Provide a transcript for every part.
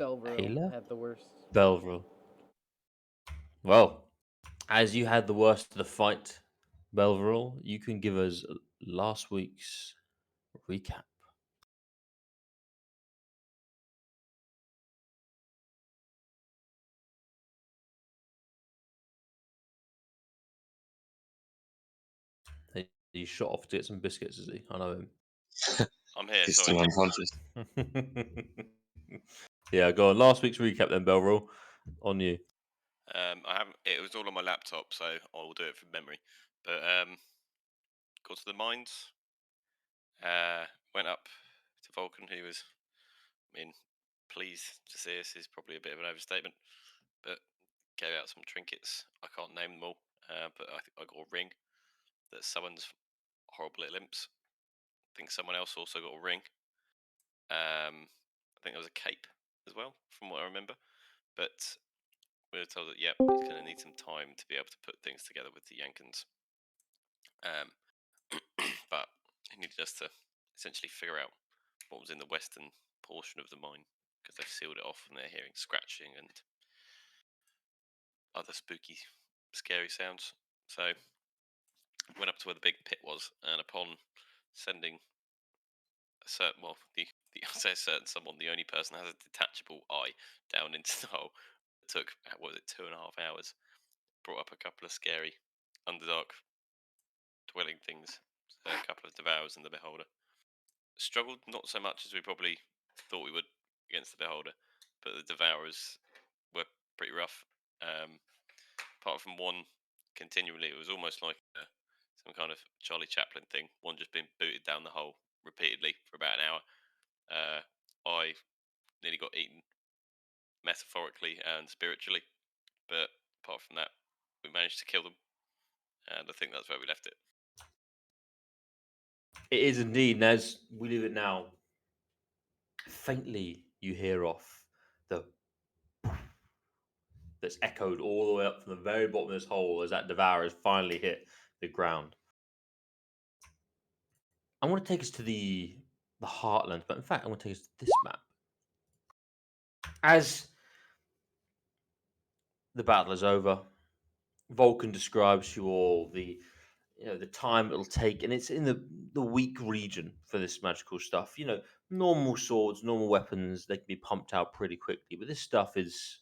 Thylea? had the worst. Belvril. Well, as you had the worst of the fight, Belvril, you can give us last week's recap. He shot off to get some biscuits, is he? I know him. I'm here. He's Sorry. still unconscious. Yeah, go on. Last week's recap then, Belvril. On you. I haven't. It was all on my laptop, so I'll do it from memory. But got to the mines. Went up to Vulcan, who was, I mean, pleased to see us is probably a bit of an overstatement, but gave out some trinkets. I can't name them all, but I think I got a ring that summons horrible little imps. I think someone else also got a ring. I think there was a cape as well, from what I remember. But we were told that, yep, he's going to need some time to be able to put things together with the Yankans. But he needed us to essentially figure out what was in the western portion of the mine, because they've sealed it off and they're hearing scratching and other spooky, scary sounds. So went up to where the big pit was, and upon sending a certain, well, I say a certain someone, the only person that has a detachable eye down into the hole, it took, what was it, 2.5 hours, brought up a couple of scary underdark dwelling things, so a couple of devours and the beholder. Struggled not so much as we probably thought we would against the beholder, but the devourers were pretty rough. Apart from one continually, it was almost like some kind of Charlie Chaplin thing. One just being booted down the hole repeatedly for about an hour. I nearly got eaten, metaphorically and spiritually, but apart from that, we managed to kill them, and I think that's where we left it. It is indeed, and as we leave it now, faintly you hear off the that's echoed all the way up from the very bottom of this hole as that devourer has finally hit the ground. I want to take us to the heartland, but in fact, I want to take us to this map. As the battle is over, Vulcan describes to you all the time it'll take, and it's in the weak region for this magical stuff. Normal swords, normal weapons, they can be pumped out pretty quickly, but this stuff it's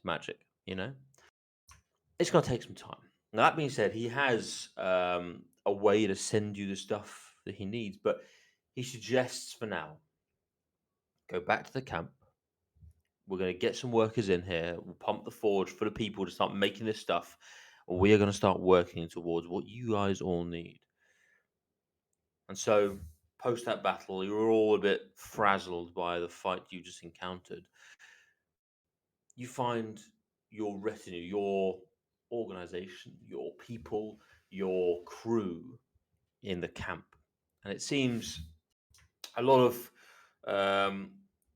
magic. It's going to take some time. Now, that being said, he has a way to send you the stuff that he needs, but he suggests for now go back to the camp. We're going to get some workers in here. We'll pump the forge full of people to start making this stuff. We are going to start working towards what you guys all need. And so, post that battle, you were all a bit frazzled by the fight you just encountered. You find your retinue, your organization, your people, your crew in the camp. And it seems a lot of,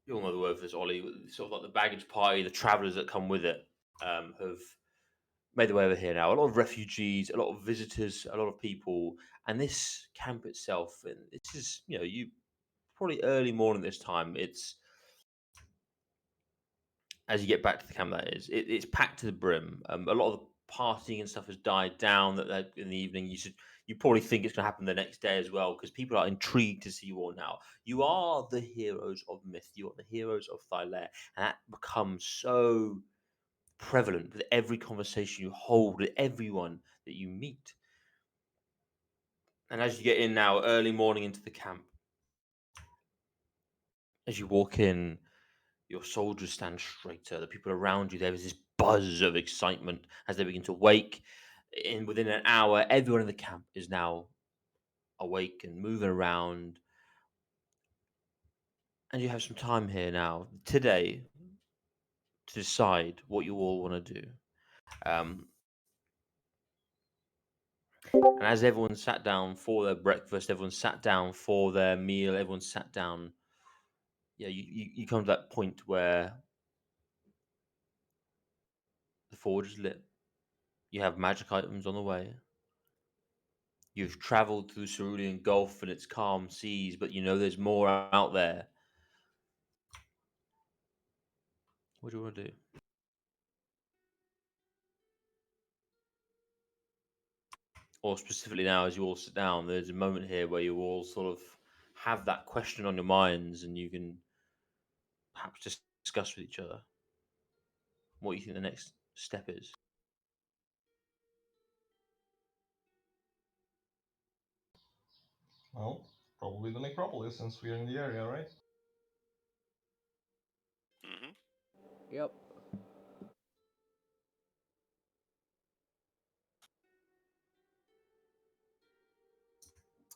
you all know the word for this, Ollie, sort of like the baggage party, the travelers that come with it have made their way over here now. A lot of refugees, a lot of visitors, a lot of people. And this camp itself, and this is, you probably early morning this time, it's as you get back to the camp, that is, it's packed to the brim. A lot of the partying and stuff has died down. That in the evening, you probably think it's going to happen the next day as well, because people are intrigued to see you all now. You are the heroes of myth. You are the heroes of Thylea, and that becomes so prevalent with every conversation you hold with everyone that you meet. And as you get in now, early morning into the camp, as you walk in, your soldiers stand straighter. The people around you, there is this buzz of excitement as they begin to wake. Within an hour, everyone in the camp is now awake and moving around. And you have some time here now, today, to decide what you all want to do. Um, and as everyone sat down for their breakfast, everyone sat down for their meal, everyone sat down. Yeah, you come to that point where the forge is lit. You have magic items on the way. You've traveled through Cerulean Gulf and its calm seas, but you know there's more out there. What do you want to do? Or specifically now, as you all sit down, there's a moment here where you all sort of have that question on your minds, and you can perhaps discuss with each other what you think the next step is. Well, probably the necropolis since we're in the area, right? Hmm. Yep.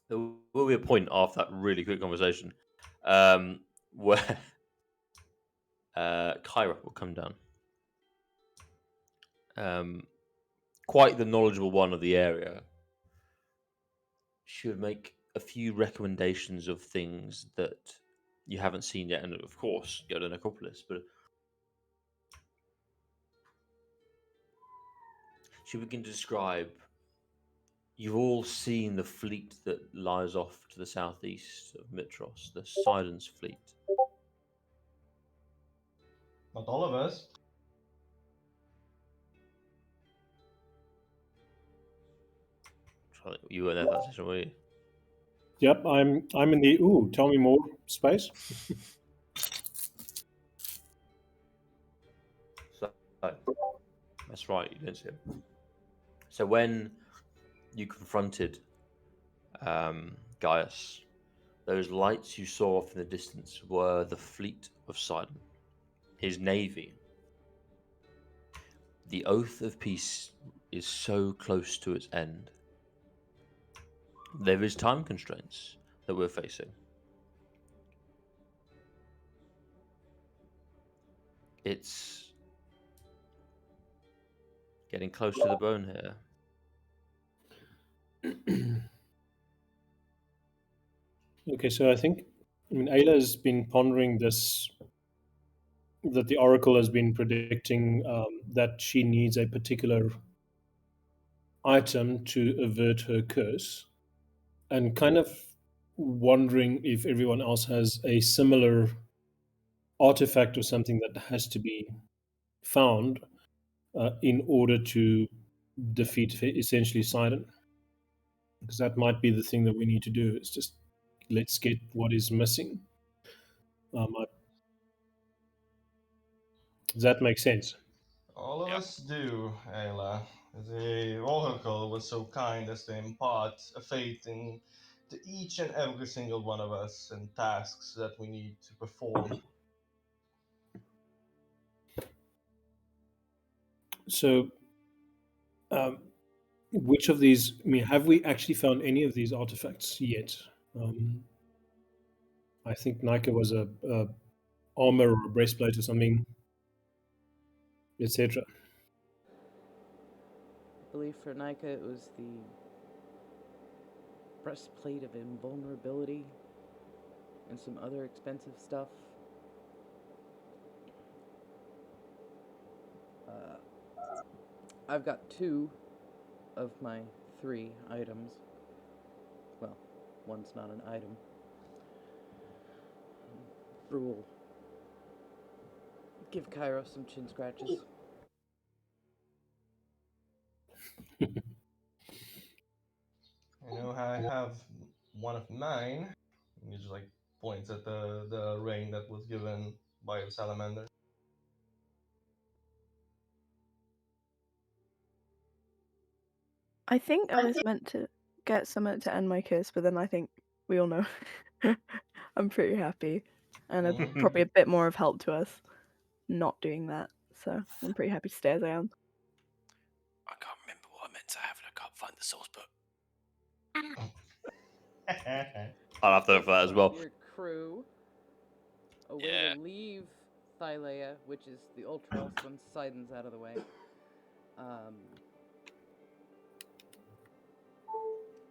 There will be a point after that really quick conversation where Kyra will come down. Quite the knowledgeable one of the area. She would make a few recommendations of things that you haven't seen yet, and of course, go to the necropolis. But she would begin to describe. You've all seen the fleet that lies off to the southeast of Mitros, the Silence fleet. Not all of us. You weren't there for that session, were you? Yep, I'm in the tell me more space. So that's right, you didn't see him. So when you confronted Gaius, those lights you saw off in the distance were the fleet of Sidon, his navy. The oath of peace is so close to its end. There is time constraints that we're facing. It's getting close to the bone here. Okay, so I mean, Ayla has been pondering this, that the Oracle has been predicting that she needs a particular item to avert her curse, and kind of wondering if everyone else has a similar artifact or something that has to be found in order to defeat essentially Sidon. Because that might be the thing that we need to do. Is just let's get what is missing. Does that make sense? All of Yep. us do, Ayla. The Oracle was so kind as to impart a faith in to each and every single one of us and tasks that we need to perform. So, which of these? I mean, have we actually found any of these artifacts yet? I think Neikha was a armor or a breastplate or something, etc. I believe for Neikha it was the breastplate of invulnerability and some other expensive stuff. I've got 2 of my 3 items. Well, one's not an item. Brule. Give Cairo some chin scratches. I know I have one of mine. He just like points at the ring that was given by the salamander. I think I was meant to get something to end my curse, but then I think we all know I'm pretty happy, and probably a bit more of help to us not doing that. So I'm pretty happy to stay as I am. I can't remember what I meant to have, and I can't find the source book. I'll have to look for that as well. Your crew, a way Yeah. to leave Thylea, which is the Ultros when Sidon's out of the way.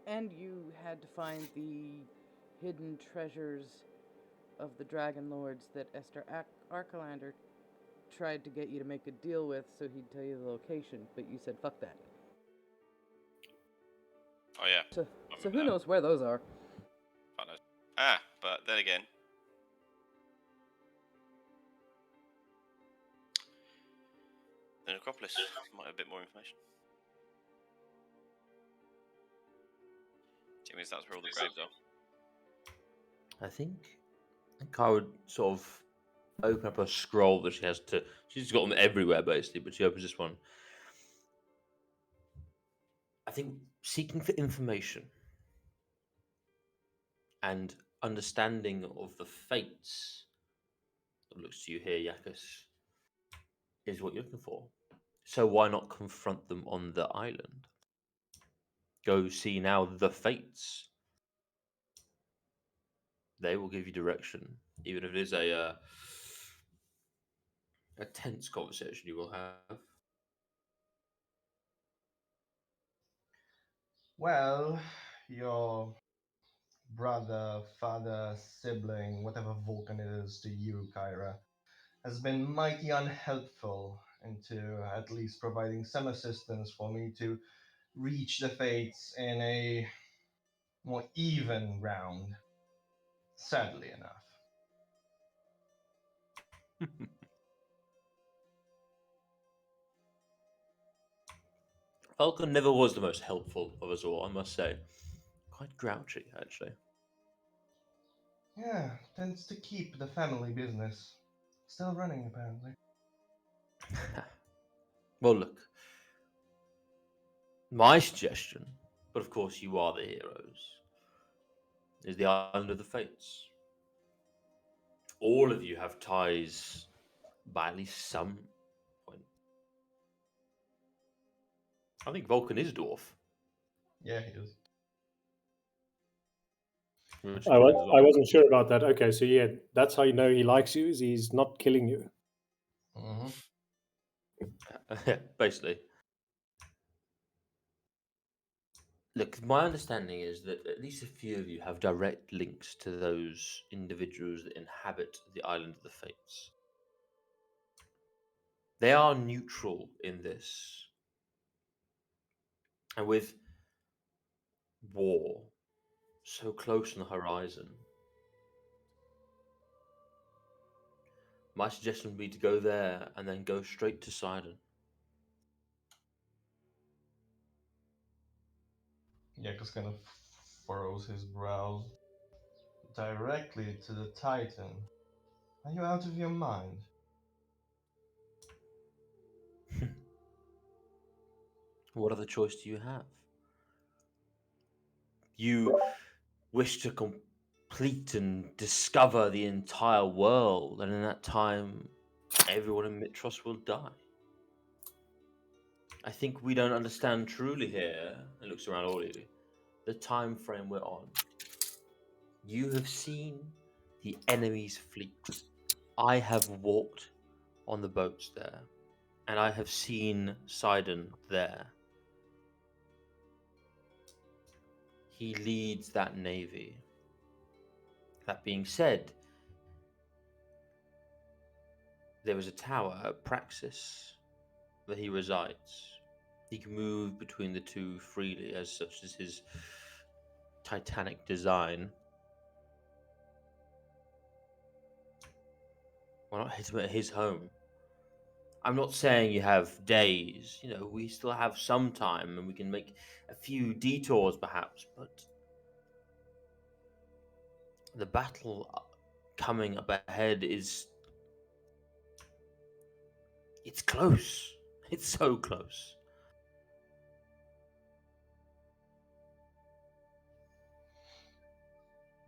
And you had to find the hidden treasures of the Dragon Lords that Esther Arkelander tried to get you to make a deal with so he'd tell you the location, but you said fuck that. Oh yeah. So who knows where those are? But then again, the necropolis might have a bit more information. Jimmy, that's where all the graves are. I think I would sort of open up a scroll that she has to. She's got them everywhere basically, but she opens this one. I think seeking for information and understanding of the fates that looks to you here, Yacchus, is what you're looking for. So why not confront them on the island? Go see now the fates. They will give you direction, even if it is a tense conversation you will have. Well, your brother, father, sibling, whatever Vulcan it is to you, Kyra, has been mighty unhelpful into at least providing some assistance for me to reach the fates in a more even round, sadly enough. Falcon never was the most helpful of us all, I must say. Quite grouchy, actually. Yeah, tends to keep the family business still running, apparently. Well, look, my suggestion, but of course you are the heroes, is the Island of the Fates. All of you have ties by at least some point. I think Vulcan is a dwarf, Yeah, he is. which I explains as I well. wasn't sure about that. Okay, so yeah, that's how you know he likes you. Is he's not killing you. Mm-hmm. Basically. Look, my understanding is that at least a few of you have direct links to those individuals that inhabit the Island of the Fates. They are neutral in this. And with war so close on the horizon, my suggestion would be to go there and then go straight to Sidon. Yakos kind of furrows his brows. Directly to the Titan. Are you out of your mind? What other choice do you have? You wish to complete and discover the entire world, and in that time, everyone in Mitros will die. I think we don't understand truly here, and looks around all of you, the time frame we're on. You have seen the enemy's fleet. I have walked on the boats there, and I have seen Sidon there. He leads that navy. That being said, there is a tower at Praxis where he resides. He can move between the two freely, as such as his titanic design. Why not hit him at his home? I'm not saying you have days, we still have some time and we can make a few detours perhaps, but the battle coming up ahead it's close. It's so close.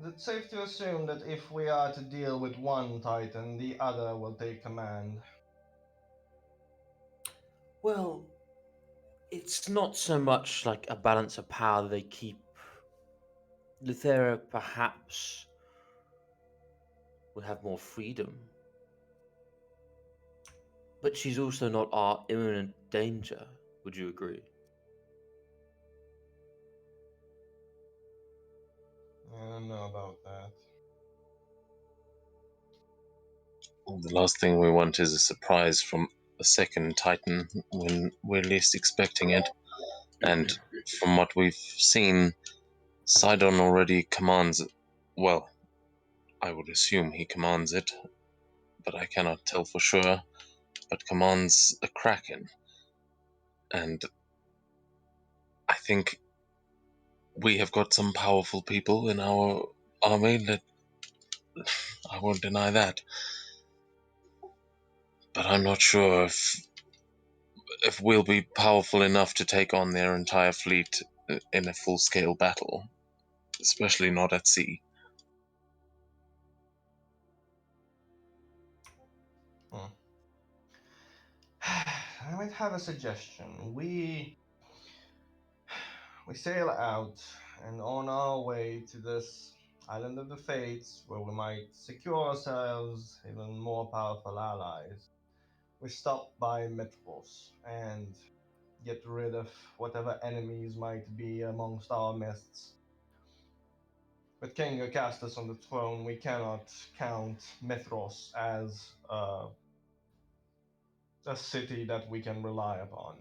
Is it safe to assume that if we are to deal with one Titan, the other will take command? Well, it's not so much like a balance of power they keep. Luthera perhaps would have more freedom, but she's also not our imminent danger. Would you agree? I don't know about that. The last thing we want is a surprise from a second Titan when we're least expecting it. And from what we've seen, Sidon already commands. Well, I would assume he commands it, but I cannot tell for sure. but commands a kraken. And I think we have got some powerful people in our army. That I won't deny that. But I'm not sure if we'll be powerful enough to take on their entire fleet in a full-scale battle, especially not at sea. Hmm. I might have a suggestion. We sail out, and on our way to this island of the Fates, where we might secure ourselves even more powerful allies, we stop by Metros and get rid of whatever enemies might be amongst our midst. With King Yacchus on the throne, we cannot count Mithros as a city that we can rely upon.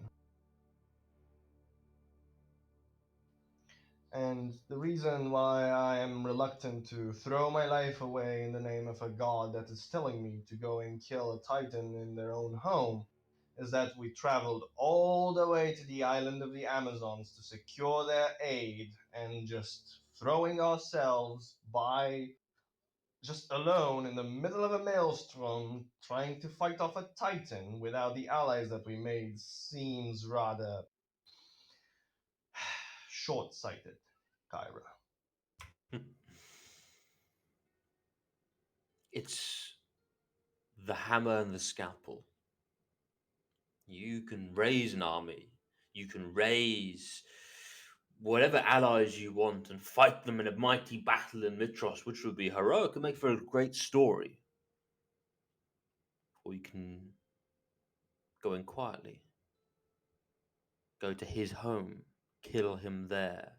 And the reason why I am reluctant to throw my life away in the name of a god that is telling me to go and kill a titan in their own home is that we traveled all the way to the island of the Amazons to secure their aid, and just throwing ourselves by just alone in the middle of a maelstrom trying to fight off a titan without the allies that we made seems rather short-sighted, Kyra. It's the hammer and the scalpel. You can raise an army. You can raise whatever allies you want and fight them in a mighty battle in Mitros, which would be heroic and make for a great story. Or you can go in quietly, go to his home, kill him there.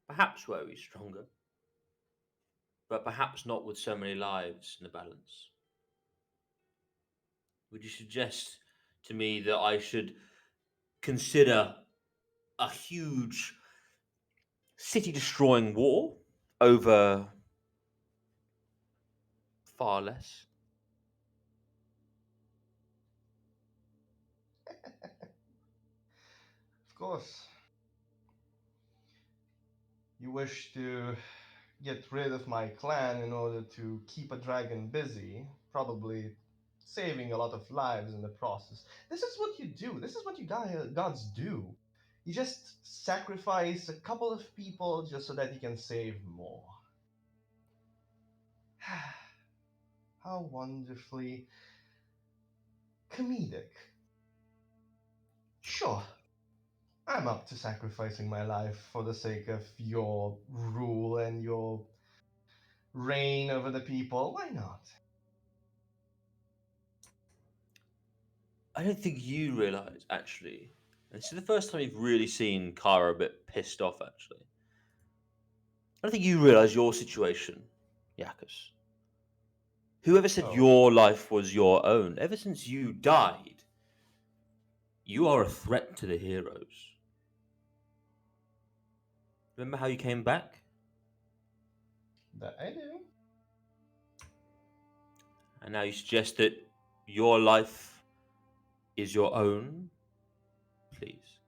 Perhaps where he's stronger, but perhaps not with so many lives in the balance. Would you suggest to me that I should consider a huge city destroying war over far less? Of course, you wish to get rid of my clan in order to keep a dragon busy, probably saving a lot of lives in the process. This is what you do. This is what you gods do. You just sacrifice a couple of people just so that you can save more. How wonderfully comedic. Sure, I'm up to sacrificing my life for the sake of your rule and your reign over the people. Why not? I don't think you realize, actually. And this is the first time you've really seen Kara a bit pissed off, actually. I don't think you realize your situation, Yacchus. Whoever said Oh, your life was your own, ever since you died, you are a threat to the heroes. Remember how you came back? that I do. And now you suggest that your life is your own? Please.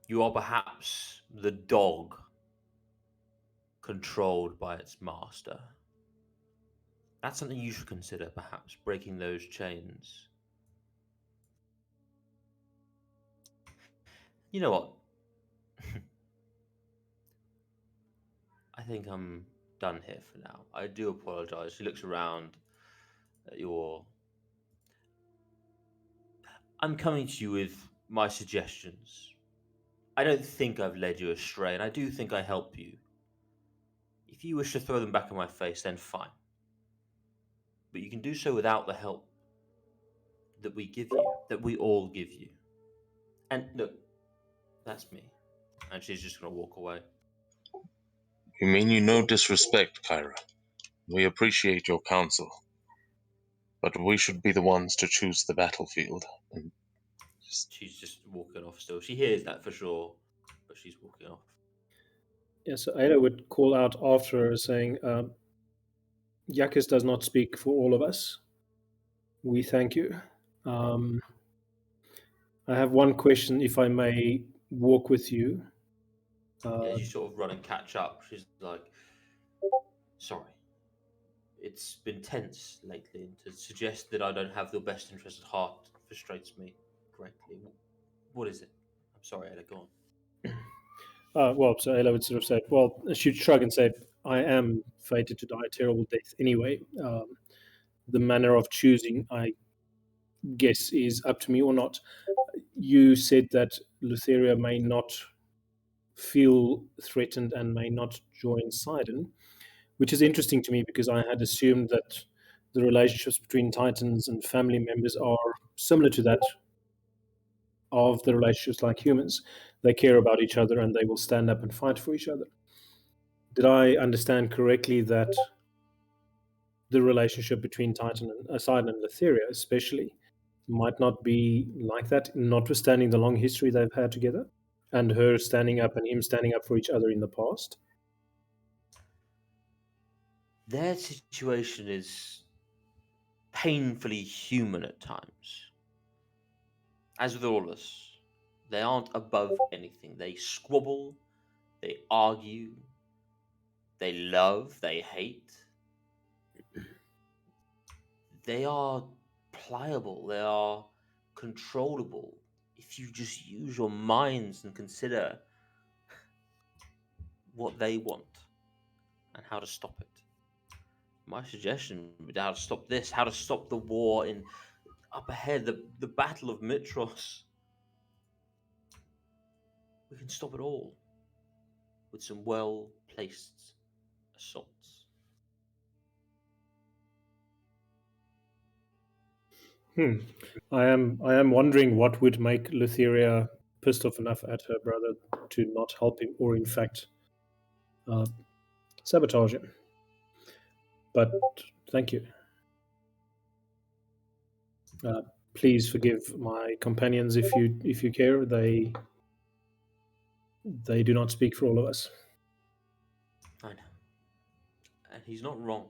You are perhaps the dog controlled by its master. That's something you should consider, perhaps, breaking those chains. You know what? I think I'm done here for now. I do apologize. He looks around at your. I'm coming to you with my suggestions. I don't think I've led you astray, and I do think I help you. If you wish to throw them back in my face, then fine. But you can do so without the help that we give you, that we all give you. And look, that's me. And she's just going to walk away. You mean you no disrespect, Kyra. We appreciate your counsel, but we should be the ones to choose the battlefield. And She's just walking off still. She hears that for sure, but she's walking off. Yeah, so Ada would call out after her saying, Yacchus does not speak for all of us. We thank you. I have one question, if I may walk with you. As you sort of run and catch up, she's like, "Sorry, it's been tense lately, and to suggest that I don't have your best interest at heart frustrates me greatly. What is it? I'm sorry, Ella, go on." Well, so Ayla would sort of say, well, she'd shrug and say, I am fated to die a terrible death anyway. The manner of choosing, I guess, is up to me or not. You said that Lutheria may not feel threatened and may not join Sidon, which is interesting to me because I had assumed that the relationships between Titans and family members are similar to that of the relationships like humans. They care about each other and they will stand up and fight for each other. Did I understand correctly that the relationship between Sidon and Letheria, especially, might not be like that, notwithstanding the long history they've had together, and her standing up and him standing up for each other in the past? Their situation is painfully human at times. As with all of us, they aren't above anything. They squabble, they argue, they love, they hate. They are pliable, they are controllable if you just use your minds and consider what they want and how to stop it. My suggestion would be how to stop this, how to stop the war in up ahead, the Battle of Mitros. We can stop it all with some well placed assaults. I am wondering what would make Lutheria pissed off enough at her brother to not help him, or in fact, sabotage him. But thank you. Please forgive my companions if you care. They do not speak for all of us. I know. And he's not wrong.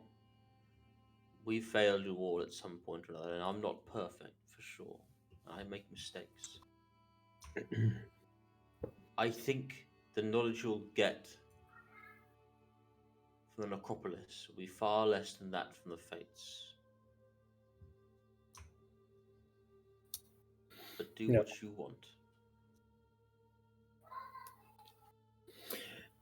We failed you all at some point or another, and I'm not perfect for sure. I make mistakes. I think the knowledge you'll get from the necropolis will be far less than that from the fates. But do Yeah. what you want.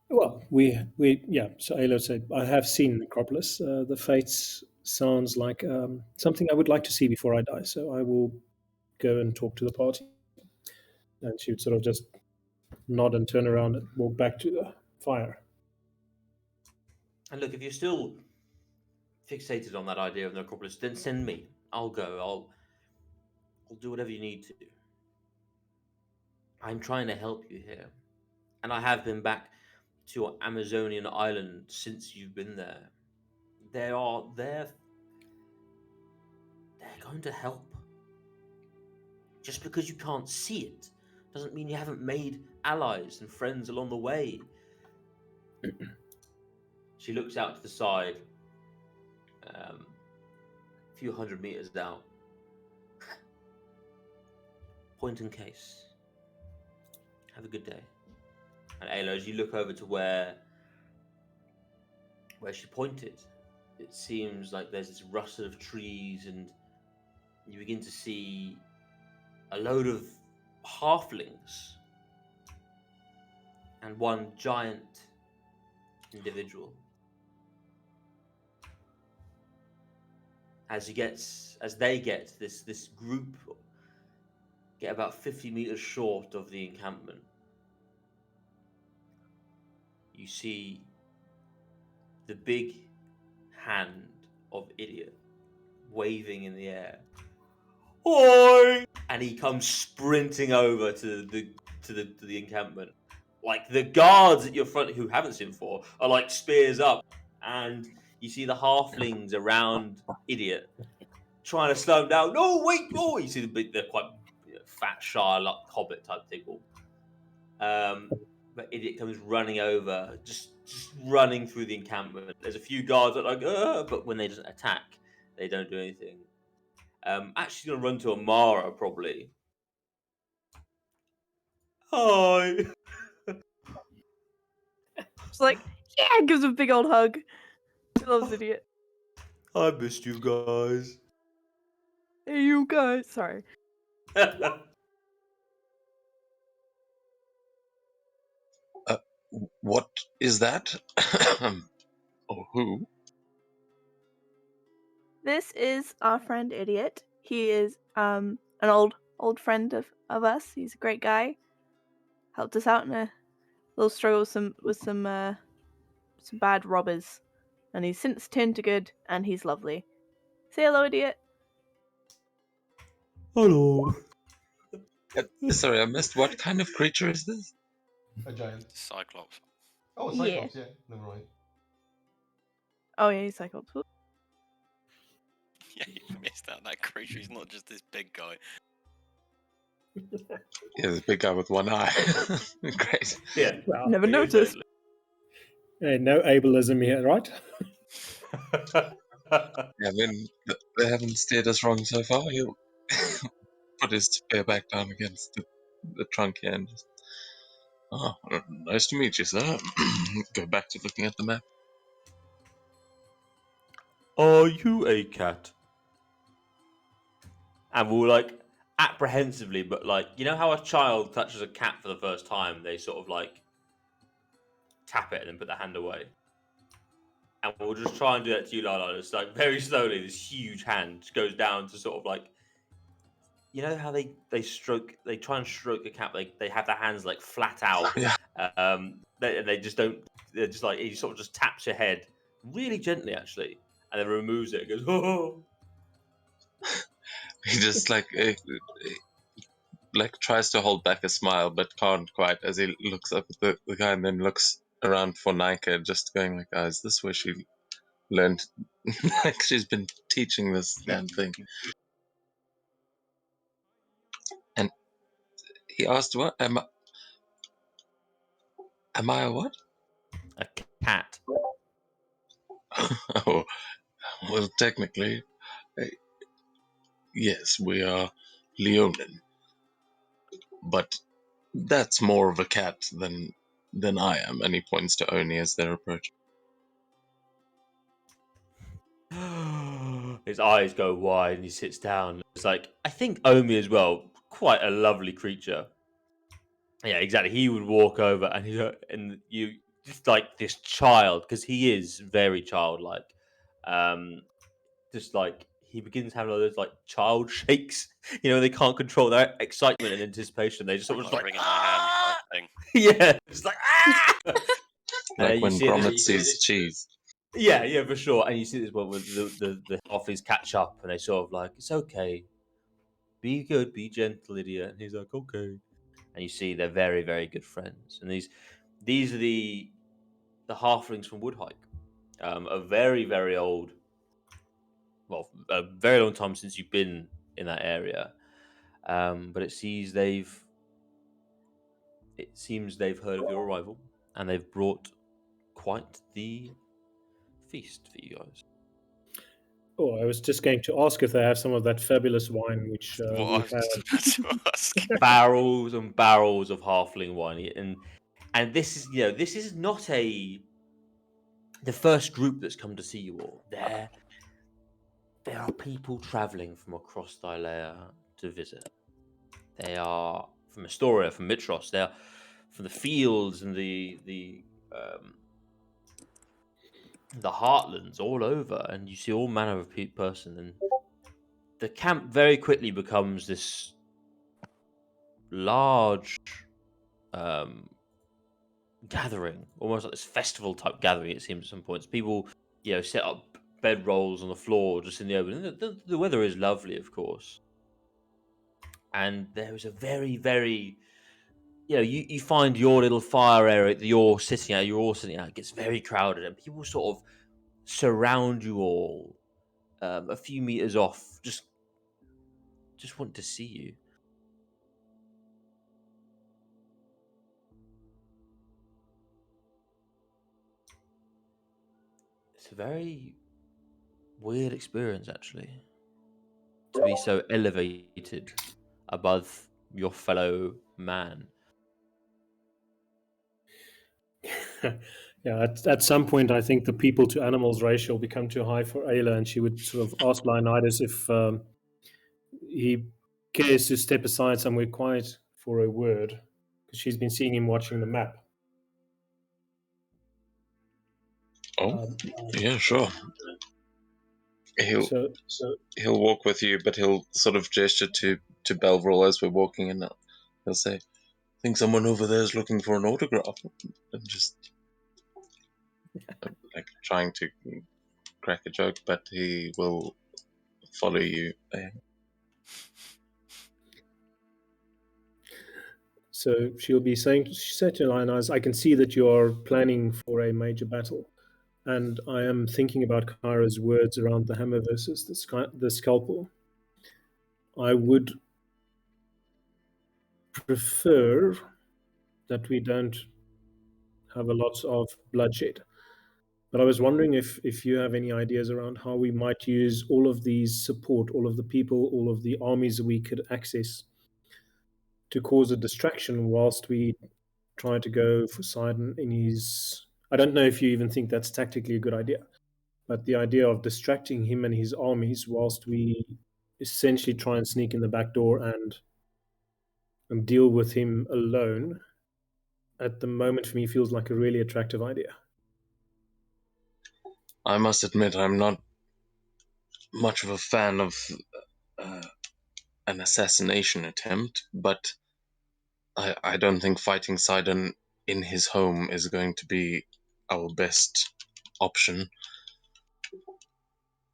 Well, we yeah. So Ayla said, I have seen Necropolis. The Fates sounds like something I would like to see before I die. So I will go and talk to the party. And she would sort of just nod and turn around and walk back to the fire. And look, if you're still fixated on that idea of the necropolis, then send me. I'll go. I'll do whatever you need to. I'm trying to help you here. And I have been back to your Amazonian island since you've been there. They're going to help. Just because you can't see it doesn't mean you haven't made allies and friends along the way. She looks out to the side, a few hundred meters down. Point and case. Have a good day. And Ayla, as you look over to where she pointed, it seems like there's this rustle of trees, and you begin to see a load of halflings and one giant individual. As they get this group get about 50 meters short of the encampment, you see the big hand of Idiot waving in the air. Oi! And he comes sprinting over to the encampment. Like the guards at your front who haven't seen before are like spears up, and you see the halflings around Idiot trying to slow him down. No, wait! Oh, you see they're quite fat, shy, like hobbit type people. But Idiot comes running over, just just running through the encampment. There's a few guards that are like, but when they doesn't attack, they don't do anything. Actually, gonna run to Amara probably. Hi. It's like, yeah, gives him a big old hug. He loves Idiot. I missed you guys. Hey, you guys. Sorry. What is that? Or who? This is our friend Idiot. He is an old friend of us. He's a great guy. Helped us out in a little struggle with some bad robbers, and he's since turned to good, and he's lovely. Say hello, Idiot. Hello. Sorry, I missed. What kind of creature is this? A giant. Cyclops. Oh, Yeah. Cyclops, yeah. Never mind. Oh yeah, he's Cyclops. Yeah, you missed out. That creature is not just this big guy. Yeah, the big guy with one eye. Great. Yeah. Well, Never noticed. no ableism here, right? Yeah, I mean, they haven't steered us wrong so far. He'll put his spear back down against the trunk here and just, oh, nice to meet you, sir. Go back to looking at the map. Are you a cat? And we'll like apprehensively, but like, you know how a child touches a cat for the first time, they sort of like tap it and then put their hand away. And we'll just try and do that to you, Lala. It's like very slowly, this huge hand just goes down to sort of like, you know how they try and stroke a cat, they have their hands like flat out. Yeah. They just don't, they're just like, he sort of just taps your head really gently actually, and then removes it and goes, oh. He just like tries to hold back a smile, but can't quite as he looks up at the guy and then looks around for Neikha, just going like, "Oh, is this where she learned?" Like she's been teaching this damn thing. And he asked, "What am I a what?" A cat. Oh, well, technically, yes, we are Leonin, but that's more of a cat than I am. And he points to Oni as they're approaching. His eyes go wide and he sits down. It's like, I think Omi as well, quite a lovely creature. Yeah, exactly. He would walk over and you just like this child, because he is very childlike. Just like he begins having all those like child shakes. You know, they can't control their excitement and anticipation. They just sort of Like just like, wringing their hands type thing. yeah, just like Like you when see it, Gromit you see sees this- cheese. Yeah, for sure. And you see this one with the halfies catch up and they sort of like, it's okay. Be good, be gentle, idiot. And he's like, okay. And you see they're very, very good friends. And these are the halflings from Woodhike. A very, very old, well, a very long time since you've been in that area. But it seems they've heard of your arrival and they've brought quite the feast for you guys. Oh, I was just going to ask if they have some of that fabulous wine, which What I we've was had. just about to ask. Barrels and barrels of halfling wine, and this is this is not the first group that's come to see you all. There are people traveling from across Thylea to visit. They are from Astoria, from Mitros. They are from the fields and the heartlands all over, and you see all manner of person. And the camp very quickly becomes this large gathering, almost like this festival type gathering. It seems at some points people, set up bed rolls on the floor just in the open. And the weather is lovely, of course, and there is a very, very, you find your little fire area that you're all sitting at. It gets very crowded, and people sort of surround you all a few meters off, just want to see you. a very weird experience, actually, to be so elevated above your fellow man. Yeah, at some point, I think the people to animals ratio will become too high for Ayla, and she would sort of ask Leonidas if he cares to step aside somewhere quiet for a word, because she's been seeing him watching the map. Oh, Um, yeah, sure. He'll so, he'll walk with you, but he'll sort of gesture to Belvril as we're walking, and he'll say, "I think someone over there is looking for an autograph," and just like trying to crack a joke, but he will follow you. so she'll be saying, she said to Leonidas, "I can see that you are planning for a major battle, and I am thinking about Kyra's words around the hammer versus the scalpel. I would prefer that we don't have a lot of bloodshed. But I was wondering if you have any ideas around how we might use all of these support, all of the people, all of the armies that we could access to cause a distraction whilst we try to go for Sidon in his. I don't know if you even think that's tactically a good idea, but the idea of distracting him and his armies whilst we essentially try and sneak in the back door and deal with him alone at the moment for me feels like a really attractive idea. I must admit, I'm not much of a fan of uh, an assassination attempt, but I don't think fighting Sidon in his home is going to be our best option.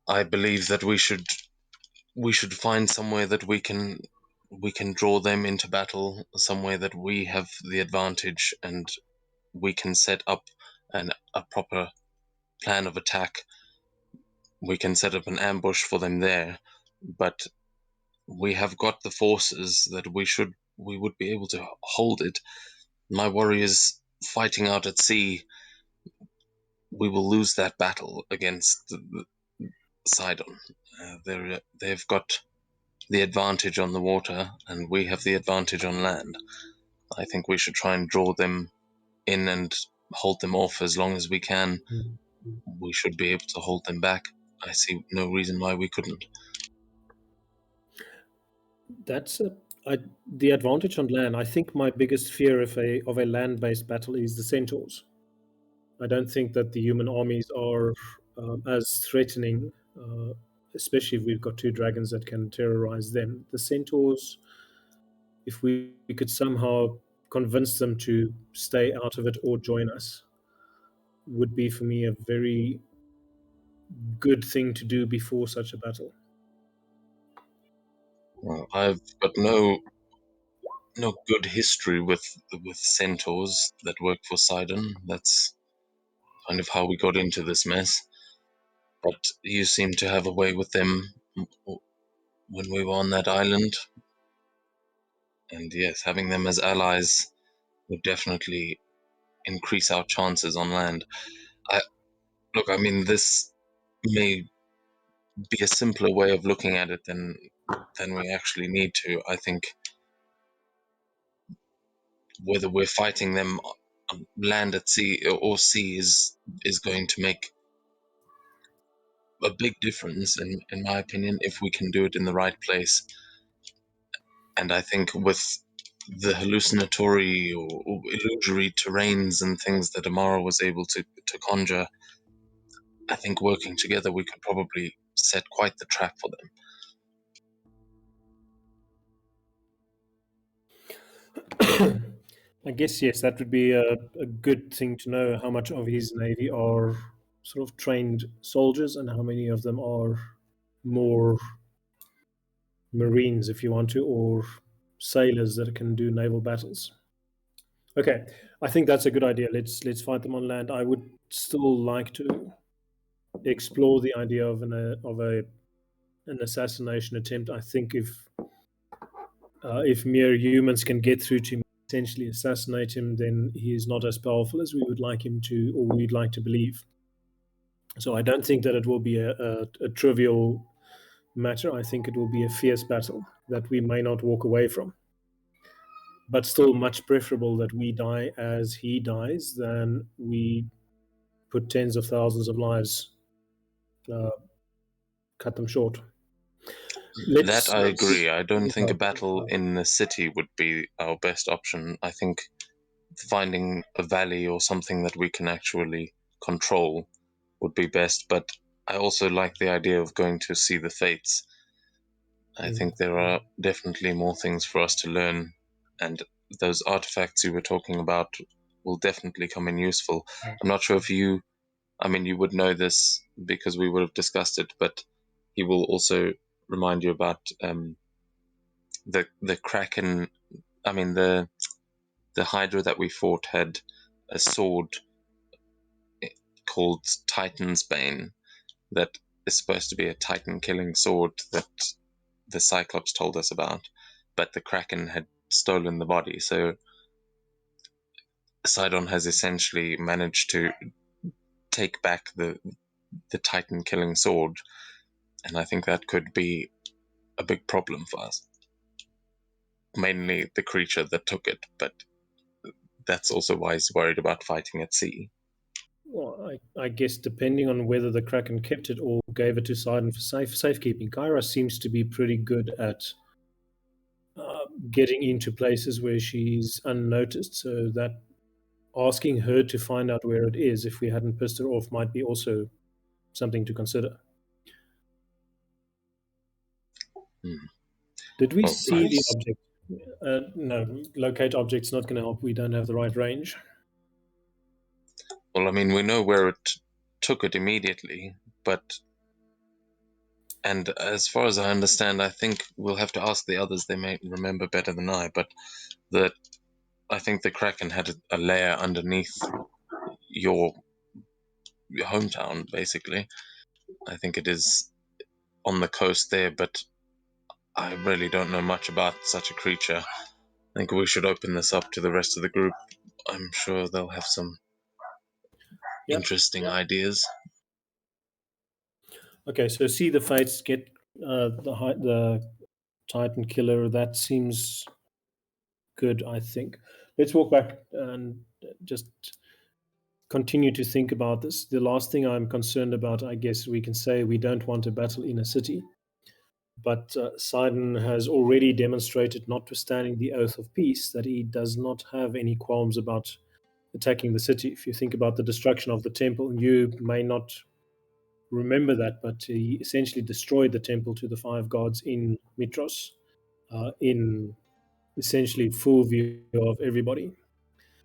I believe that we should find somewhere that we can draw them into battle, somewhere that we have the advantage, and we can set up a proper plan of attack. We can set up an ambush for them there, but we have got the forces that we would be able to hold it. My worry is fighting out at sea. We will lose that battle against Sidon. They've got the advantage on the water, and we have the advantage on land. I think we should try and draw them in and hold them off as long as we can. We should be able to hold them back. I see no reason why we couldn't. That's the advantage on land. I think my biggest fear of a land-based battle is the centaurs. I don't think that the human armies are as threatening, especially if we've got two dragons that can terrorize them. The centaurs, if we could somehow convince them to stay out of it or join us, would be for me a very good thing to do before such a battle. Well, I've got no good history with centaurs that work for Sidon. That's kind of how we got into this mess. But you seem to have a way with them when we were on that island. And yes, having them as allies would definitely increase our chances on land. I mean, this may be a simpler way of looking at it than we actually need to. I think whether we're fighting them on land, at sea, or sea is going to make a big difference, in my opinion, if we can do it in the right place. And I think with the hallucinatory or illusory terrains and things that Amara was able to conjure, I think working together we could probably set quite the trap for them. I guess yes, that would be a good thing to know how much of his navy are sort of trained soldiers and how many of them are more marines, if you want to, or sailors that can do naval battles. Okay, I think that's a good idea. Let's fight them on land. I would still like to explore the idea of an assassination attempt. I think if mere humans can get through to him, essentially assassinate him, then he is not as powerful as we would like him to, or we'd like to believe. So I don't think that it will be a trivial matter. I think it will be a fierce battle that we may not walk away from, but still much preferable that we die as he dies than we put tens of thousands of lives, uh, cut them short. That I agree. I don't think a battle Yeah. in the city would be our best option. I think finding a valley or something that we can actually control would be best, but I also like the idea of going to see the fates. I think there are definitely more things for us to learn, and those artifacts you were talking about will definitely come in useful. I'm not sure if you, I mean, you would know this because we would have discussed it, but he will also remind you about the kraken. I mean, the hydra that we fought had a sword called Titan's Bane that is supposed to be a Titan killing sword that the Cyclops told us about, but the Kraken had stolen the body. So Sidon has essentially managed to take back the Titan killing sword, and I think that could be a big problem for us. Mainly the creature that took it, but that's also why he's worried about fighting at sea. Well, I guess depending on whether the Kraken kept it or gave it to Sidon for safekeeping, Kyra seems to be pretty good at getting into places where she's unnoticed, so that asking her to find out where it is if we hadn't pissed her off might be also something to consider. Hmm. Did we Well, see the perhaps. object? No, locate object's not going to help. We don't have the right range. Well, I mean, we know where it took it immediately, but and as far as I understand, I think we'll have to ask the others. They may remember better than I, but that I think the Kraken had a layer underneath your hometown, basically. I think it is on the coast there, but I really don't know much about such a creature. I think we should open this up to the rest of the group. I'm sure they'll have some interesting ideas. Okay, so see the fates, get the Titan killer. That seems good, I think. Let's walk back and just continue to think about this. The last thing I'm concerned about, I guess we can say, we don't want a battle in a city. But Sidon has already demonstrated, notwithstanding the oath of peace, that he does not have any qualms about attacking the city. If you think about the destruction of the temple, you may not remember that, but he essentially destroyed the temple to the five gods in Mitros, in essentially full view of everybody.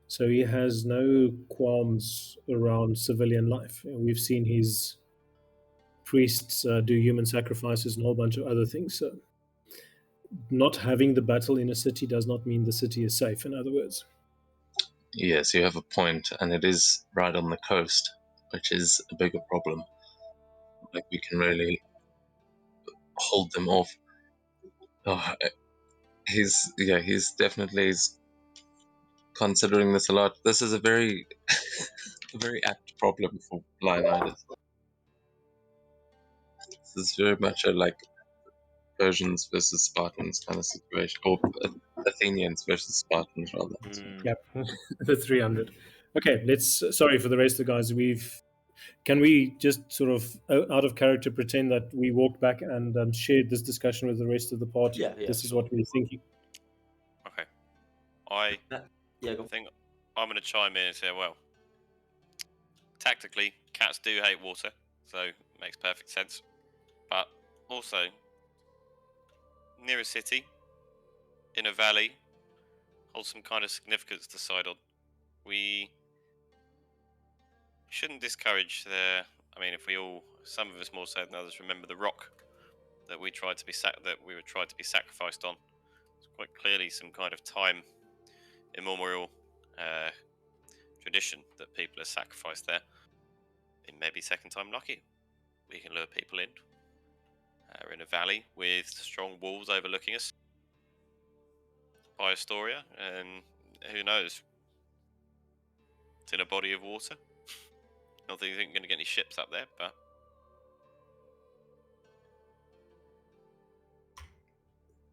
So he has no qualms around civilian life. We've seen his priests do human sacrifices and a whole bunch of other things. So not having the battle in a city does not mean the city is safe, in other words. Yes, you have a point, and it is right on the coast, which is a bigger problem. Like, we can really hold them off. Oh, he's definitely considering this a lot. This is a very a very apt problem for Leonidas. This is very much a like Persians versus Spartans kind of situation, or Athenians versus Spartans rather. Yep, the 300. Okay, let's. Sorry for the rest of the guys. Can we just sort of out of character pretend that we walked back and shared this discussion with the rest of the party? Yeah, This is sure. what we're thinking. Okay. I Yeah, go. think I'm going to chime in and say, well, tactically, cats do hate water, so it makes perfect sense. But also, near a city, in a valley, holds some kind of significance to Sidon. We shouldn't discourage their. I mean, if we all, some of us more so than others, remember the rock that we tried to be sacrificed on. It's quite clearly some kind of time immemorial tradition that people are sacrificed there. It may be second time lucky. We can lure people in. We're in a valley with strong walls overlooking us by Astoria, and who knows? It's in a body of water. Not that you think you're going to get any ships up there, but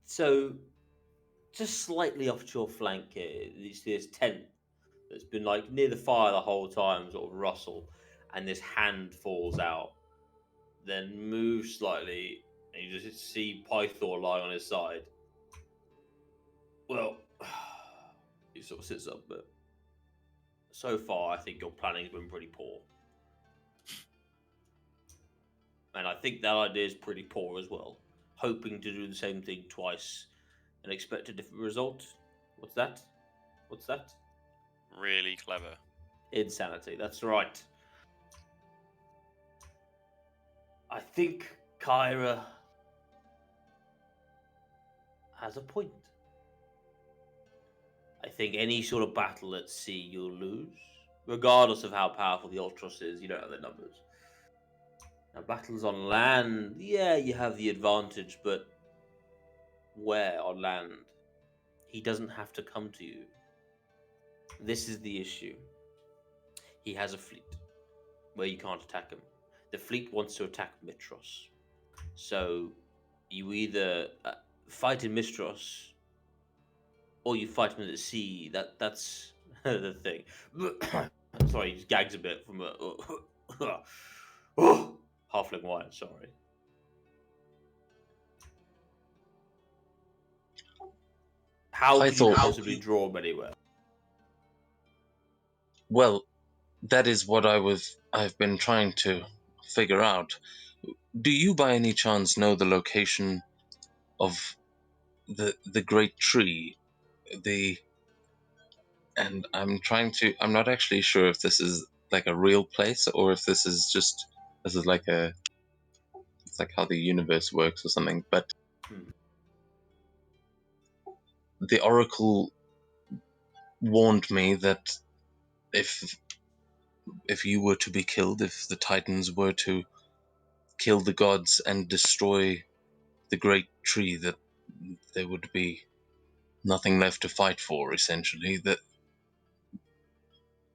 So, just slightly off to your flank here, this tent that's been like near the fire the whole time, sort of rustle, and this hand falls out, then moves slightly, and you just see Pythor lying on his side. Well, he sort of sits up, but so far I think your planning's been pretty poor. And I think that idea is pretty poor as well. Hoping to do the same thing twice and expect a different result. What's that? What's that? really clever. Insanity, that's right. I think Kyra has a point. I think any sort of battle at sea you'll lose, regardless of how powerful the Ultros is. You don't have their numbers. Now, battles on land, yeah, you have the advantage, but where on land? He doesn't have to come to you. This is the issue. He has a fleet where you can't attack him. The fleet wants to attack Mitros. So you either fight in Mistros or you fight him at the sea. That's the thing. Sorry, he just gags a bit from a halfling wine. Sorry. How I could you thought- possibly draw him anywhere? Well, that is what I've been trying to figure out. Do you by any chance know the location of the great tree? And I'm not actually sure if this is like a real place or if this is like it's like how the universe works or something, but the oracle warned me that if you were to be killed, if the Titans were to kill the gods and destroy the great tree, that there would be nothing left to fight for, essentially.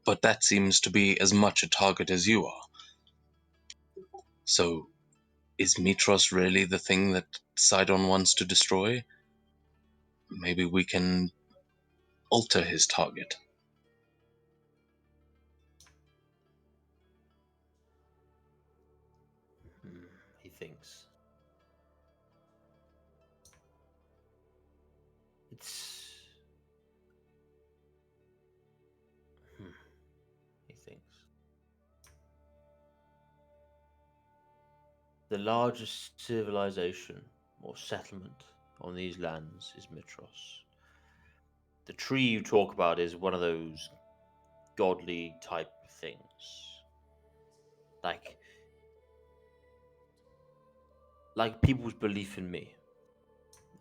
But that seems to be as much a target as you are. So, is Mitros really the thing that Sidon wants to destroy? Maybe we can alter his target. He thinks. It's. He thinks. The largest civilization or settlement on these lands is Mitros. The tree you talk about is one of those godly type things. Like people's belief in me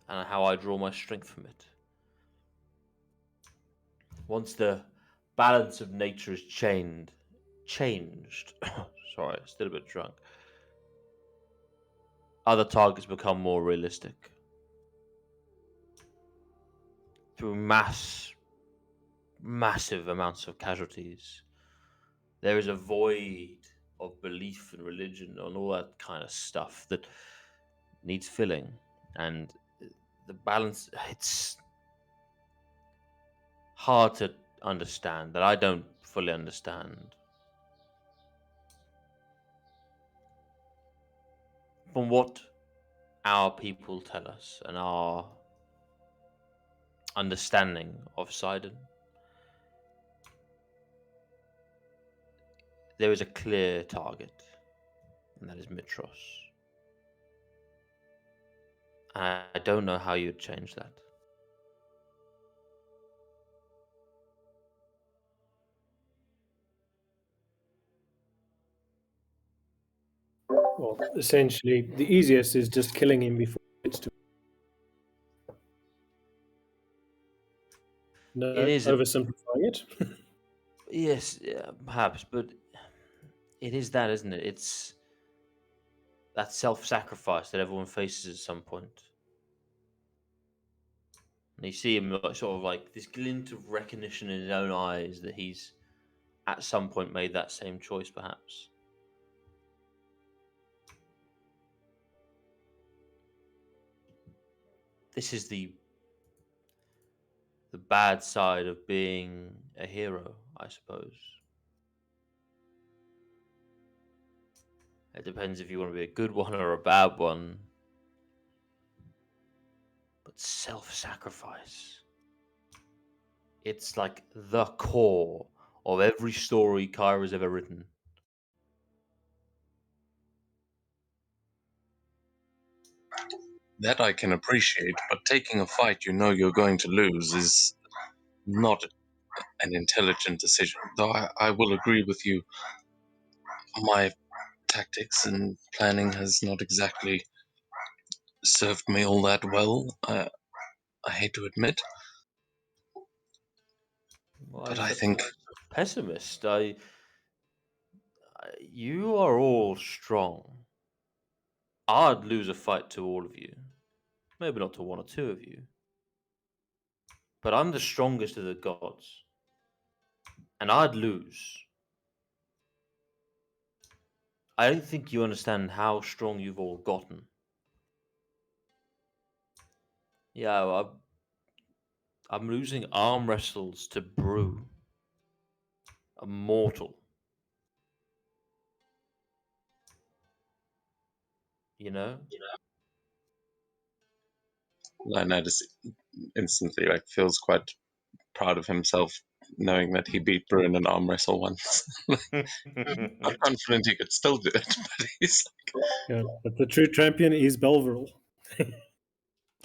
and how I draw my strength from it. Once the balance of nature is changed. Sorry, still a bit drunk. Other targets become more realistic. Through massive amounts of casualties, there is a void of belief and religion and all that kind of stuff that needs filling. And the balance, it's hard to understand, that I don't fully understand. From what our people tell us and our understanding of Sidon, there is a clear target, and that is Mitros. And I don't know how you'd change that. Well, essentially, the easiest is just killing him before it gets to. No, It is oversimplifying it. yes, yeah, perhaps, but it is that, isn't it? It's that self-sacrifice that everyone faces at some point. And you see him sort of like this glint of recognition in his own eyes that he's at some point made that same choice, perhaps. This is the bad side of being a hero, I suppose. It depends if you want to be a good one or a bad one. But self-sacrifice, it's like the core of every story Kyra's ever written. That I can appreciate, but taking a fight you know you're going to lose is not an intelligent decision. Though I will agree with you, my tactics and planning has not exactly served me all that well. I hate to admit, Why but I such think a pessimist? You are all strong. I'd lose a fight to all of you. Maybe not to one or two of you. But I'm the strongest of the gods. And I'd lose. I don't think you understand how strong you've all gotten. Yeah, I'm losing arm wrestles to Brew. A mortal. You know? Leonidas instantly feels quite proud of himself, knowing that he beat Bruin in an arm wrestle once. Not confident he could still do it, but he's Yeah, but the true champion is Belveril.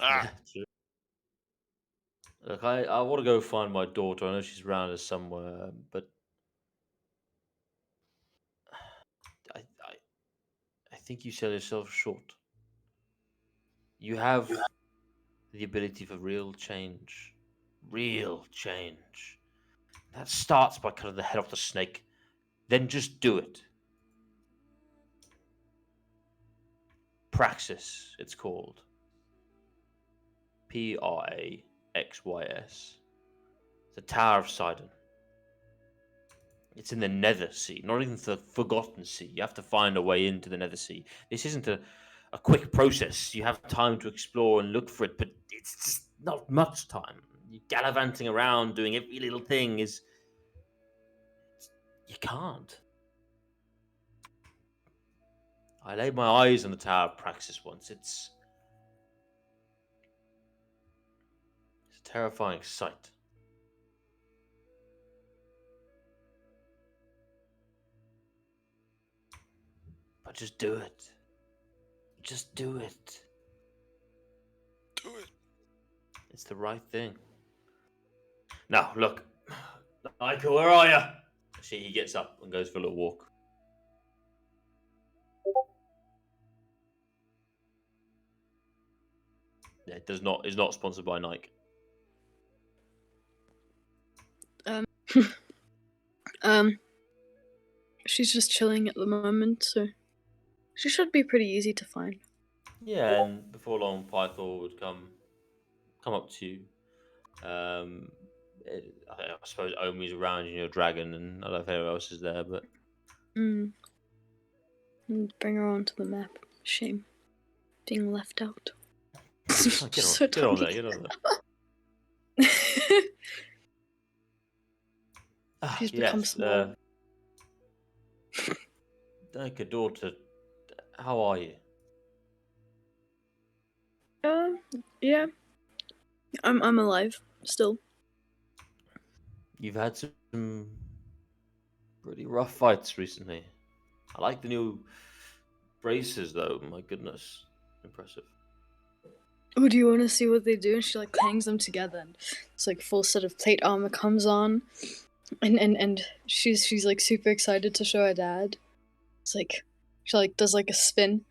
Ah, True. Look, I want to go find my daughter. I know she's around us somewhere, but I, I, I think you sell yourself short. You have the ability for real change. Real change. That starts by cutting the head off the snake. Then just do it. Praxis, it's called. Praxys. The Tower of Sidon. It's in the Nether Sea, not even the Forgotten Sea. You have to find a way into the Nether Sea. This isn't a quick process. You have time to explore and look for it, but it's just not much time. You gallivanting around doing every little thing is. You can't. I laid my eyes on the Tower of Praxis once. It's a terrifying sight. But just do it. Just do it. do it. It's the right thing. Now, look. Neikha, where are you? He gets up and goes for a little walk. Yeah, it does not. Is not sponsored by Nike. She's just chilling at the moment, so she should be pretty easy to find. Yeah, and before long, Pythor would come up to you. I suppose Omi's around your dragon, and I don't know if anyone else is there, but And bring her onto the map. Shame. Being left out. get So on there, tiny. get on there. She's become small. Neikha, daughter, how are you? Yeah. I'm alive still. You've had some pretty rough fights recently. I like the new braces, though. My goodness, impressive. Oh, do you want to see what they do? And she like hangs them together, and it's like full set of plate armor comes on, and she's like super excited to show her dad. It's like she like does like a spin,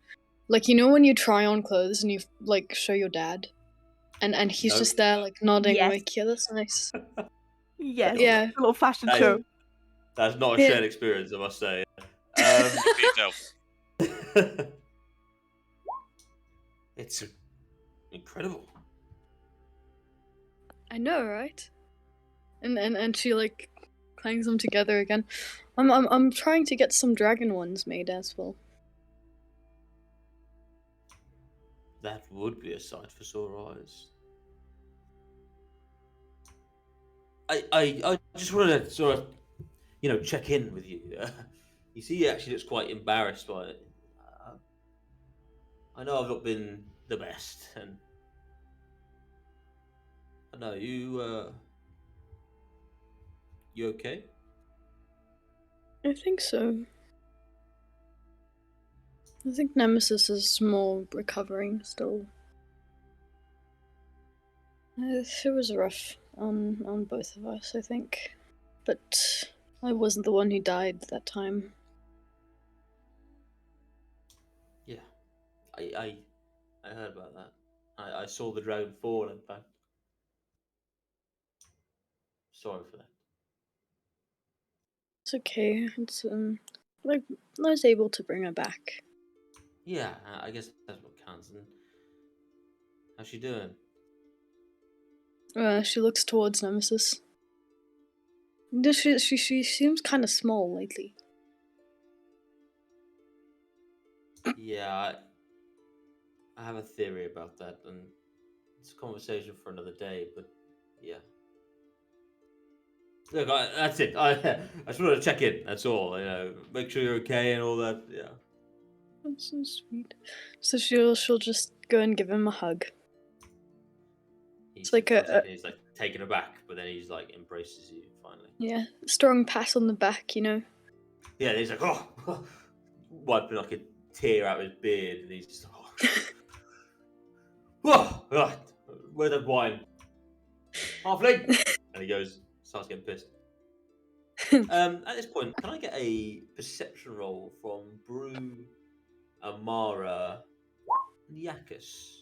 like you know when you try on clothes and you like show your dad, and he's Nope. just there like nodding Yes. like yeah that's nice. Yes. Yeah. A little fashion That is- show. That's not a Yeah. shared experience, I must say. For yourself. It's incredible. I know, right? And she like clangs them together again. I'm trying to get some dragon ones made as well. That would be a sight for sore eyes. I just wanted to sort of, check in with you. You see, he actually looks quite embarrassed by it. I know I've not been the best, and I know you okay? I think so. I think Nemesis is more recovering still. It was rough on both of us, I think. But I wasn't the one who died that time. Yeah, I heard about that. I saw the drone fall. In fact, sorry for that. It's okay. It's like I was able to bring her back. Yeah, I guess that's what counts. And how's she doing? She looks towards Nemesis. She seems kind of small lately. Yeah, I have a theory about that, and it's a conversation for another day. But yeah, look, that's it. I just wanted to check in. That's all. Make sure you're okay and all that. Yeah. That's so sweet. So she'll just go and give him a hug. He's It's like for a second. He's like taken aback, but then he's like embraces you finally. yeah, strong pat on the back, you know. Yeah, and he's like, oh, wiping like a tear out of his beard, and he's just like, oh, right, where's that wine? Halfling! And he starts getting pissed. At this point, can I get a perception roll from Brew, Amara, and Yacchus?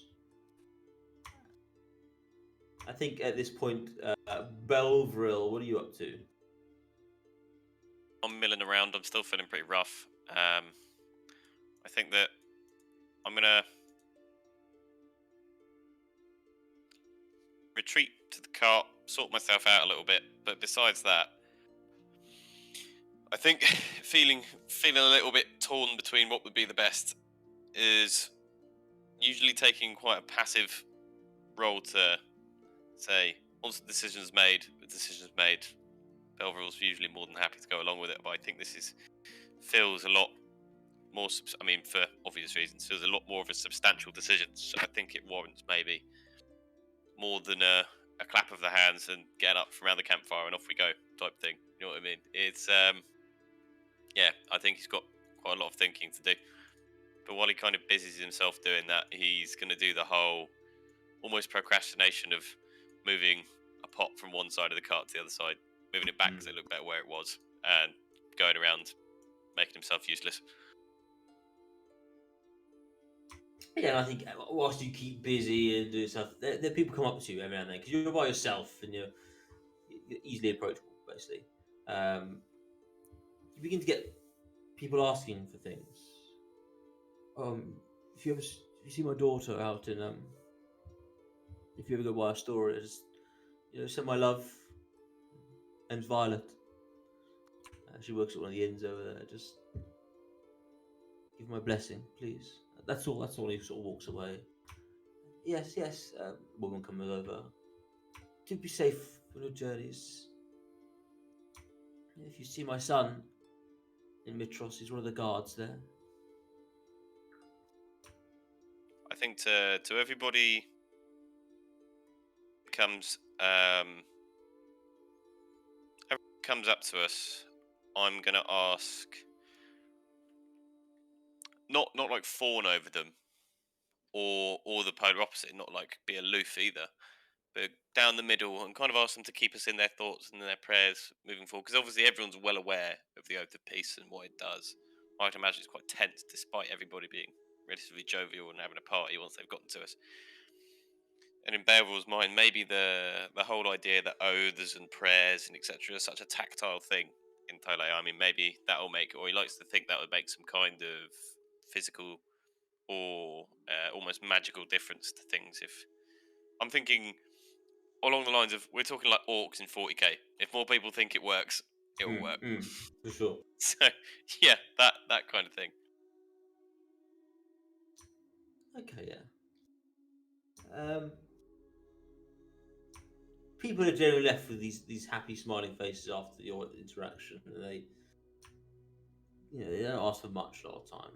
I think at this point, Belvril, what are you up to? I'm milling around. I'm still feeling pretty rough. I think that I'm gonna retreat to the cart, sort myself out a little bit. But besides that, I think feeling a little bit torn between what would be the best is usually taking quite a passive role to say once the decision's made, Belvril's usually more than happy to go along with it. But I think this feels a lot more. I mean, for obvious reasons, feels a lot more of a substantial decision. So I think it warrants maybe more than a clap of the hands and get up from around the campfire and off we go type thing. You know what I mean? It's yeah, I think he's got quite a lot of thinking to do. But while he kind of busies himself doing that, he's going to do the whole almost procrastination of moving a pot from one side of the cart to the other side, moving it back because it looked better where it was, and going around making himself useless. Yeah, and I think whilst you keep busy and doing stuff, there people come up to you every now and then because you're by yourself and you're easily approachable, basically. You begin to get people asking for things. If you see my daughter out in if you ever go buy a store, just send my love. And Violet. She works at one of the inns over there. Just give my blessing, please. That's all. That's all. He sort of walks away. Yes, yes. Woman comes over. Do be safe on your journeys. If you see my son in Mitros, he's one of the guards there. I think to everybody comes comes up to us, I'm gonna ask not like fawn over them or the polar opposite, not like be aloof either, but down the middle and kind of ask them to keep us in their thoughts and in their prayers moving forward, because obviously everyone's well aware of the Oath of Peace and what it does. I can imagine it's quite tense despite everybody being relatively jovial and having a party once they've gotten to us. And in Beowulf's mind, maybe the whole idea that oaths and prayers and etc. is such a tactile thing in Thylea. I mean, maybe that'll make, or he likes to think that would make some kind of physical or almost magical difference to things. If I'm thinking along the lines of, we're talking like orcs in 40k. If more people think it works, it will work. For sure. So yeah, that kind of thing. Okay, yeah. People are generally left with these happy, smiling faces after your interaction, and they don't ask for much a lot of time.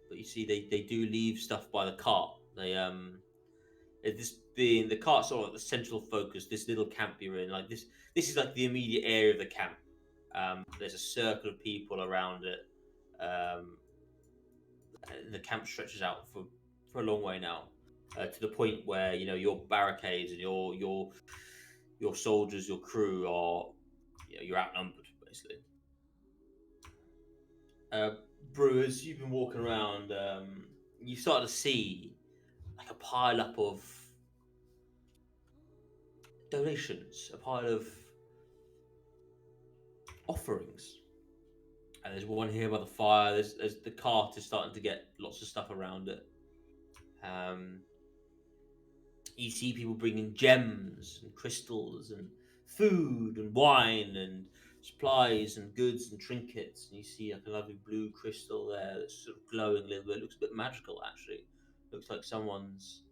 But you see, they do leave stuff by the cart. This being the cart's sort of the central focus. This little camp you're in, like this is like the immediate area of the camp. There's a circle of people around it. And the camp stretches out for a long way now, to the point where your barricades and your soldiers, your crew are you're outnumbered basically. Brewers, you've been walking around. You start to see like a pile up of donations, a pile of offerings. And there's one here by the fire. There's the cart is starting to get lots of stuff around it. You see people bringing gems and crystals and food and wine and supplies and goods and trinkets. And you see like a lovely blue crystal there that's sort of glowing a little bit. It looks a bit magical actually. Looks like someone's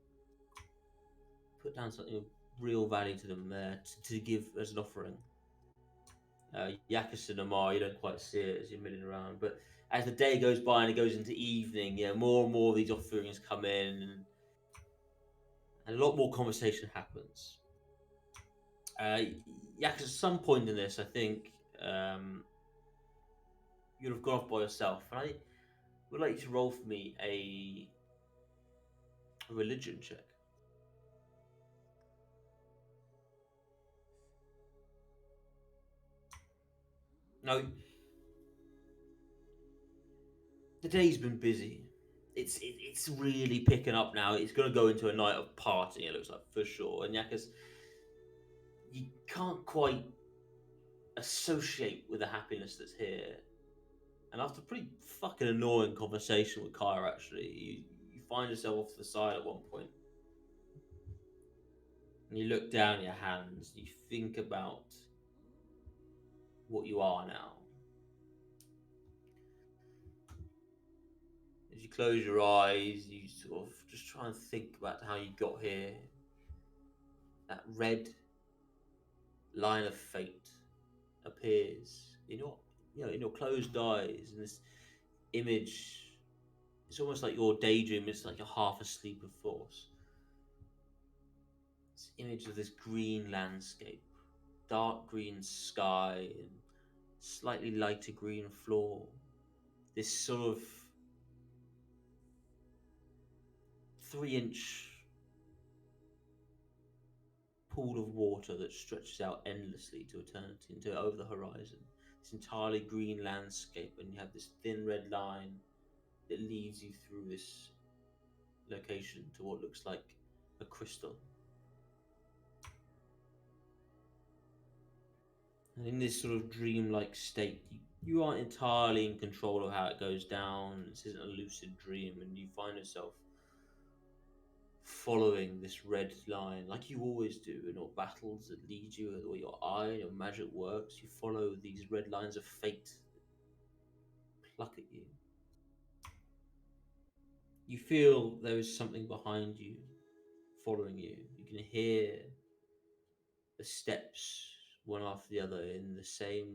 put down something of real value to them there to give as an offering. Yacchus and Amar, you don't quite see it as you're milling around, but as the day goes by and it goes into evening, more and more of these offerings come in, and a lot more conversation happens. Yacchus, at some point in this, I think you'd have gone off by yourself, and I would like you to roll for me a religion check. Now, the day's been busy. It's really picking up now. It's going to go into a night of partying, it looks like, for sure. And Yacchus, you can't quite associate with the happiness that's here. And after a pretty fucking annoying conversation with Kyra, actually, you find yourself off to the side at one point. And you look down at your hands, you think about what you are now. As you close your eyes, you sort of just try and think about how you got here. That red line of fate appears in your closed eyes, and this image. It's almost like your daydream. It's like you're half asleep, of course. This image of this green landscape, dark green sky, and slightly lighter green floor. This sort of 3-inch pool of water that stretches out endlessly to eternity, into over the horizon. This entirely green landscape, and you have this thin red line that leads you through this location to what looks like a crystal. And in this sort of dreamlike state, you aren't entirely in control of how it goes down. This isn't a lucid dream, and you find yourself following this red line like you always do in all battles that lead you, or your eye and your magic works. You follow these red lines of fate that pluck at you. You feel there is something behind you, following you. You can hear the steps one after the other in the same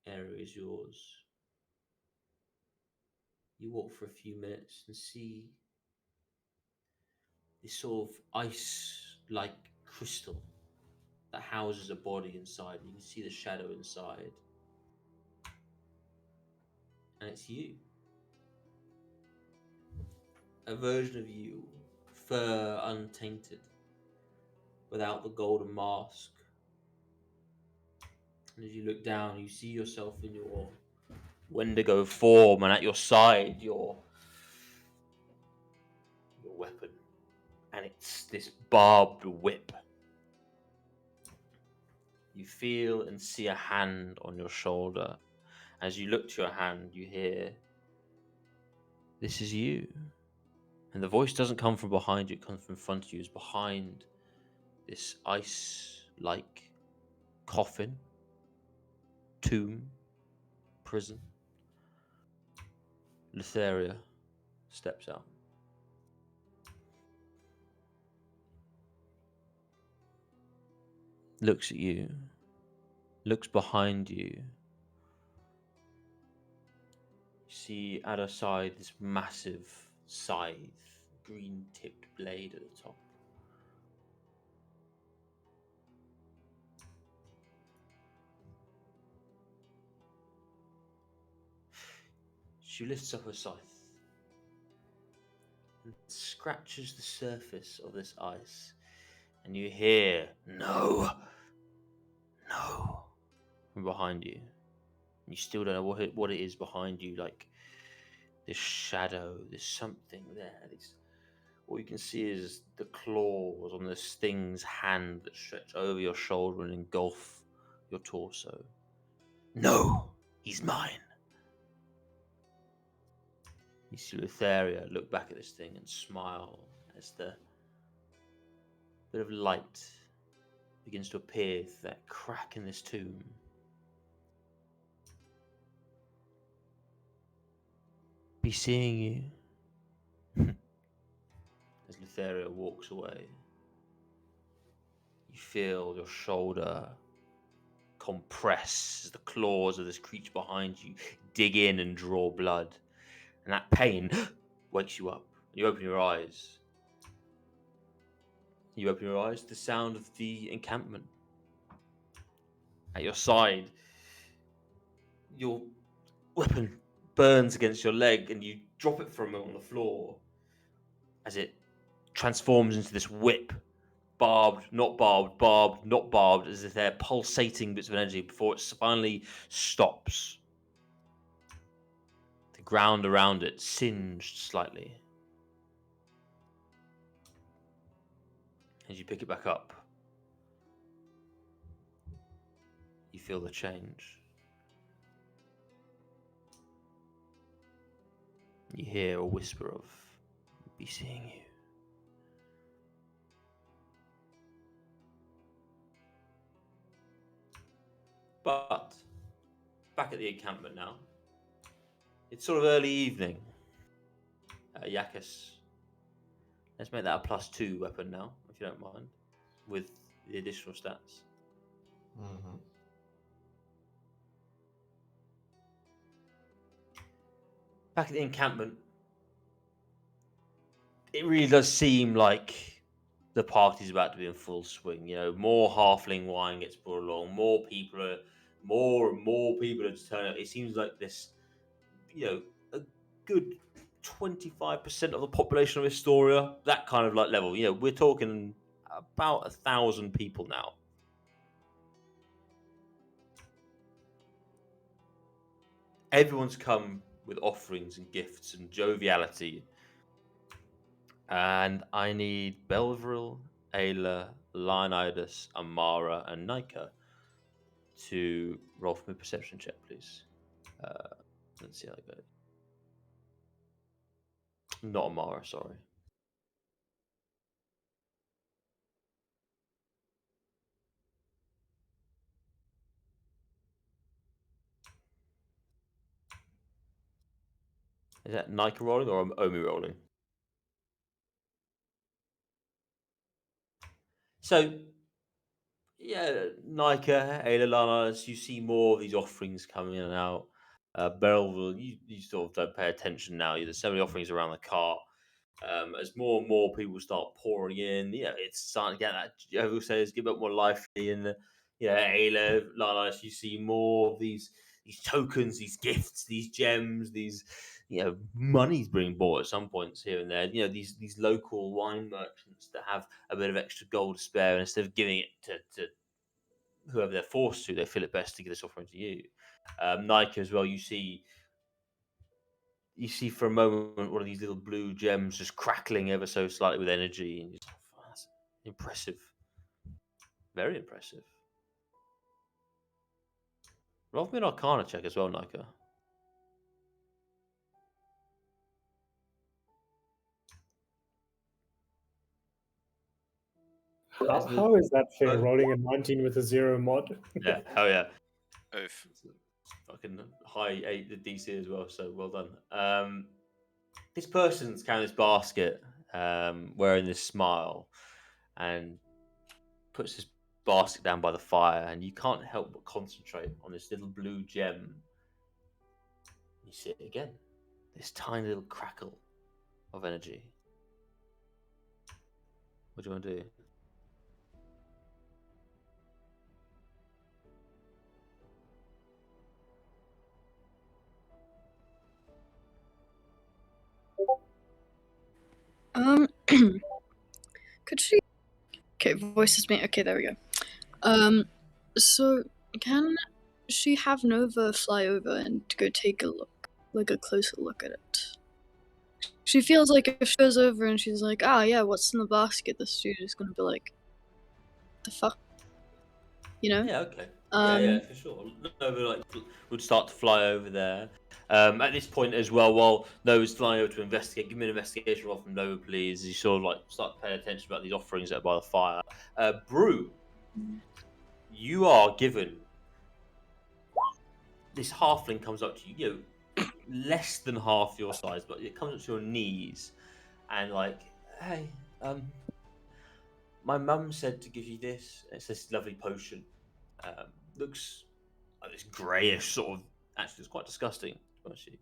area as yours. You walk for a few minutes and see this sort of ice-like crystal that houses a body inside. You can see the shadow inside. And it's you. A version of you, fur untainted, without the golden mask. And as you look down, you see yourself in your Wendigo form, and at your side, your weapon. And it's this barbed whip. You feel and see a hand on your shoulder. As you look to your hand, you hear, "This is you." And the voice doesn't come from behind you, it comes from in front of you. It's behind this ice-like coffin. tomb, prison. Lotharia steps out. Looks at you. Looks behind you. You see at her side this massive scythe, green tipped blade at the top. She lifts up her scythe and scratches the surface of this ice, and you hear "No, no" from behind you. You still don't know what it is behind you, like this shadow, there's something there. All you can see is the claws on this thing's hand that stretch over your shoulder and engulf your torso. No, he's mine. You see Lotharia look back at this thing and smile as the bit of light begins to appear through that crack in this tomb. Be seeing you. As Lotharia walks away, you feel your shoulder compress as the claws of this creature behind you dig in and draw blood. And that pain wakes you up. You open your eyes. You open your eyes to the sound of the encampment. At your side, your weapon burns against your leg and you drop it for a moment on the floor as it transforms into this whip. Barbed, not barbed, barbed, not barbed, as if they're pulsating bits of energy before it finally stops. The ground around it singed slightly. As you pick it back up, you feel the change. You hear a whisper of, "Be seeing you." But back at the encampment now. It's sort of early evening. Yacchus, let's make that a +2 weapon now, if you don't mind, with the additional stats. Mm-hmm. Back at the encampment, it really does seem like the party's about to be in full swing. You know, more halfling wine gets brought along, more and more people are turning up. It seems like this, a good 25% of the population of Astoria, that kind of like level. We're talking about 1,000 people now. Everyone's come with offerings and gifts and joviality. And I need Belvril, Ayla, Leonidas, Amara, and Neikha to roll for me a perception check, please. Let's see how it goes. Not Amara, sorry. Is that Neikha rolling or Omi rolling? So, yeah, Neikha, Ayla, Leonidas, you see more of these offerings coming in and out. Belvril, you sort of don't pay attention now. There's so many offerings around the cart. As more and more people start pouring in, it's starting to get that. I will say, it's a bit more lively. And Ayla, Lala, you see more of these tokens, these gifts, these gems, these money's being bought at some points here and there. These local wine merchants that have a bit of extra gold to spare, and instead of giving it to whoever they're forced to, they feel it best to give this offering to you. Nike as well. You see for a moment one of these little blue gems just crackling ever so slightly with energy, and that's impressive, very impressive. Roll me an Arcana check as well, Nika. How is that fair? Rolling a 19 with a 0 mod. Yeah, hell yeah. Oof. Fucking high 8 the DC as well, so well done. This person's carrying this basket, wearing this smile, and puts this basket down by the fire, and you can't help but concentrate on this little blue gem. You see it again, this tiny little crackle of energy. What do you want to do? Could she? Okay, voices me. Okay, there we go. So can she have Nova fly over and go take a look, like a closer look at it? She feels like if she goes over and she's like, "Ah, yeah, what's in the basket?" This dude is gonna be like, "The fuck," you know? Yeah, okay. Yeah, for sure. Nova would start to fly over there. At this point as well, while Nova's flying over to investigate, give me an investigation roll from Nova, please. You sort of like start to pay attention about these offerings that are by the fire. Brew, you are given this halfling comes up to you, you know, less than half your size, but it comes up to your knees, and like, hey, my mum said to give you this. It's this lovely potion. Looks like this greyish sort of. Actually, it's quite disgusting. Actually,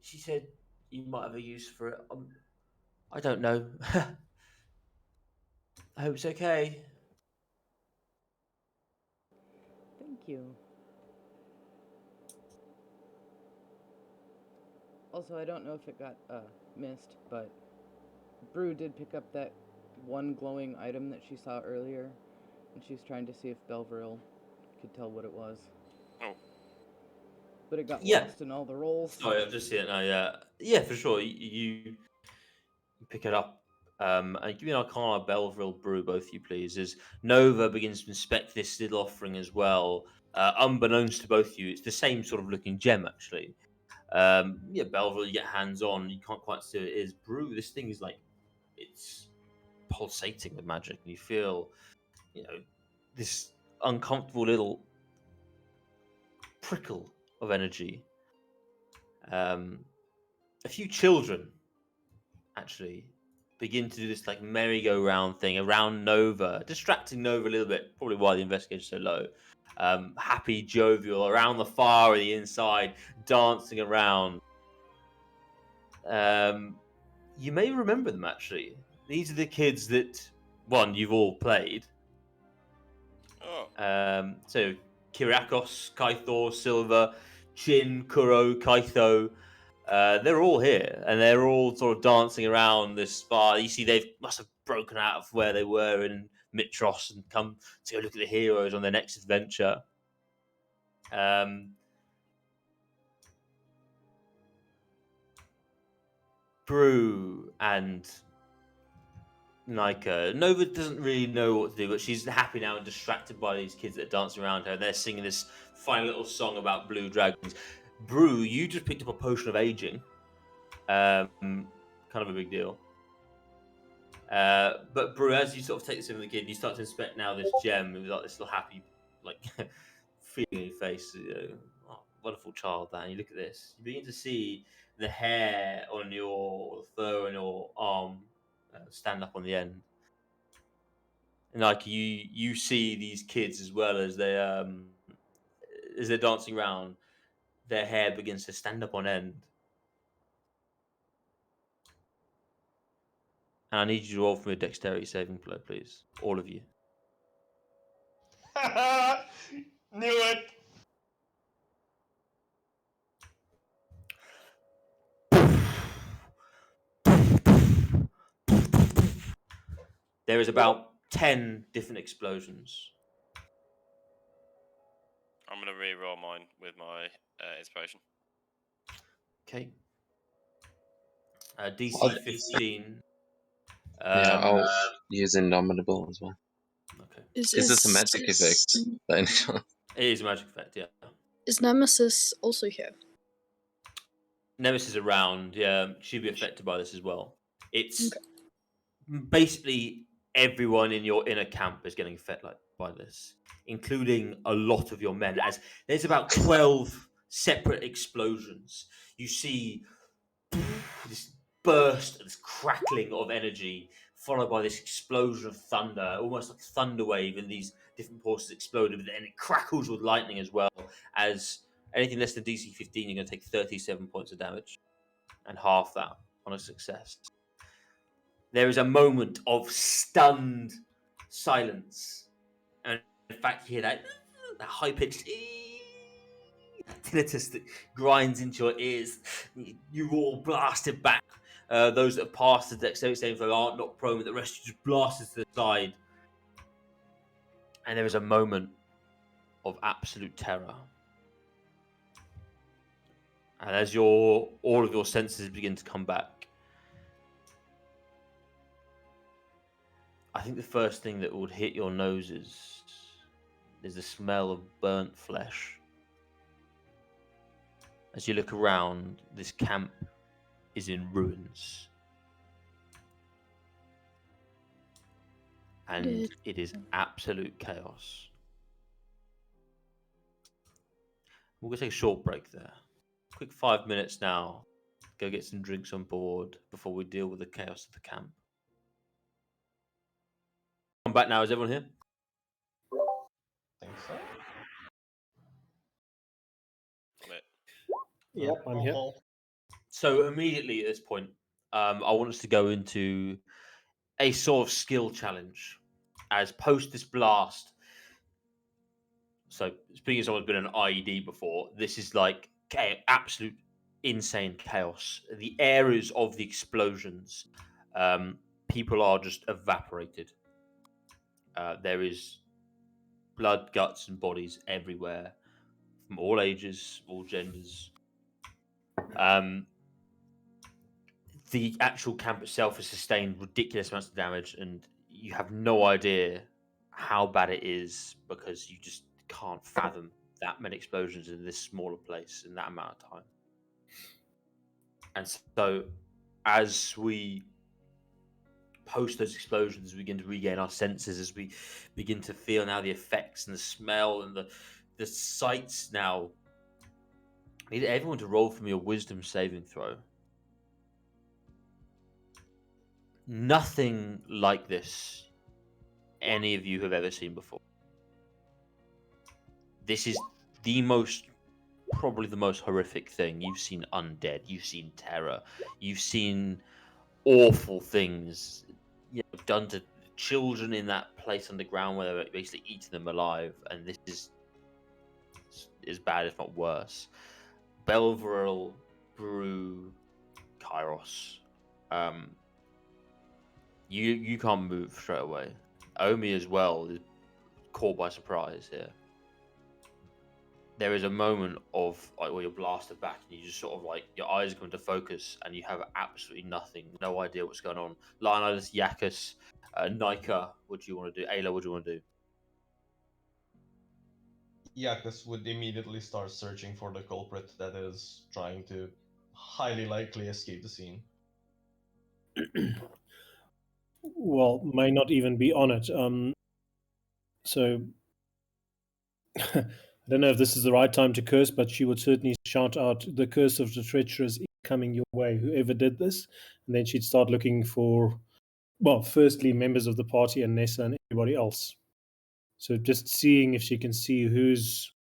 she said you might have a use for it. I don't know. I hope it's okay. Thank you. Also, I don't know if it got missed, but Brew did pick up that one glowing item that she saw earlier, and she's trying to see if Belveril could tell what it was. Oh. But it got Yeah. lost in all the rolls. Sorry, I've just seen it now. Yeah, for sure. You pick it up. And give me an Arcana, Belveril, Brew, both of you, please. As Nova begins to inspect this little offering as well, unbeknownst to both of you, it's the same sort of looking gem, actually. Yeah, Belveril, you get hands on, you can't quite see what it is. Brew, this thing is like, it's pulsating with magic, and you feel, you know, this uncomfortable little prickle of energy. A few children actually begin to do this like merry-go-round thing around Nova, distracting Nova a little bit, probably why the investigation's so low. Happy, jovial, around the fire on the inside, dancing around. You may remember them actually. These are the kids that, one, you've all played. Oh. So Kyriakos, Kaithor, Silva, Chin, Kuro, Kaitho. They're all here, and they're all sort of dancing around this bar. You see, they must have broken out of where they were in Mitros and come to go look at the heroes on their next adventure. Brew and Neikha. Nova doesn't really know what to do, but she's happy now and distracted by these kids that are dancing around her. They're singing this funny little song about blue dragons. Brew, you just picked up a potion of aging. Kind of a big deal. But Brew, as you sort of take this in with the kid, you start to inspect now this gem with like this little happy, like feeling in your face. You know, oh, wonderful child. That and you look at this, you begin to see the hair on your fur on your arm stand up on the end, and like you see these kids as well as they're dancing around, their hair begins to stand up on end. And I need you to roll for me a dexterity saving throw, please. All of you. Knew it. There is about 10 different explosions. I'm gonna re-roll mine with my inspiration. Okay. DC 15. Yeah, I'll use Indomitable as well. Okay. Is this a magic effect? By any chance? It is a magic effect, yeah. Is Nemesis also here? Nemesis is around, yeah. She'd be affected by this as well. It's basically everyone in your inner camp is getting affected. Like by this, including a lot of your men, as there's about 12 separate explosions. You see this burst, this crackling of energy, followed by this explosion of thunder, almost like a thunder wave, and these different portions exploded, but then it crackles with lightning as well. As anything less than DC 15, you're going to take 37 points of damage, and half that on a success. There is a moment of stunned silence, and in fact, you hear that high-pitched tinnitus that grinds into your ears. You all blasted back. Those that have passed the dexterity saving throw aren't knocked prone, but the rest of you just blasted to the side. And there is a moment of absolute terror. And as all of your senses begin to come back, I think the first thing that would hit your noses is the smell of burnt flesh. As you look around, this camp is in ruins. And it is absolute chaos. We're going to take a short break there. Quick 5 minutes now. Go get some drinks on board before we deal with the chaos of the camp. I'm back now. Is everyone here? I think so. I'm it. Yep, I'm here. So immediately at this point, I want us to go into a sort of skill challenge. As post this blast, so speaking as someone's been an IED before, this is like absolute insane chaos. The areas of the explosions, people are just evaporated. There is blood, guts, and bodies everywhere, from all ages, all genders. The actual camp itself has sustained ridiculous amounts of damage, and you have no idea how bad it is because you just can't fathom that many explosions in this smaller place in that amount of time. And so, as we post those explosions, we begin to regain our senses, as we begin to feel now the effects and the smell and the sights now. I need everyone to roll for me a wisdom saving throw. Nothing like this any of you have ever seen before. This is probably the most horrific thing. You've seen undead, you've seen terror, you've seen awful things done to children in that place underground where they're basically eating them alive, and this is as bad, if not worse. Belvril, Brew, Kairos. You can't move straight away. Omi as well is caught by surprise here. There is a moment of where you're blasted back and you just sort of your eyes come into focus and you have absolutely nothing, no idea what's going on. Lionel's, Yacchus, Neikha, what do you want to do? Ayla, what do you want to do? Yacchus would immediately start searching for the culprit that is trying to highly likely escape the scene. Well, may not even be on it. So I don't know if this is the right time to curse, but she would certainly shout out, "The curse of the treacherous is coming your way, whoever did this." And then she'd start looking for, well, firstly, members of the party and Nessa and everybody else. So just seeing if she can see who's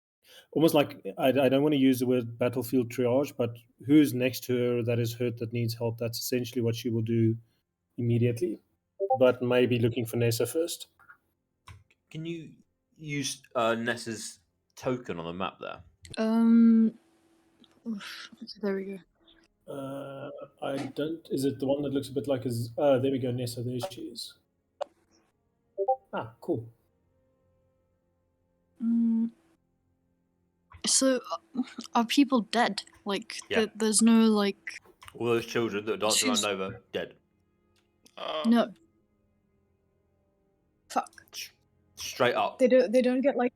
almost like, I don't want to use the word battlefield triage, but who's next to her that is hurt, that needs help. That's essentially what she will do immediately. But maybe looking for Nessa first. Can you use Nessa's token on the map there? Oof, there we go. I don't. Is it the one that looks a bit like his? There we go, Nessa. There she is. Ah, cool. So, are people dead? Like, Yeah. there's no all those children that dance around She's- Nova dead. no. Fuck. Straight up. They don't get what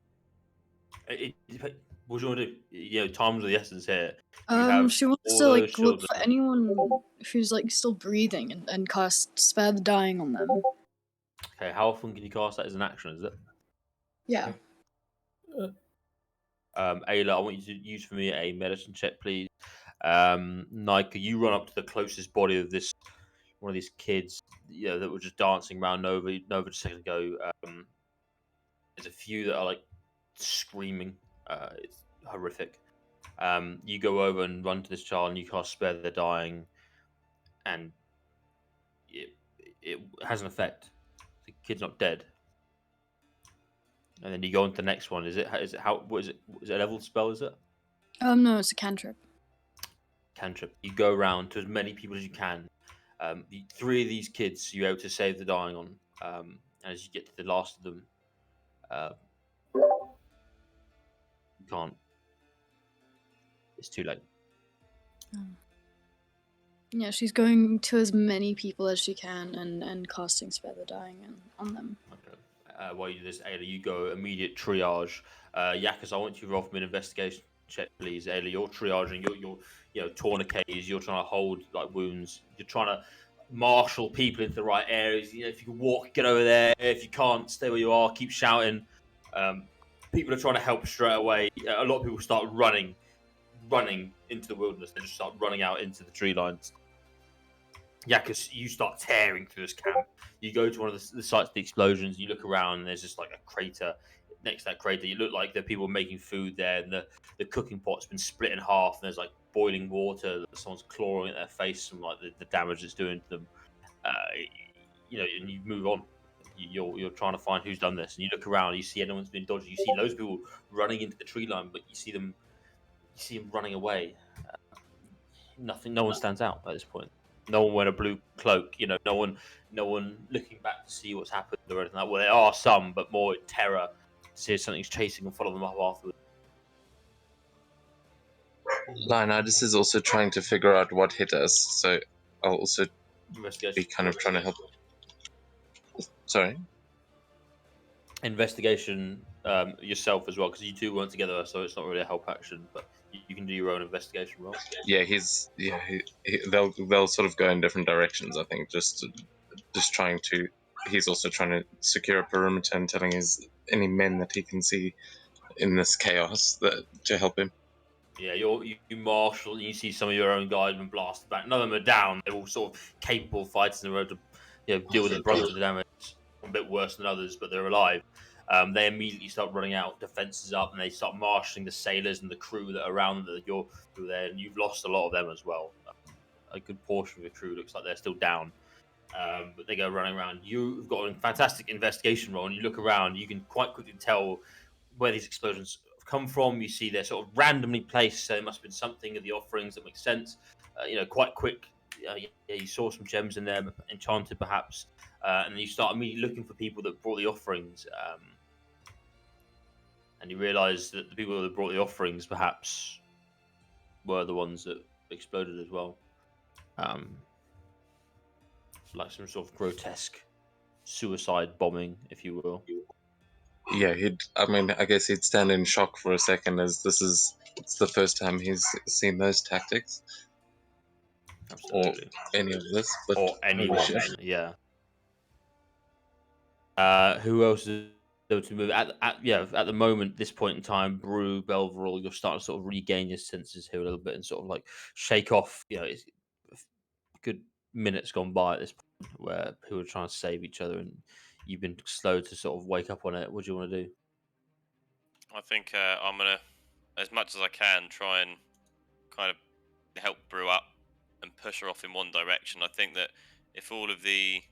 do you want to do? Time's of the essence here. You She wants all to those look children. for anyone who's still breathing and cast Spare the Dying on them. Okay, how often can you cast that as an action? Is it? Yeah. Ayla, I want you to use for me a medicine check, please. Neikha, you run up to the closest body of this one of these kids, that were just dancing around Nova just a second ago. There's a few that are like screaming. It's horrific. You go over and run to this child, and you cast Spare the Dying, and it has an effect. The kid's not dead. And then you go on to the next one. Is it how? What is it? Is it a level spell? Is it No, it's a cantrip. cantrip? You go around to as many people as you can. Three of these kids you're able to save the dying on. And as you get to the last of them, you can't. It's too late. Yeah, she's going to as many people as she can and casting Spare the Dying on them. Okay. While you do this, Ayla, you go immediate triage. Yacchus, I want you to roll for me an investigation check, please. Ayla, you're triaging. You're tourniquets. You're trying to hold like wounds. You're trying to marshal people into the right areas. If you can walk, get over there. If you can't, stay where you are. Keep shouting. People are trying to help straight away. A lot of people start running into the wilderness. They just start running out into the tree lines. Yacchus, you start tearing through this camp. You go to one of the sites of the explosions. You look around, and there's just like a crater. Next to that crater, you look like there are people making food there, and the cooking pot's been split in half, and there's like boiling water that someone's clawing at their face from like the damage it's doing to them. And you move on. You're trying to find who's done this, and you look around. You see anyone's been dodgy. You see loads of people running into the tree line, but you see them running away. No one stands out at this point. No one wearing a blue cloak. No one looking back to see what's happened or anything like that. Well, there are some, but more in terror to see if something's chasing and follow them up afterwards. Leonidas is also trying to figure out what hit us, so I'll also be kind of trying to help. Sorry? Investigation yourself as well, because you two weren't together, so it's not really a help action, but you can do your own investigation roll. Yeah, they'll sort of go in different directions, I think, just trying to. He's also trying to secure a perimeter and telling any men that he can see in this chaos to help him. Yeah, you marshal, and you see some of your own guys been blasted back. None of them are down. They're all sort of capable of fighters in the road to deal with the brunt of the damage. A bit worse than others, but they're alive. They immediately start running out, defenses up, and they start marshalling the sailors and the crew that are around that you're there, and you've lost a lot of them as well. A good portion of the crew looks like they're still down, but they go running around. You've got a fantastic investigation role, and you look around. You can quite quickly tell where these explosions have come from. You see they're sort of randomly placed, so there must have been something of the offerings that makes sense. Quite quick. You saw some gems in there, enchanted perhaps. And then you start immediately looking for people that brought the offerings, and you realise that the people that brought the offerings perhaps were the ones that exploded as well, like some sort of grotesque suicide bombing, if you will. Yeah, I guess he'd stand in shock for a second, as it's the first time he's seen those tactics. Absolutely. Or any of this, or anyone. Yeah. Who else is able to move at the moment, this point in time? Brew, Belverall, you're starting to sort of regain your senses here a little bit and sort of like shake off. It's a good minutes gone by at this point where people are trying to save each other, and you've been slow to sort of wake up on it. What do you want to do? I think I'm gonna, as much as I can, try and kind of help Brew up and push her off in one direction. I think that if all of the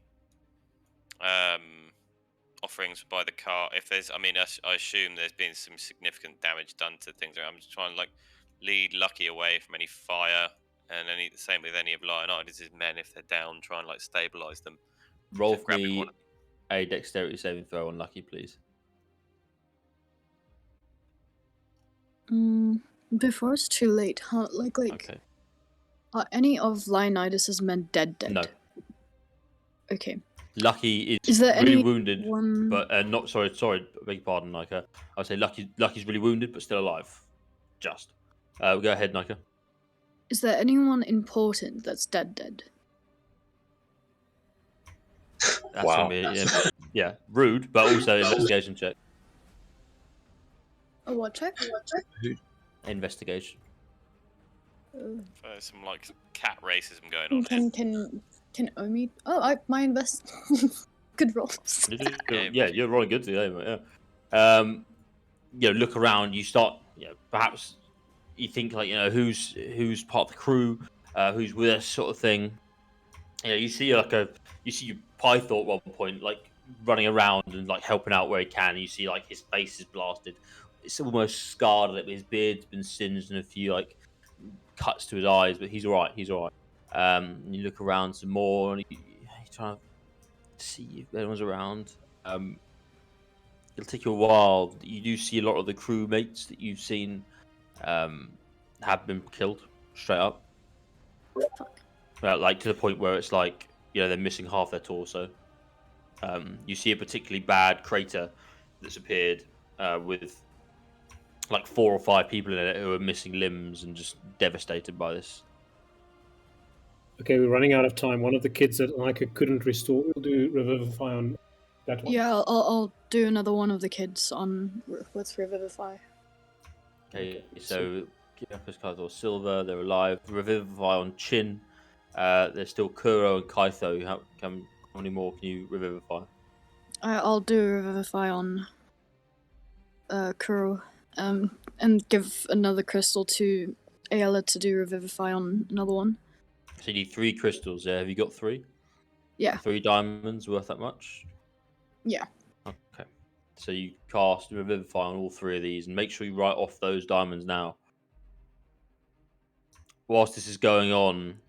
offerings by the car, if there's, I assume there's been some significant damage done to things. I'm just trying to lead Lucky away from any fire, and the same with any of Leonidas' men. If they're down, try and stabilize them. Roll for me a dexterity saving throw on Lucky, please. Before it's too late, huh? Okay. Are any of Leonidas' men dead? No. Okay. Lucky is there really any wounded, one... but not sorry. Beg your pardon, Neikha. I would say Lucky's really wounded, but still alive. Just. Go ahead, Neikha. Is there anyone important that's dead? That's wow. Rude, but also investigation check. A what check? Investigation. There's some like cat racism going on here. Can Omi? Oh, my invest. Good rolls. Yeah, you're rolling good today, mate. Yeah. Look around. You start. Perhaps you think like who's part of the crew, who's with us, sort of thing. You see you see Python at one point like running around and like helping out where he can. You see like his face is blasted. It's almost scarred a little bit. His beard's been singed and a few like cuts to his eyes, but he's all right. He's all right. You look around some more and you're trying to see if anyone's around. It'll take you a while. You do see a lot of the crewmates that you've seen have been killed straight up. Like to the point where it's like they're missing half their torso. You see a particularly bad crater that's appeared with like 4 or 5 people in it who are missing limbs and just devastated by this. Okay, we're running out of time. One of the kids that Neikha couldn't restore will do Revivify on that one. Yeah, I'll do another one of the kids with Revivify. Okay, so Yacchus, cards or Silver, they're alive. Revivify on Chin. There's still Kuro and Kaitho. How many more can you revivify? I'll do Revivify on Kuro, and give another crystal to Ayala to do Revivify on another one. So you need 3 crystals. Yeah, have you got 3? Yeah. 3 diamonds worth that much? Yeah. Okay. So you cast Revivify on all 3 of these, and make sure you write off those diamonds now. Whilst this is going on,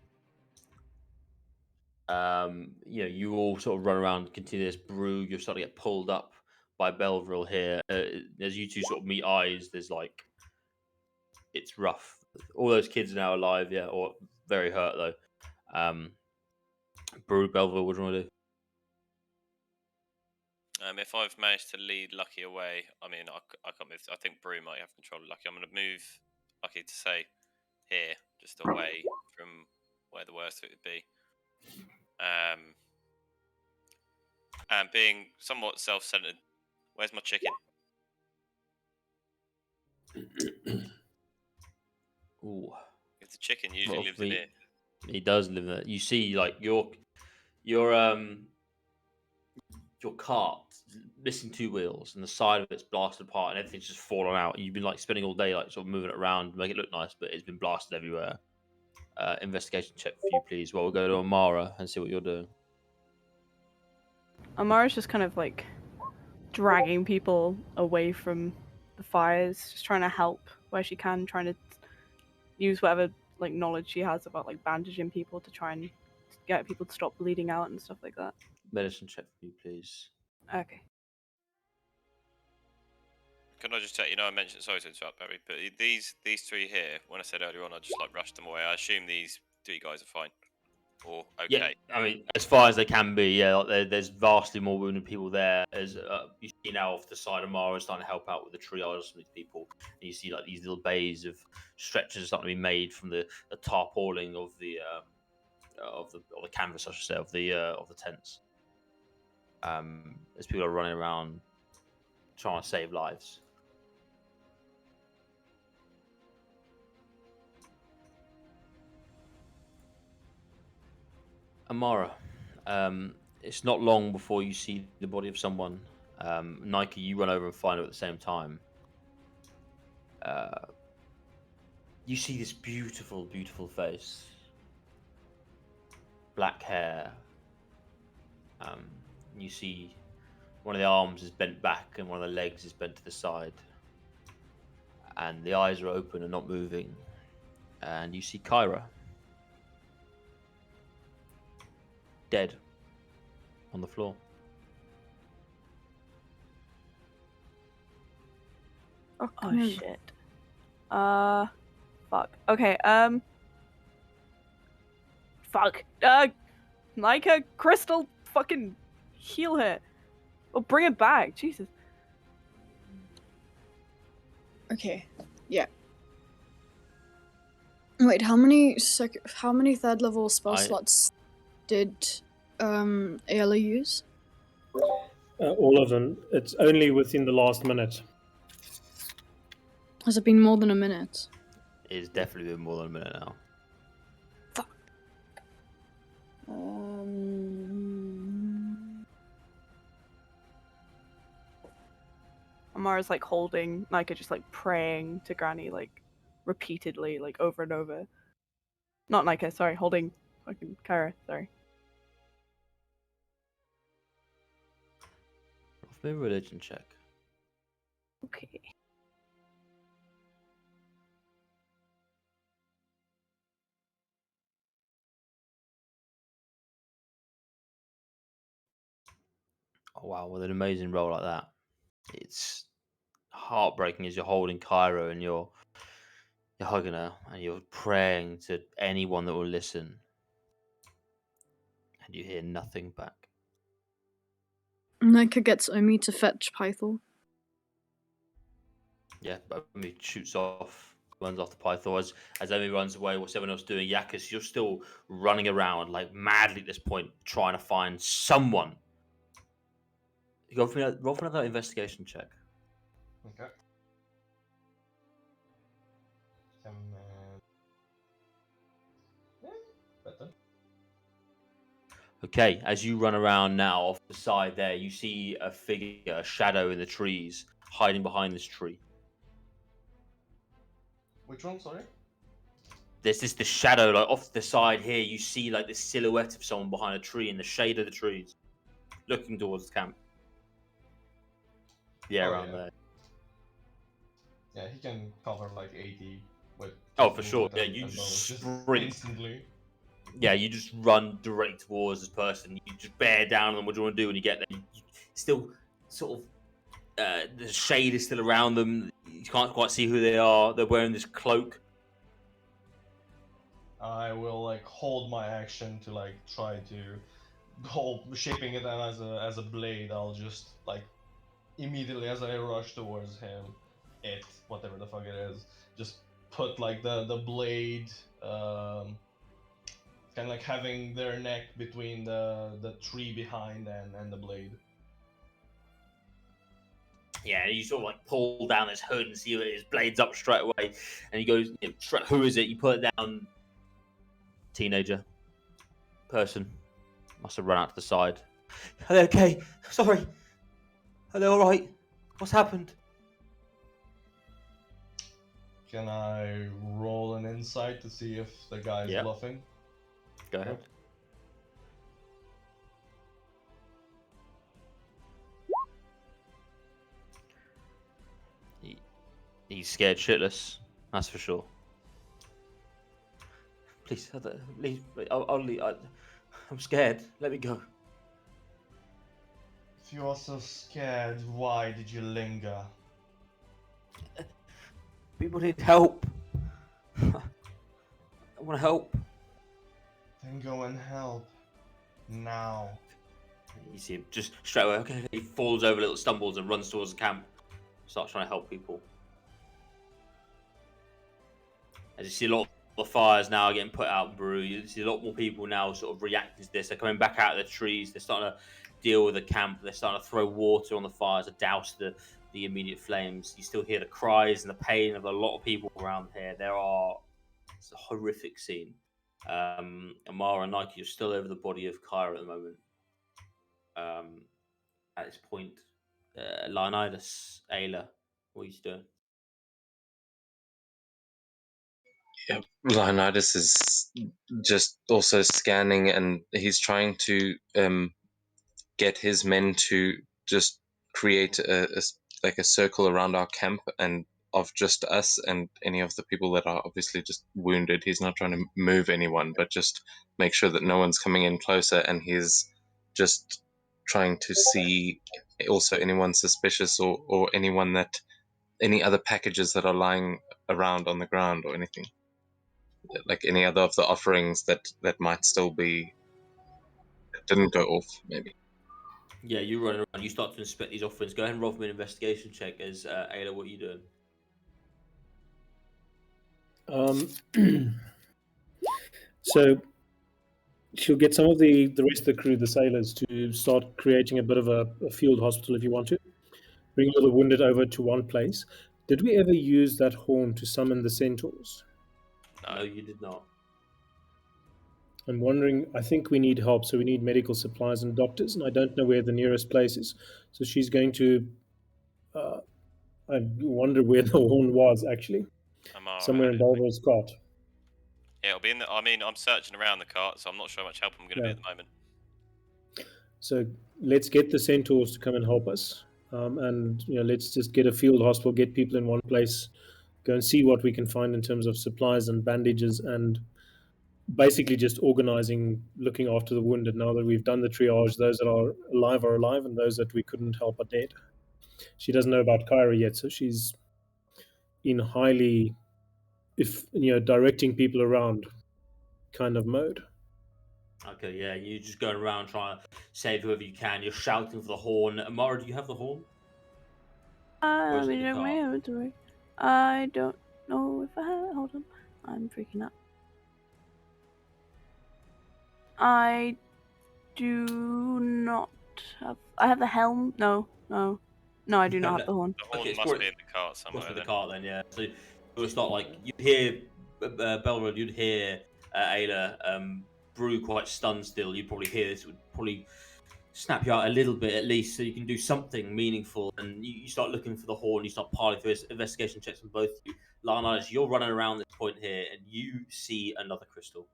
you all sort of run around and continue this brew. You're starting to get pulled up by Belleville here. As you two sort of meet eyes, there's like, it's rough. All those kids are now alive, yeah, or very hurt though. Brew, Belleville, what do you want to do? If I've managed to lead Lucky away, I mean, I can't move. I think Brew might have control of Lucky. I'm going to move Lucky to say here, just away from where the worst of it would be. And being somewhat self-centered, where's my chicken? Ooh. If the chicken usually lives in here. He does live there. You see, like your cart missing 2 wheels, and the side of it's blasted apart, and everything's just fallen out. You've been like spending all day like sort of moving it around, to make it look nice, but it's been blasted everywhere. Investigation check for you, please. Well, we'll go to Amara and see what you're doing. Amara's just kind of like dragging people away from the fires, just trying to help where she can, trying to use whatever like knowledge she has about like bandaging people to try and get people to stop bleeding out and stuff like that. Medicine check for you, please. Okay. Can I just tell you, I mentioned, sorry to interrupt, Barry, but these 3 here, when I said earlier on, I just like rushed them away. I assume these 3 guys are fine. Or okay. Yeah, I mean, as far as they can be, yeah. Like, there's vastly more wounded people there. As you see now off the side of Mara starting to help out with the triage of some of these people. And you see like these little bays of stretchers starting to be made from the tarpauling of the canvas, I should say, of the tents. As people are running around trying to save lives. Amara, it's not long before you see the body of someone. Neikha, you run over and find her at the same time. You see this beautiful, beautiful face. Black hair. You see one of the arms is bent back and one of the legs is bent to the side. And the eyes are open and not moving. And you see Kyra. Dead on the floor. Oh shit. Fuck. Okay, fuck. Neikha, Crystal, fucking heal her. Or bring it back, Jesus. Okay, yeah. Wait, how many 3rd level spell slots did Ayala use? All of them. It's only within the last minute. Has it been more than a minute? It's definitely been more than a minute now. Amara's like holding Neikha, just like praying to Granny like repeatedly, like over and over. Not Neikha, sorry, holding fucking Kyra, sorry. Roll me a religion check. Okay. Oh wow, with an amazing roll like that, it's heartbreaking as you're holding Cairo and you're hugging her and you're praying to anyone that will listen, and you hear nothing back. Neikha gets Omi to fetch Pythor. Yeah, but Omi shoots off, runs off the Pythor. As Omi runs away, what's everyone else doing? Yacchus, you're still running around like madly at this point, trying to find someone. You roll for another investigation check. Okay. Yeah, better. Okay, as you run around now off the side there, you see a figure, a shadow in the trees, hiding behind this tree. Which one? Sorry. There's the shadow like off to the side here. You see like the silhouette of someone behind a tree in the shade of the trees, looking towards the camp. Yeah, around there. Yeah, he can cover like 80 with. Oh, for sure. movement Yeah, and you bonus, just just sprint. instantly. Yeah, you just run direct towards this person. You just bear down on them. What do you want to do when you get there? You still sort of the shade is still around them. You can't quite see who they are. They're wearing this cloak. I will like hold my action to like try to hold shaping it as a blade. I'll just like immediately as I rush towards him, whatever the fuck it is, just put like the blade, kind of like having their neck between the tree behind and the blade. Yeah, you sort of like pull down his hood and see that his blade's up straight away. And he goes, who is it? You put it down. Teenager. Person. Must have run out to the side. Are they okay? Sorry. Are they alright? What's happened? Can I roll an insight to see if the guy's Yeah. bluffing? Go ahead. He's scared shitless. That's for sure. Please, leave. I'll leave. I'm scared. Let me go. If you are so scared, why did you linger? People need help. I want to help. Then go and help. Now. You see him just straight away. Okay, he falls over, little stumbles, and runs towards the camp. Starts trying to help people. As you see a lot of the fires now getting put out in Brew, you see a lot more people now sort of reacting to this. They're coming back out of the trees. They're starting to deal with the camp. They're starting to throw water on the fires to douse the immediate flames. You still hear the cries and the pain of a lot of people around here. It's a horrific scene. Amara and Neikha, you're still over the body of Kyra at the moment. At this point, Leonidas, Ayla, what are you doing? Yeah, Leonidas is just also scanning, and he's trying to get his men to just create like a circle around our camp and of just us and any of the people that are obviously just wounded. He's not trying to move anyone, but just make sure that no one's coming in closer, and he's just trying to see also anyone suspicious or any other packages that are lying around on the ground or anything, like any other of the offerings that might still be that didn't go off maybe. Yeah, you run around. You start to inspect these offerings. Go ahead and roll for me an investigation check. As Ayla, what are you doing? So she'll get some of the rest of the crew, the sailors, to start creating a bit of a field hospital if you want to. Bring all the wounded over to one place. Did we ever use that horn to summon the centaurs? No, you did not. I'm wondering, I think we need help, so we need medical supplies and doctors, and I don't know where the nearest place is. So she's going to. I wonder where the horn was, actually. I'm alright. Somewhere in Bulwer's cart. Yeah, it'll be in the. I mean, I'm searching around the cart, so I'm not sure how much help I'm going to be Yeah. at the moment. So let's get the centaurs to come and help us. And let's just get a field hospital, get people in one place, go and see what we can find in terms of supplies and bandages, and basically just organizing, looking after the wounded. Now that we've done the triage, those that are alive, and those that we couldn't help are dead. She doesn't know about Kyra yet, so she's in highly, if directing people around kind of mode. Okay, yeah, you're just going around trying to save whoever you can. You're shouting for the horn. Amara, do you have the horn? Or is Let it me in the check my car? inventory. I don't know if I have it. Hold on. I'm freaking out. I do not have. I have the helm. No. I do not have the horn. The horn Okay, it's must probably- be in the cart somewhere. Must be the Then. cart then, yeah. So it's not like you'd hear Belrod, you'd hear Ayla Brew quite stunned still. You'd probably hear this, would probably snap you out a little bit at least, so you can do something meaningful. And you start looking for the horn. You start piling through investigation checks on both of you. Lionel, you're running around this point here, and you see another crystal.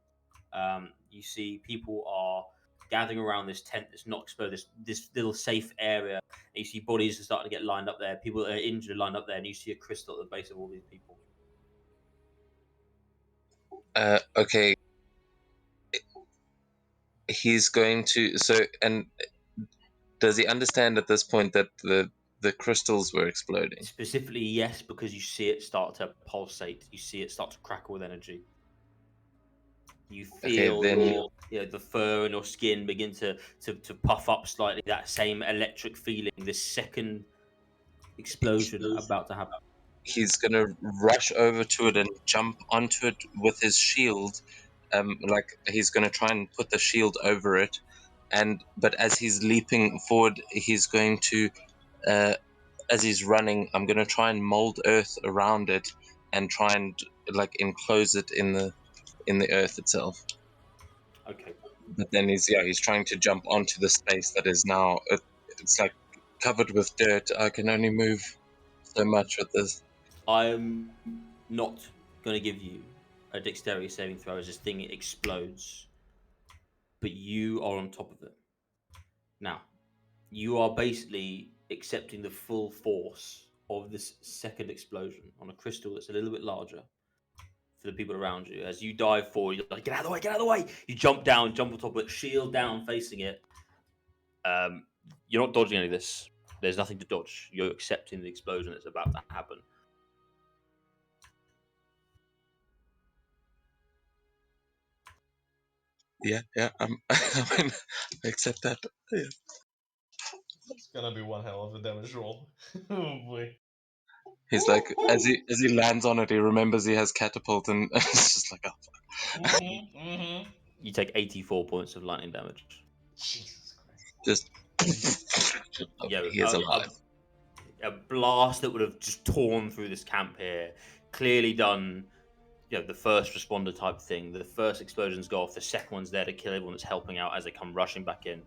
You see people are gathering around this tent that's not exposed, this little safe area. And you see bodies are starting to get lined up there. People that are injured lined up there, and you see a crystal at the base of all these people. Okay. He's going to. So, and does he understand at this point that the crystals were exploding? Specifically, yes, because you see it start to pulsate. You see it start to crackle with energy. You feel then- the fur and your skin begin to puff up slightly. That same electric feeling. This second explosion about to happen. He's going to rush over to it and jump onto it with his shield. Like he's going to try and put the shield over it, but as he's leaping forward, he's going to, as he's running, I'm going to try and mold earth around it and try and like enclose it in the earth itself. Okay. But then he's trying to jump onto the space that is now it's like covered with dirt. I can only move so much with this. I'm not going to give you a dexterity saving throw as this thing explodes, but you are on top of it. Now, you are basically accepting the full force of this second explosion on a crystal that's a little bit larger for the people around you. As you dive forward, you're like, get out of the way, get out of the way. You jump down, jump on top of it, shield down, facing it. You're not dodging any of this. There's nothing to dodge. You're accepting the explosion that's about to happen. Yeah, I mean, I accept that. Yeah. It's gonna be one hell of a damage roll. Oh boy. He's like, as he lands on it, he remembers he has catapult, and it's just like, oh fuck. You take 84 points of lightning damage. Jesus Christ. Just Yeah, he is alive. a blast that would have just torn through this camp here. Clearly done, the first responder type thing. The first explosions go off. The second one's there to kill everyone that's helping out as they come rushing back in.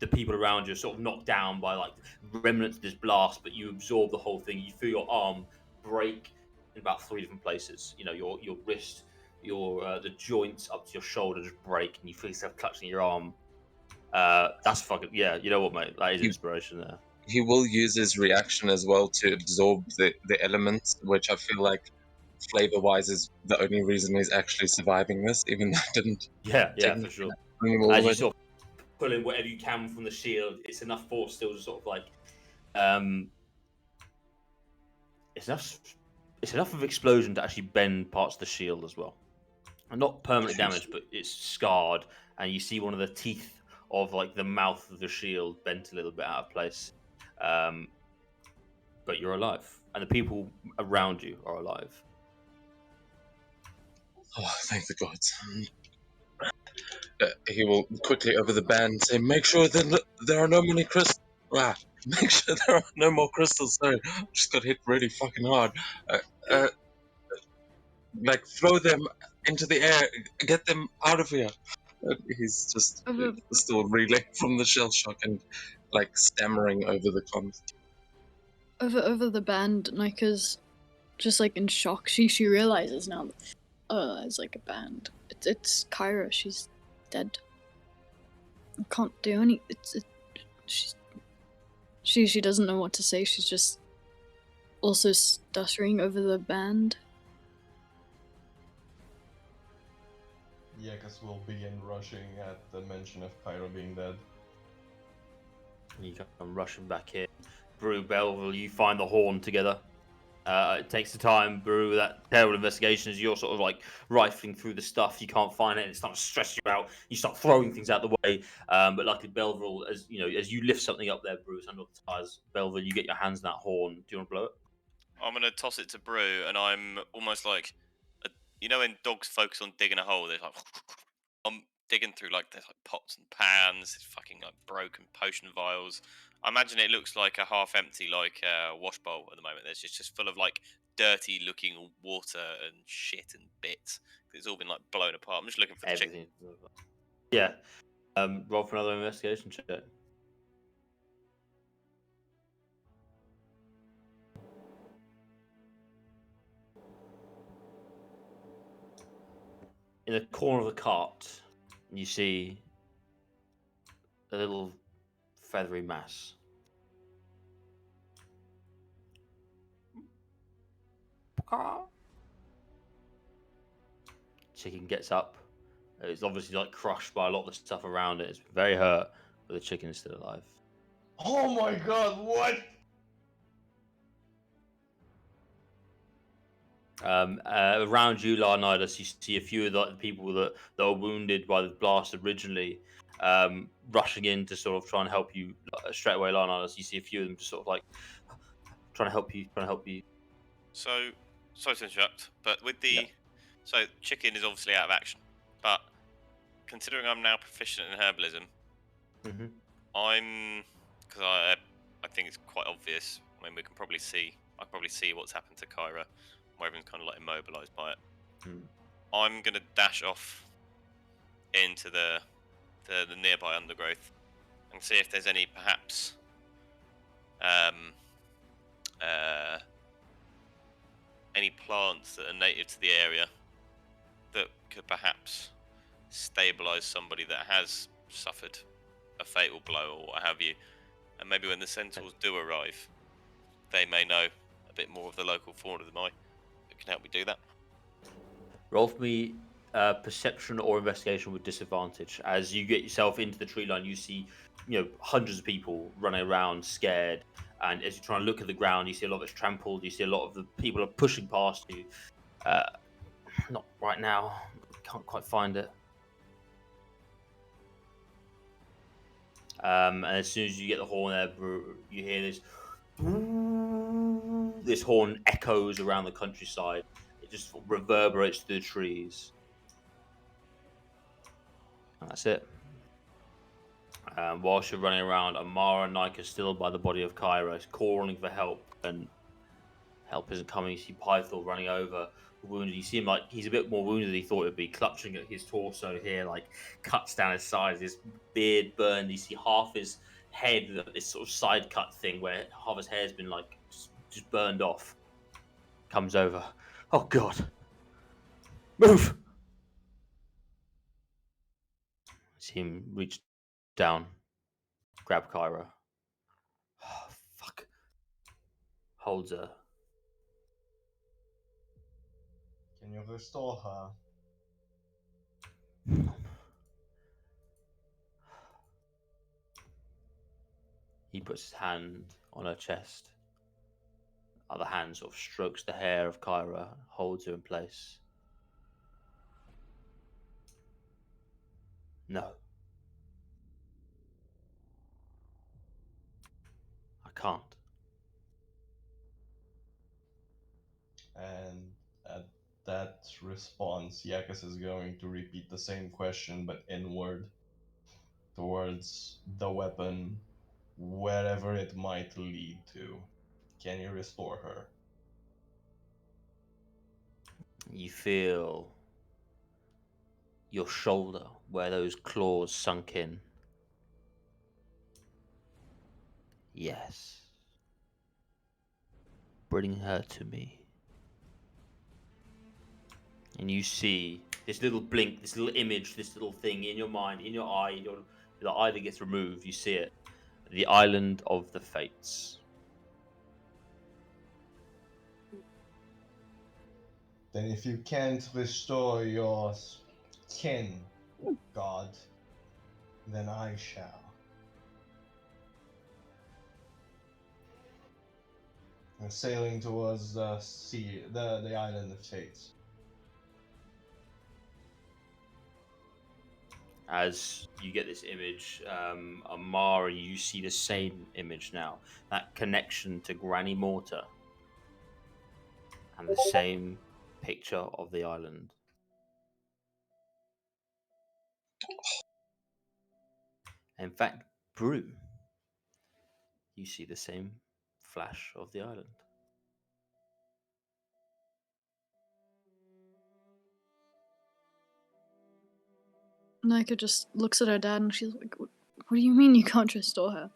The people around you are sort of knocked down by like remnants of this blast, but you absorb the whole thing. You feel your arm break in about 3 different places. Your wrist, the joints up to your shoulder just break, and you feel yourself clutching your arm. That's fucking you know what, mate? That is inspiration there. He will use his reaction as well to absorb the elements, which I feel like flavor-wise is the only reason he's actually surviving this, even though it didn't. Yeah, for sure. bring him all As the you way sort of pull in whatever you can from the shield, it's enough force still to sort of like, it's enough of explosion to actually bend parts of the shield as well. And not permanent damage, but it's scarred, and you see one of the teeth of like the mouth of the shield bent a little bit out of place. But you're alive, and the people around you are alive. Oh, thank the gods. He will quickly over the band say, make sure that there are no many crystals. make sure there are no more crystals. Sorry, I just got hit really fucking hard. Uh, like throw them into the air, get them out of here. He's just Over, still reeling from the shell shock and like stammering over the comms. over the band, Nika's just like in shock. She realizes now, it's like a band. It's Kyra. She's dead. I can't do any. She doesn't know what to say. She's just also stuttering over the band. Yacchus will begin rushing at the mention of Kyra being dead. You come rushing back in. Brew, Belville, you find the horn together. It takes the time, Brew, that terrible investigation as you're sort of like rifling through the stuff. You can't find it, and it starts to stress you out. You start throwing things out the way. But luckily, Belville, as you lift something up there, Brew, it's under the tires. Belville, you get your hands on that horn. Do you want to blow it? I'm gonna toss it to Brew, and I'm almost like, when dogs focus on digging a hole, they're like, I'm digging through there's like pots and pans, there's fucking like broken potion vials. I imagine it looks like a half-empty wash bowl at the moment. There's just full of like dirty-looking water and shit and bits. It's all been like blown apart. I'm just looking for the chicken. Everything. Yeah. Roll for another investigation check. In the corner of the cart, you see a little feathery mass. Chicken gets up. It's obviously like crushed by a lot of the stuff around it. It's very hurt, but the chicken is still alive. Oh my god, what? Around you, Larnidus, you see a few of the people that were wounded by the blast originally, rushing in to sort of try and help you. Straight away, Larnidus, you see a few of them just sort of like trying to help you. So, sorry to interrupt, but with the... Yeah. So, chicken is obviously out of action, but considering I'm now proficient in herbalism, because I think it's quite obvious. I mean, I can probably see what's happened to Kyra. Everyone's kind of like immobilized by it. I'm gonna dash off into the nearby undergrowth and see if there's any perhaps any plants that are native to the area that could perhaps stabilize somebody that has suffered a fatal blow or what have you. And maybe when the centaurs do arrive, they may know a bit more of the local fauna than I. That can help me do that. Roll for me perception or investigation with disadvantage. As you get yourself into the tree line, you see hundreds of people running around scared, and as you try and look at the ground, you see a lot of it's trampled. You see a lot of the people are pushing past you. Not right now. Can't quite find it. And as soon as you get the horn there, you hear this horn echoes around the countryside. It just reverberates through the trees. And that's it. Whilst you're running around, Amara and Neikha still by the body of Kyra, calling for help, and help isn't coming. You see Pythor running over, wounded. You see him like he's a bit more wounded than he thought it'd be, clutching at his torso here, like cuts down his sides, his beard burned. You see half his head, this sort of side cut thing where half his hair's been like just burned off. Comes over. Oh god. Move! See him reach down, grab Kyra. Oh, fuck. Holds her. Can you restore her? He puts his hand on her chest. Other hand sort of strokes the hair of Kyra, holds her in place. No. I can't. And at that response, Yacchus is going to repeat the same question but inward towards the weapon wherever it might lead to. Can you restore her? You feel your shoulder where those claws sunk in. Yes. Bring her to me. And you see this little blink, this little image, this little thing in your mind, in your eye, the eye that gets removed, you see it. The island of the Fates. Then if you can't restore your kin, God, then I shall. And sailing towards the sea, the island of Fates. As you get this image, Amari, you see the same image now. That connection to Granny Mortar. And the same picture of the island. In fact, Brew, you see the same flash of the island. Neikha just looks at her dad and she's like, what do you mean you can't restore her?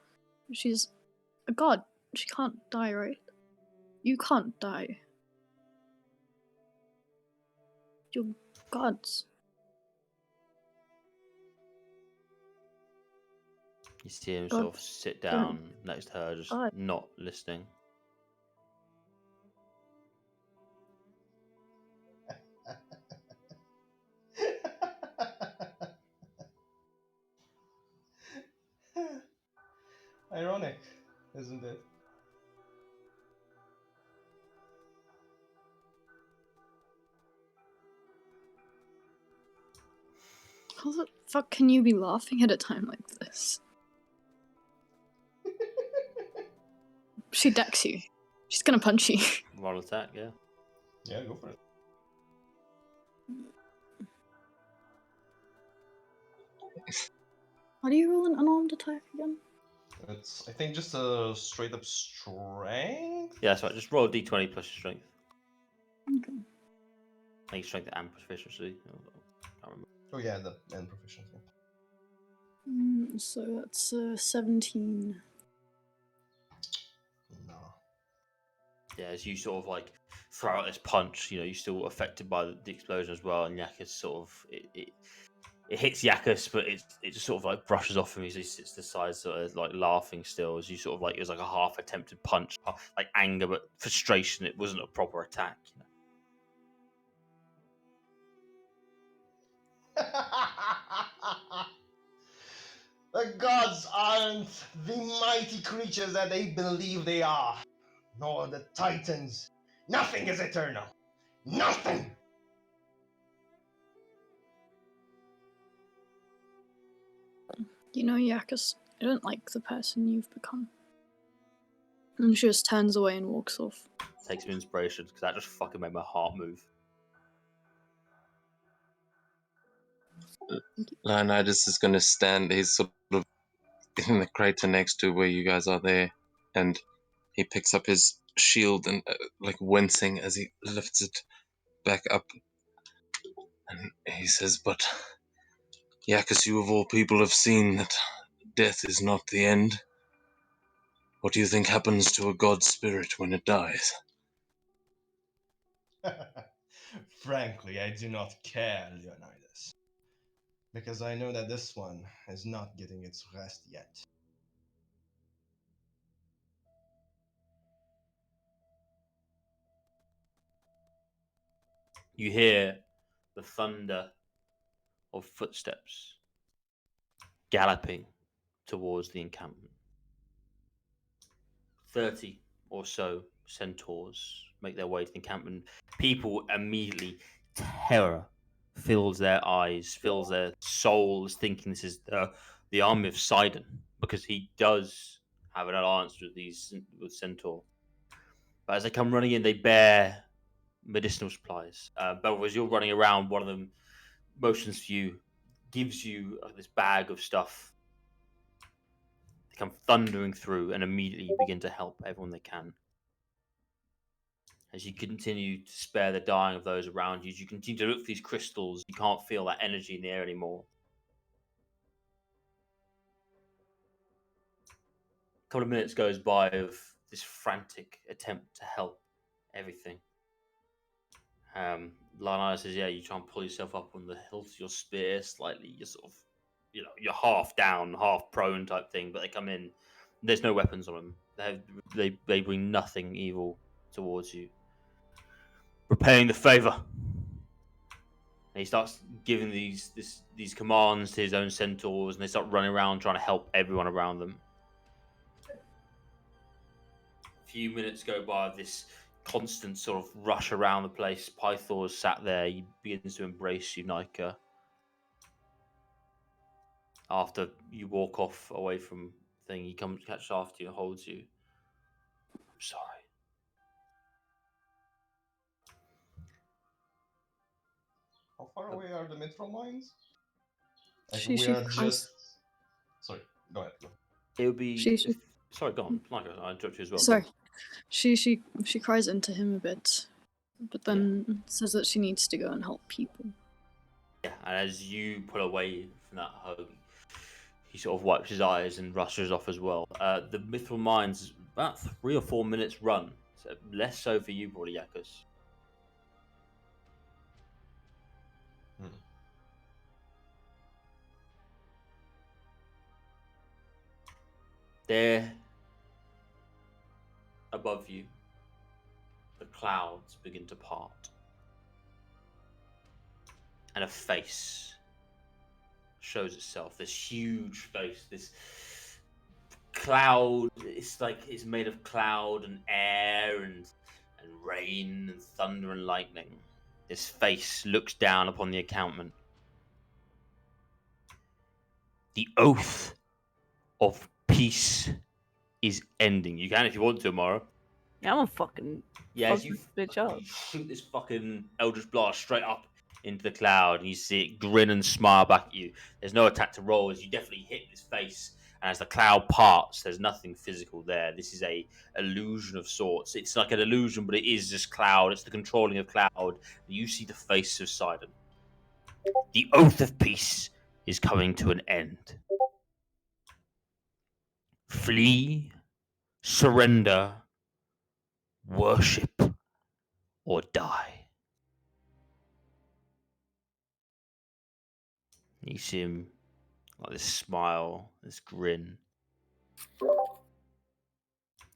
She's a god. She can't die, right? You can't die. You're gods. You see him God sort of sit don't down next to her, just die. not listening. Ironic, isn't it? How the fuck can you be laughing at a time like this? She decks you. She's gonna punch you. Roll attack, yeah. Yeah, go for it. How do you roll an unarmed attack again? It's, I think, just a straight up strength. Yeah, that's right. Just roll a d20 plus your strength. Okay. I think strength and proficiency. I can't remember. Oh yeah, the and proficiency. So that's 17. No. Yeah, as you sort of like throw out this punch, you know, you're still affected by the explosion as well, and Yacchus sort of it hits Yacchus, but it just sort of like brushes off him as he sits to the side, sort of like laughing still. As you sort of like, it was like a half attempted punch, like anger but frustration. It wasn't a proper attack. You know? The gods aren't the mighty creatures that they believe they are, nor the titans. Nothing is eternal. Nothing! You know, Yacchus, I don't like the person you've become. And she just turns away and walks off. Takes some inspiration because that just fucking made my heart move. Leonidas is going to stand. He's sort of in the crater next to where you guys are there, and he picks up his shield and like wincing as he lifts it back up, and he says, "But Yacchus, you of all people have seen that death is not the end. What do you think happens to a god spirit when it dies?" Frankly, I do not care, Leonidas. Because I know that this one is not getting its rest yet. You hear the thunder of footsteps galloping towards the encampment. 30 or so centaurs make their way to the encampment. People immediately, terror fills their eyes, fills their souls, thinking this is the army of Sidon, because he does have an alliance with Centaur. But as they come running in, they bear medicinal supplies. But as you're running around, one of them motions for you, gives you this bag of stuff. They come thundering through and immediately begin to help everyone they can. As you continue to spare the dying of those around you, as you continue to look for these crystals, you can't feel that energy in the air anymore. A couple of minutes goes by of this frantic attempt to help everything. Lana says, yeah, you try and pull yourself up on the hilt of your spear slightly. You're sort of, you're half down, half prone type thing, but they come in. There's no weapons on them. They bring nothing evil towards you. Repaying the favor. And he starts giving these commands to his own centaurs, and they start running around trying to help everyone around them. A few minutes go by of this constant sort of rush around the place. Pythor's sat there. He begins to embrace you, Neikha. After you walk off away from the thing, he comes, catches after you and holds you. I'm sorry. How far away are the mithril mines? Like, She we are cries. just... Sorry, go ahead. It would be... She- Sorry, go on. Neikha, I interrupt you as well. Sorry. She cries into him a bit, but then says that she needs to go and help people. Yeah, and as you pull away from that hug, he sort of wipes his eyes and rushes off as well. The mithril mines is about 3 or 4 minutes run, so less so for you, probably, Yacchus. There, above you, the clouds begin to part, and a face shows itself. This huge face, this cloud. It's like it's made of cloud and air and rain and thunder and lightning. This face looks down upon the encampment. The oath of peace is ending. You can if you want to, Amara. Yeah, I'm gonna fucking Yes, fuck you this bitch up. You shoot this fucking Eldritch Blast straight up into the cloud, and you see it grin and smile back at you. There's no attack to roll, as you definitely hit this face, and as the cloud parts, there's nothing physical there. This is a illusion of sorts. It's like an illusion, but it is just cloud. It's the controlling of cloud. You see the face of Sidon. The oath of peace is coming to an end. Flee, surrender, worship, or die. You see him like this smile, this grin.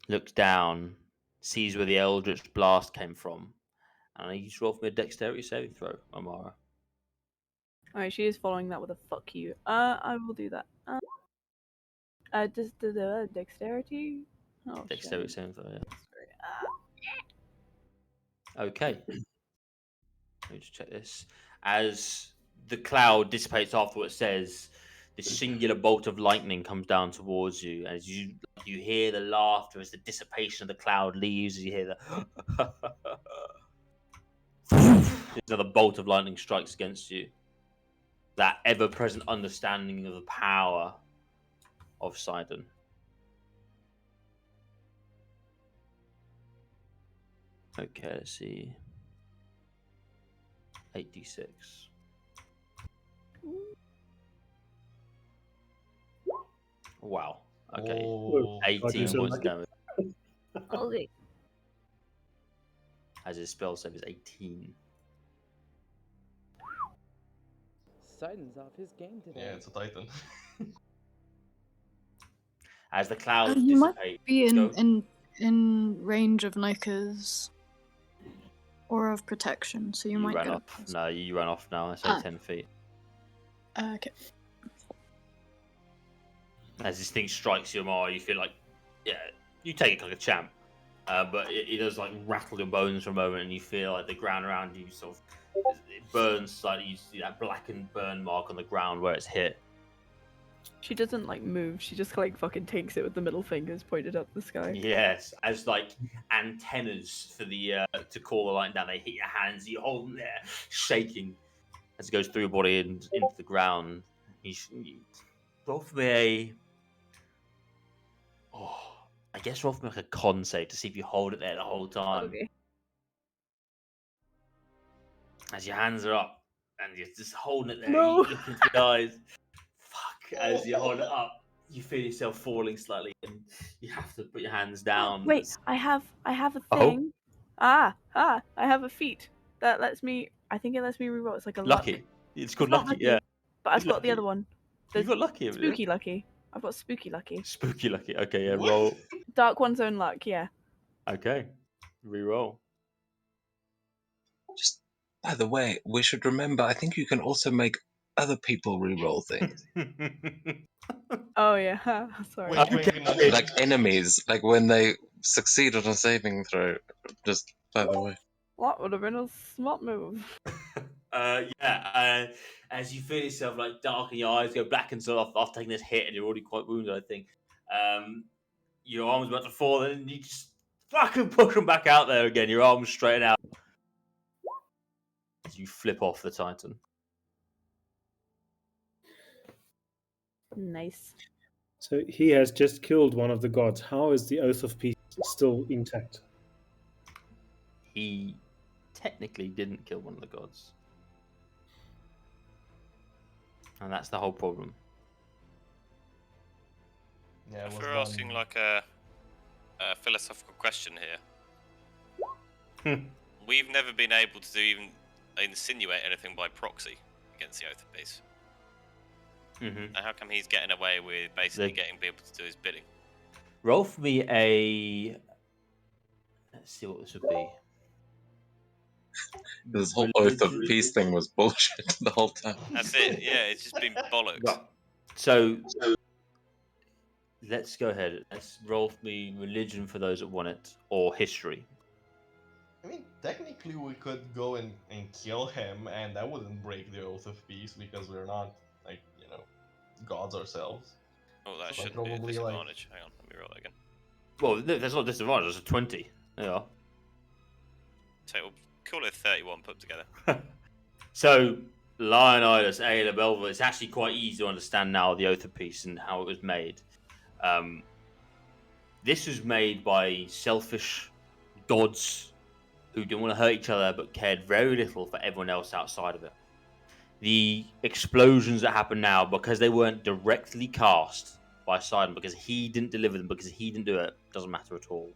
Looks down, sees where the Eldritch Blast came from, and I need you to roll for me a dexterity saving throw, Amara. Alright, she is following that with a fuck you. I will do that. Just the dexterity? Oh, Dexterity shit. saving throw, yeah. Okay. Let me just check this. As the cloud dissipates after what it says, this singular bolt of lightning comes down towards you. As you hear the laughter as the dissipation of the cloud leaves, as you hear the another bolt of lightning strikes against you. That ever-present understanding of the power of Sidon. Okay, let's see. 8d6. Wow. Okay. Oh, 18 so points of lucky. damage. Okay. As his spell save is 18. Sidon's off his game today. yeah, it's a titan. As the clouds You might dissipate, be go. in range of Neikha's aura of protection, so you might ran get off. a No, you ran off now. I say Ah. 10 feet. Okay. As this thing strikes you more, you feel like, yeah, you take it like a champ. But it does like rattle your bones for a moment, and you feel like the ground around you sort of it burns slightly. You see that blackened burn mark on the ground where it's hit. She doesn't like move, she just like fucking takes it with the middle fingers pointed up the sky. Yes, as like antennas for the to call the light down, they hit your hands. You hold them there, shaking as it goes through your body and into the ground. You roll for me guess roll for like a con save to see if you hold it there the whole time. Okay. As your hands are up and you're just holding it there, No. you look into the eyes. Fuck! As you hold it up, you feel yourself falling slightly, and you have to put your hands down. Wait, I have a Oh. thing. I have a feat that lets me. I think it lets me reroll. It's like a Lucky. luck. It's called not lucky, yeah. But I've You're got the other lucky. one. You've got lucky, haven't you? Spooky lucky. I've got spooky lucky. Spooky lucky. Okay, yeah, What? roll. Dark one's own luck. Yeah. Okay, re-roll. Just by the way, we should remember. I think you can also make other people re-roll things, Oh yeah. Sorry. Wink, wink, nudge, nudge. like enemies, like when they succeed on a saving throw. Just by the way. That would have been a smart move. As you feel yourself like darken, your eyes go black and sort of after taking this hit, and you're already quite wounded, I think. Your arm's about to fall, and you just fucking push them back out there again. Your arms straighten out as you flip off the Titan. Nice. So he has just killed one of the gods. How is the Oath of Peace still intact? He technically didn't kill one of the gods, and that's the whole problem. Yeah, it If was we're done. asking like a philosophical question here, we've never been able to even insinuate anything by proxy against the Oath of Peace. Mm-hmm. Now, how come he's getting away with basically getting people to do his bidding? Roll for me a. Let's see what this would be. This whole Oath of Peace thing was bullshit the whole time. That's it. Yeah, it's just been bollocks. Right. So let's go ahead. Let's roll for me religion for those that want it, or history. I mean, technically we could go and kill him, and that wouldn't break the Oath of Peace because we're not, like, gods ourselves. Oh, that So, like, shouldn't be a probably, like- disadvantage. Hang on, let me roll that again. Well, that's not a disadvantage. It's a 20. Yeah. So we'll call it 31 put together. So Leonidas, Aela, Belva. It's actually quite easy to understand now the Oath of Peace and how it was made. This was made by selfish gods who didn't want to hurt each other but cared very little for everyone else outside of it. The explosions that happen now, because they weren't directly cast by Sidon, because he didn't deliver them, because he didn't do it, doesn't matter at all.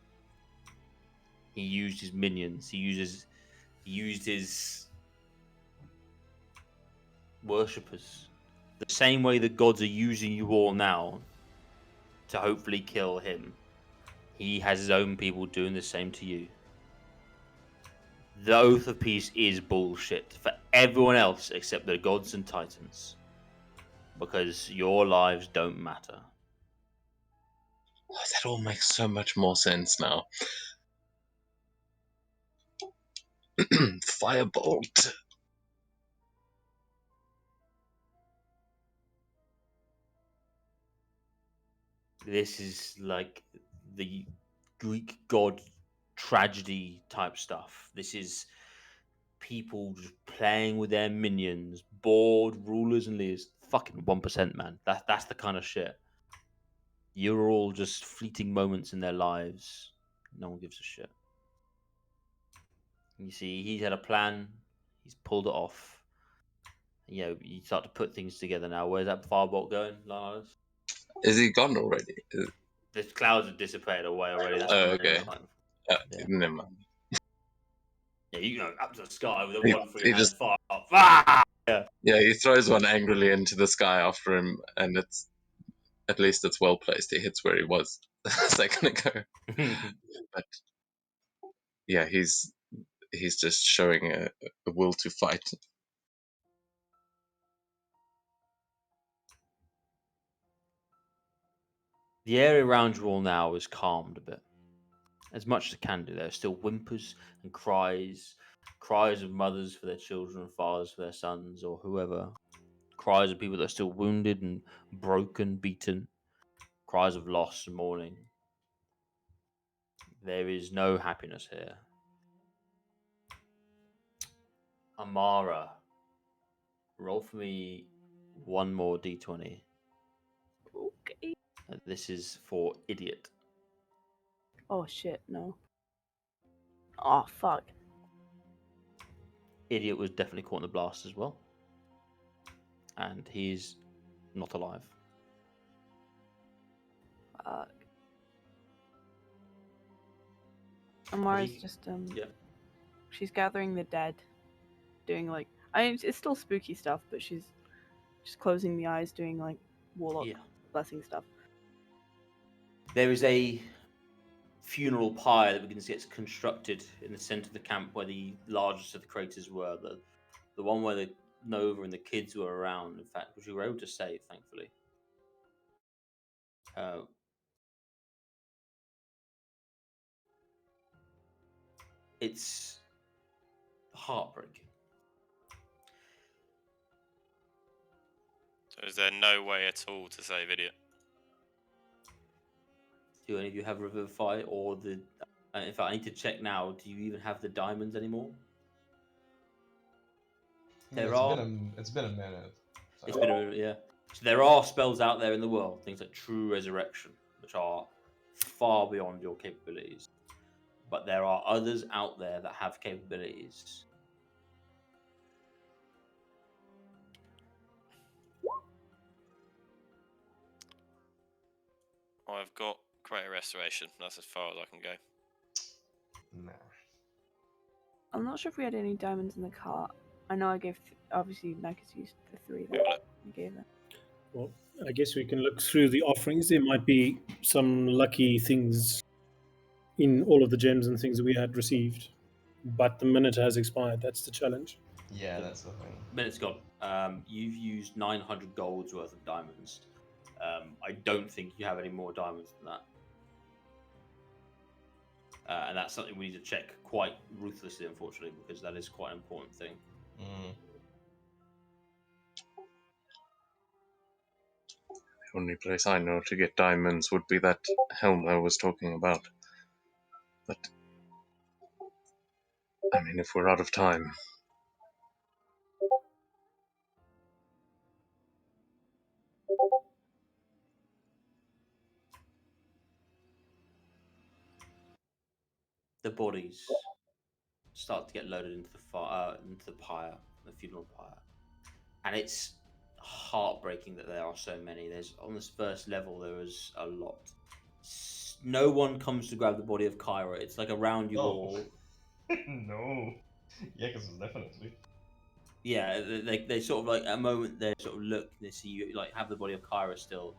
He used his minions. He used his worshippers. The same way the gods are using you all now to hopefully kill him. He has his own people doing the same to you. The Oath of Peace is bullshit for everyone else except the gods and titans. Because your lives don't matter. Oh, that all makes so much more sense now. Firebolt. This is like the Greek god tragedy type stuff. This is people just playing with their minions, bored rulers and leaders. Fucking 1%, man. That's the kind of shit. You're all just fleeting moments in their lives. No one gives a shit. You see, he's had a plan. He's pulled it off. You start to put things together now. Where's that firebolt going, Lars? Is he gone already? The clouds have dissipated away already. That's Oh, what I'm okay. Yeah. Never mind. Yeah, you go up to the sky with a He- one for he your hands just- fire up. Ah! Yeah. Yeah, he throws one angrily into the sky after him, and at least it's well placed. He hits where he was a second ago. But yeah, he's just showing a will to fight. The area around you all now is calmed a bit. As much as it can do. There are still whimpers and cries of mothers for their children, fathers for their sons, or whoever. Cries of people that are still wounded and broken, beaten. Cries of loss and mourning. There is no happiness here. Amara, roll for me one more d20. Okay. This is for idiot. Oh shit, no. Oh fuck. Idiot was definitely caught in the blast as well. And he's not alive. Fuck. Amara's you- just Yeah. she's gathering the dead, doing like it's still spooky stuff, but she's just closing the eyes, doing like warlock Yeah. blessing stuff. There is a funeral pyre that gets constructed in the center of the camp where the largest of the craters were. The one where the Nova and the kids were around, in fact, which we were able to save, thankfully. It's heartbreaking. So is there no way at all to save Idiot? Do any of you have Revivify or the? In fact, I need to check now. Do you even have the diamonds anymore? There It's are. been a minute. So. It's been yeah. So there are spells out there in the world, things like True Resurrection, which are far beyond your capabilities. But there are others out there that have capabilities. I've got Greater Restoration. That's as far as I can go. Nah. I'm not sure if we had any diamonds in the cart. I know I gave obviously Yacchus used the 3 that Got it. I gave her. Well, I guess we can look through the offerings. There might be some lucky things in all of the gems and things we had received. But the minute has expired. That's the challenge. Yeah, that's the thing. Minute's gone. You've used 900 golds worth of diamonds. I don't think you have any more diamonds than that. And that's something we need to check quite ruthlessly, unfortunately, because that is quite an important thing. Mm. The only place I know to get diamonds would be that helm I was talking about. But, I mean, if we're out of time... The bodies start to get loaded into the pyre, the funeral pyre, and it's heartbreaking that there are so many. There's on this first level there was a lot. No one comes to grab the body of Kyra. It's like around you all. No. Yeah, because definitely. Yeah, they sort of like at a moment they sort of look, they see you like have the body of Kyra still,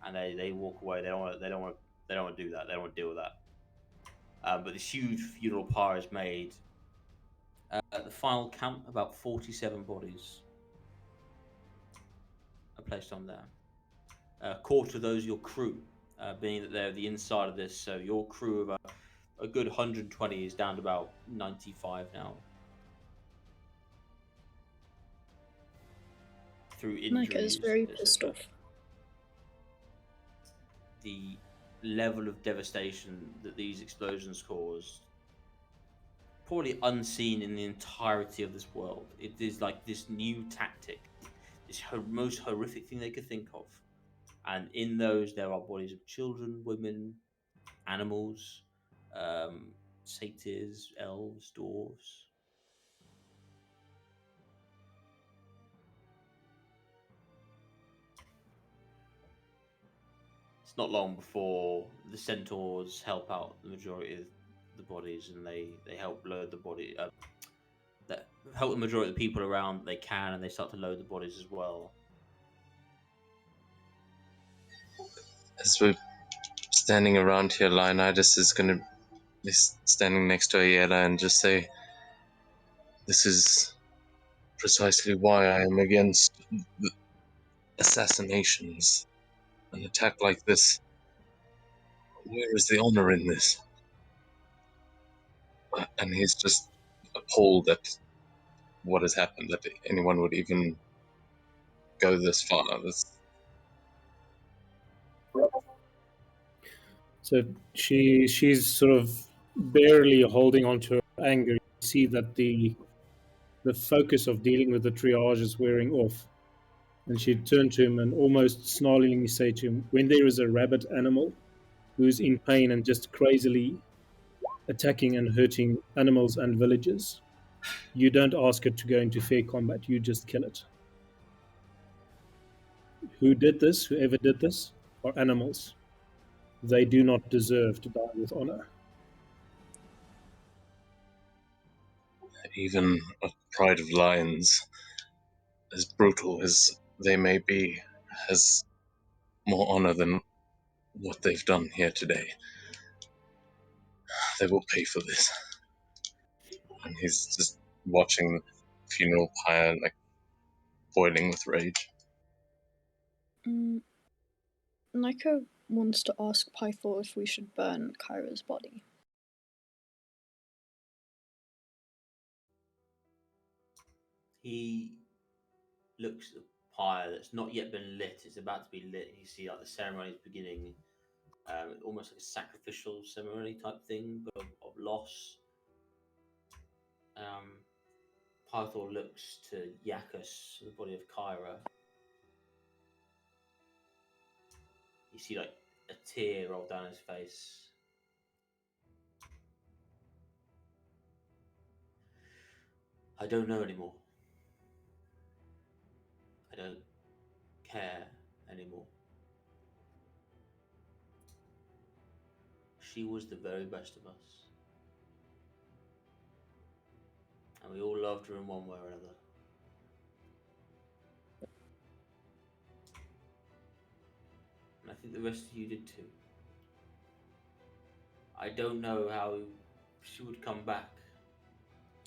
and they walk away. They don't want to do that. They don't want to deal with that. But this huge funeral pyre is made. At the final count, about 47 bodies are placed on there. A quarter of those your crew, being that they're the inside of this. So your crew of a good 120 is down to about 95 now. Through injuries. Neikha is very etc. pissed off. The level of devastation that these explosions caused, probably unseen in the entirety of this world. It is like this new tactic, this most horrific thing they could think of. And in those, there are bodies of children, women, animals, satyrs, elves, dwarves. It's not long before the centaurs help out the majority of the bodies, and they help load the body. That help the majority of the people around they can, and they start to load the bodies as well. As we're standing around here, Leonidas is going to be standing next to Ayala and just say, "This is precisely why I am against assassinations. An attack like this, where is the honor in this?" And he's just appalled at what has happened, that anyone would even go this far. So she's sort of barely holding on to her anger. You see that the focus of dealing with the triage is wearing off. And she'd turn to him and almost snarlingly say to him, "When there is a rabid animal, who's in pain and just crazily attacking and hurting animals and villages. You don't ask it to go into fair combat, you just kill it. Who did this, whoever did this, are animals. They do not deserve to die with honor. Even a pride of lions, as brutal as they may be, has more honor than what they've done here today. They will pay for this. And he's just watching the funeral pyre, like, boiling with rage. Neikha wants to ask Pythor if we should burn Kyra's body. He looks at the pyre that's not yet been lit. It's about to be lit. You see, like the ceremony is beginning, almost like a sacrificial ceremony type thing, but of loss. Pythor looks to Yacchus, the body of Kyra. You see, like a tear roll down his face. I don't know anymore. I don't care anymore. She was the very best of us. And we all loved her in one way or another. And I think the rest of you did too. I don't know how she would come back.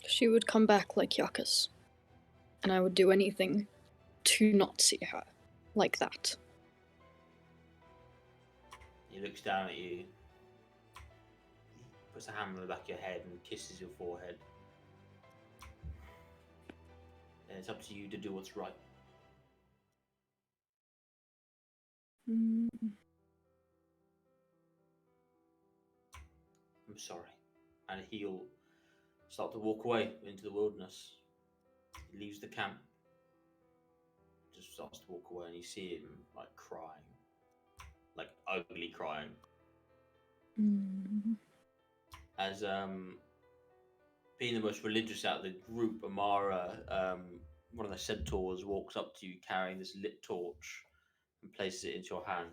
She would come back like Yacchus, and I would do anything to not see her like that. He looks down at you, puts a hand on the back of your head and kisses your forehead. And it's up to you to do what's right. I'm sorry. And he'll start to walk away into the wilderness. He leaves the camp, just starts to walk away, and you see him like crying, like ugly crying. As being the most religious out of the group, Amara, one of the centaurs, walks up to you carrying this lit torch and places it into your hand.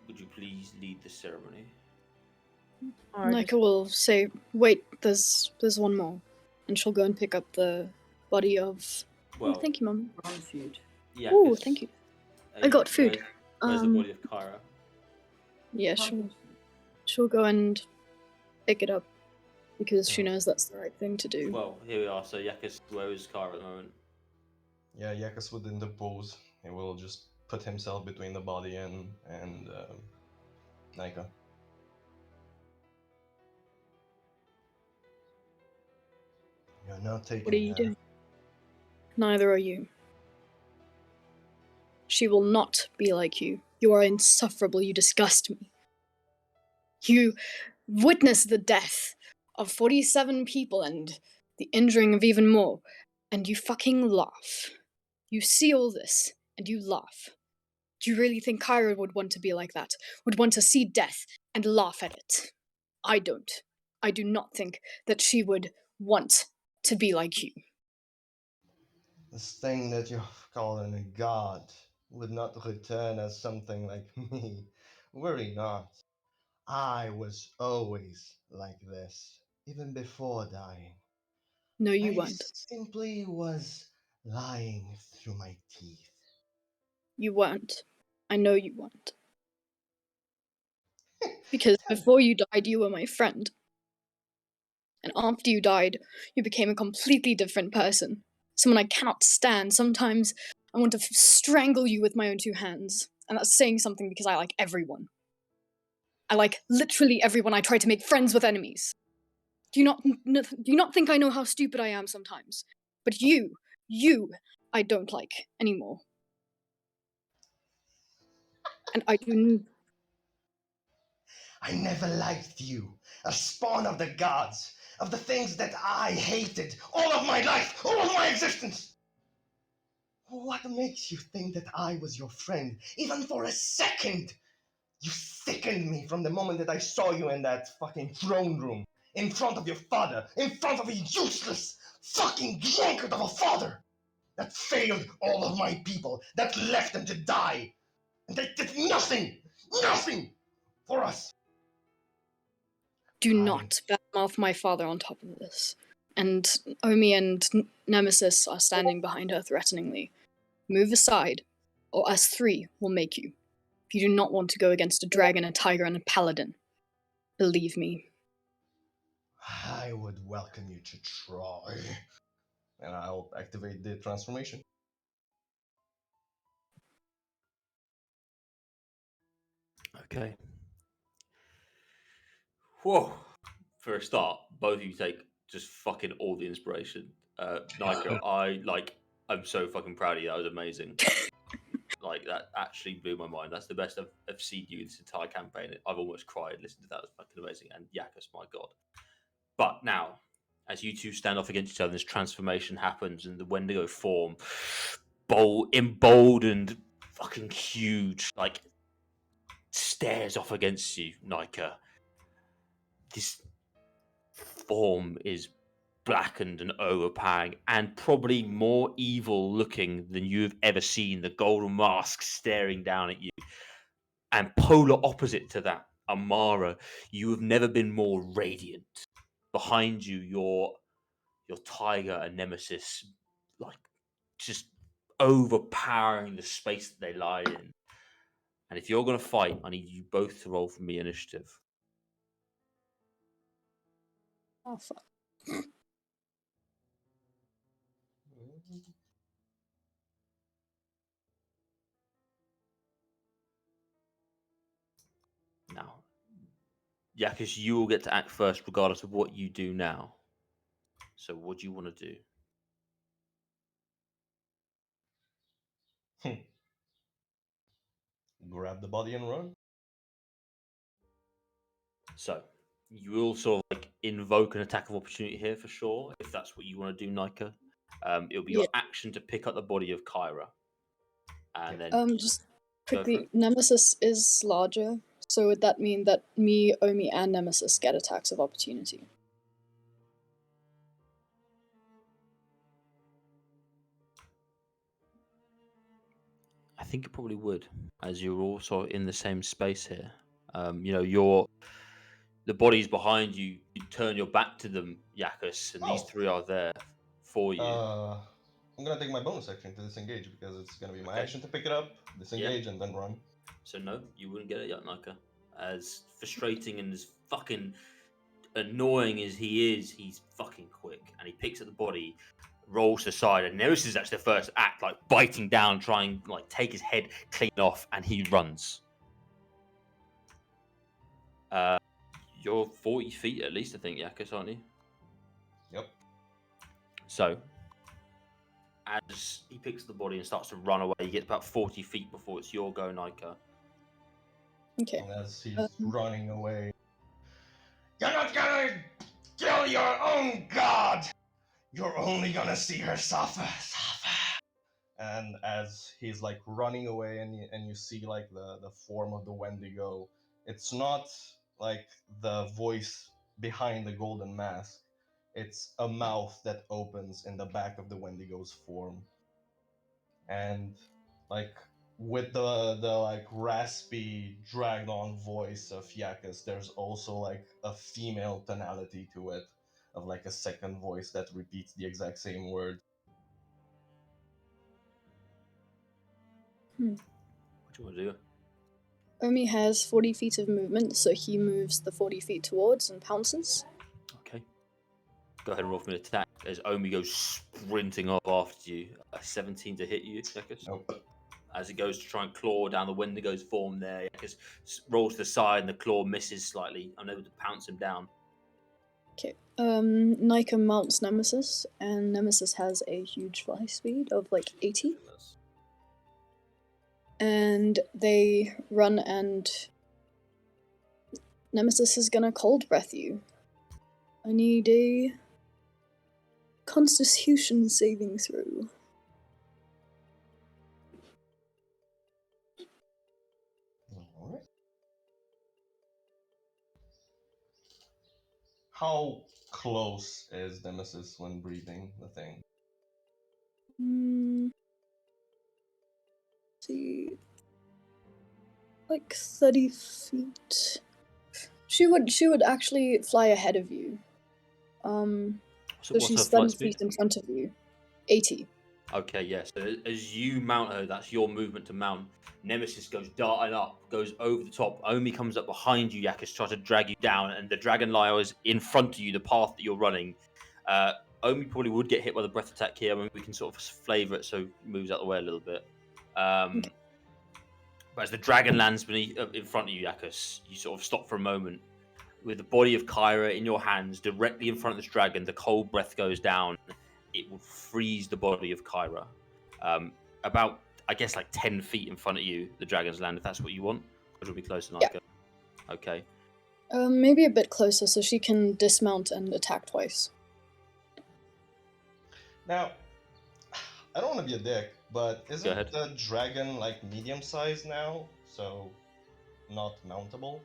Would you please lead the ceremony? Neikha will say, "Wait, there's one more," and she'll go and pick up the body of. Well, oh, thank you, Mum. food. Yeah. Oh, thank you. I got food. Where's the body of Kyra? Yeah, she'll go and pick it up because she knows that's the right thing to do. Well, here we are. So Yacchus, where is Kyra at the moment? Yeah, Yacchus would interpose. He will just put himself between the body and Neikha. You're not taking What are you her. doing? Neither are you. She will not be like you. You are insufferable. You disgust me. You witnessed the death of 47 people and the injuring of even more, and you fucking laugh. You see all this, and you laugh. Do you really think Kyra would want to be like that? Would want to see death and laugh at it? I don't. I do not think that she would want to be like you. This thing that you're calling a god would not return as something like me. Worry not. I was always like this, even before dying. No, you I weren't. simply was lying through my teeth. You weren't. I know you weren't. Because before you died, you were my friend. And after you died, you became a completely different person. Someone I cannot stand. Sometimes I want to strangle you with my own two hands. And that's saying something because I like everyone. I like literally everyone. I try to make friends with enemies. Do you not think I know how stupid I am sometimes? But you, I don't like anymore. And I do. I never liked you, a spawn of the gods, of the things that I hated all of my life, all of my existence. What makes you think that I was your friend, even for a second? You sickened me from the moment that I saw you in that fucking throne room, in front of your father, in front of a useless fucking drunkard of a father that failed all of my people, that left them to die, and they did nothing for us. Do not badmouth my father on top of this. And Omi and Nemesis are standing behind her threateningly. Move aside, or us three will make you. If you do not want to go against a dragon, a tiger, and a paladin. Believe me. I would welcome you to try. And I'll activate the transformation. Okay. Whoa. For a start, both of you take just fucking all the inspiration. Neikha, I'm so fucking proud of you. That was amazing. Like, that actually blew my mind. That's the best I've seen you this entire campaign. I've almost cried listening to that. It was fucking amazing. And Yacchus, my god. But now, as you two stand off against each other, this transformation happens and the Wendigo form, emboldened, fucking huge, like, stares off against you, Neikha. This form is blackened and overpowering and probably more evil looking than you've ever seen. The golden mask staring down at you. And polar opposite to that, Amara, you have never been more radiant. Behind you, your tiger and Nemesis, like, just overpowering the space that they lie in. And if you're going to fight, I need you both to roll for me initiative. Oh, fuck. Now, Yacchus, you will get to act first regardless of what you do now. So what do you want to do? Grab the body and run. So you will sort of like invoke an attack of opportunity here for sure, if that's what you want to do, Neikha. It'll be your action to pick up the body of Kyra. And then Just quickly, Nemesis is larger, so would that mean that me, Omi, and Nemesis get attacks of opportunity? I think it probably would, as you're also in the same space here. The bodies behind you. You turn your back to them, Yacchus, and these three are there for you. I'm gonna take my bonus action to disengage because it's gonna be my action to pick it up, disengage, and then run. So no, you wouldn't get it yet, Neikha. As frustrating and as fucking annoying as he is, he's fucking quick, and he picks up the body, rolls aside, and Nemesis is actually the first act, like biting down, trying like take his head clean off, and he runs. You're 40 feet at least, I think, Yacchus, aren't you? Yep. So, as he picks up the body and starts to run away, he gets about 40 feet before it's your go, Neikha. Okay. And as he's running away, you're not gonna kill your own god! You're only gonna see her suffer. And as he's like running away, and you see like the form of the Wendigo, it's not like the voice behind the golden mask. It's a mouth that opens in the back of the Wendigo's form. And like with the like raspy, dragged on voice of Yacchus, there's also like a female tonality to it, of like a second voice that repeats the exact same word. What do you want to do? Omi has 40 feet of movement, so he moves the 40 feet towards and pounces. Okay. Go ahead and roll for me an attack as Omi goes sprinting off after you. A 17 to hit you, Yacchus. Nope. As it goes to try and claw down the Wendigo's form there, Yacchus rolls to the side and the claw misses slightly, unable to pounce him down. Okay. Neikha mounts Nemesis, and Nemesis has a huge fly speed of like 80. And they run, and Nemesis is gonna cold breath you. I need a Constitution saving throw. Alright. How close is Nemesis when breathing the thing? See, like 30 feet. She would actually fly ahead of you. So what's her she's flight 30 speed? feet in front of you. 80. Okay, yes. So as you mount her, that's your movement to mount. Nemesis goes darting up, goes over the top. Omi comes up behind you, Yacchus, tries to drag you down, and the dragon lyre is in front of you, the path that you're running. Omi probably would get hit by the breath attack here. I mean, we can sort of flavor it so it moves out the way a little bit. Okay. But as the dragon lands in front of you, Yacchus, you sort of stop for a moment. With the body of Kyra in your hands, directly in front of this dragon, the cold breath goes down. It will freeze the body of Kyra. About, I guess, like 10 feet in front of you, the dragon's land, if that's what you want. Or will be close to Yeah. Neikha? Okay. Maybe a bit closer so she can dismount and attack twice. Now, I don't want to be a dick, but Go isn't ahead. the dragon like medium sized now? So not mountable?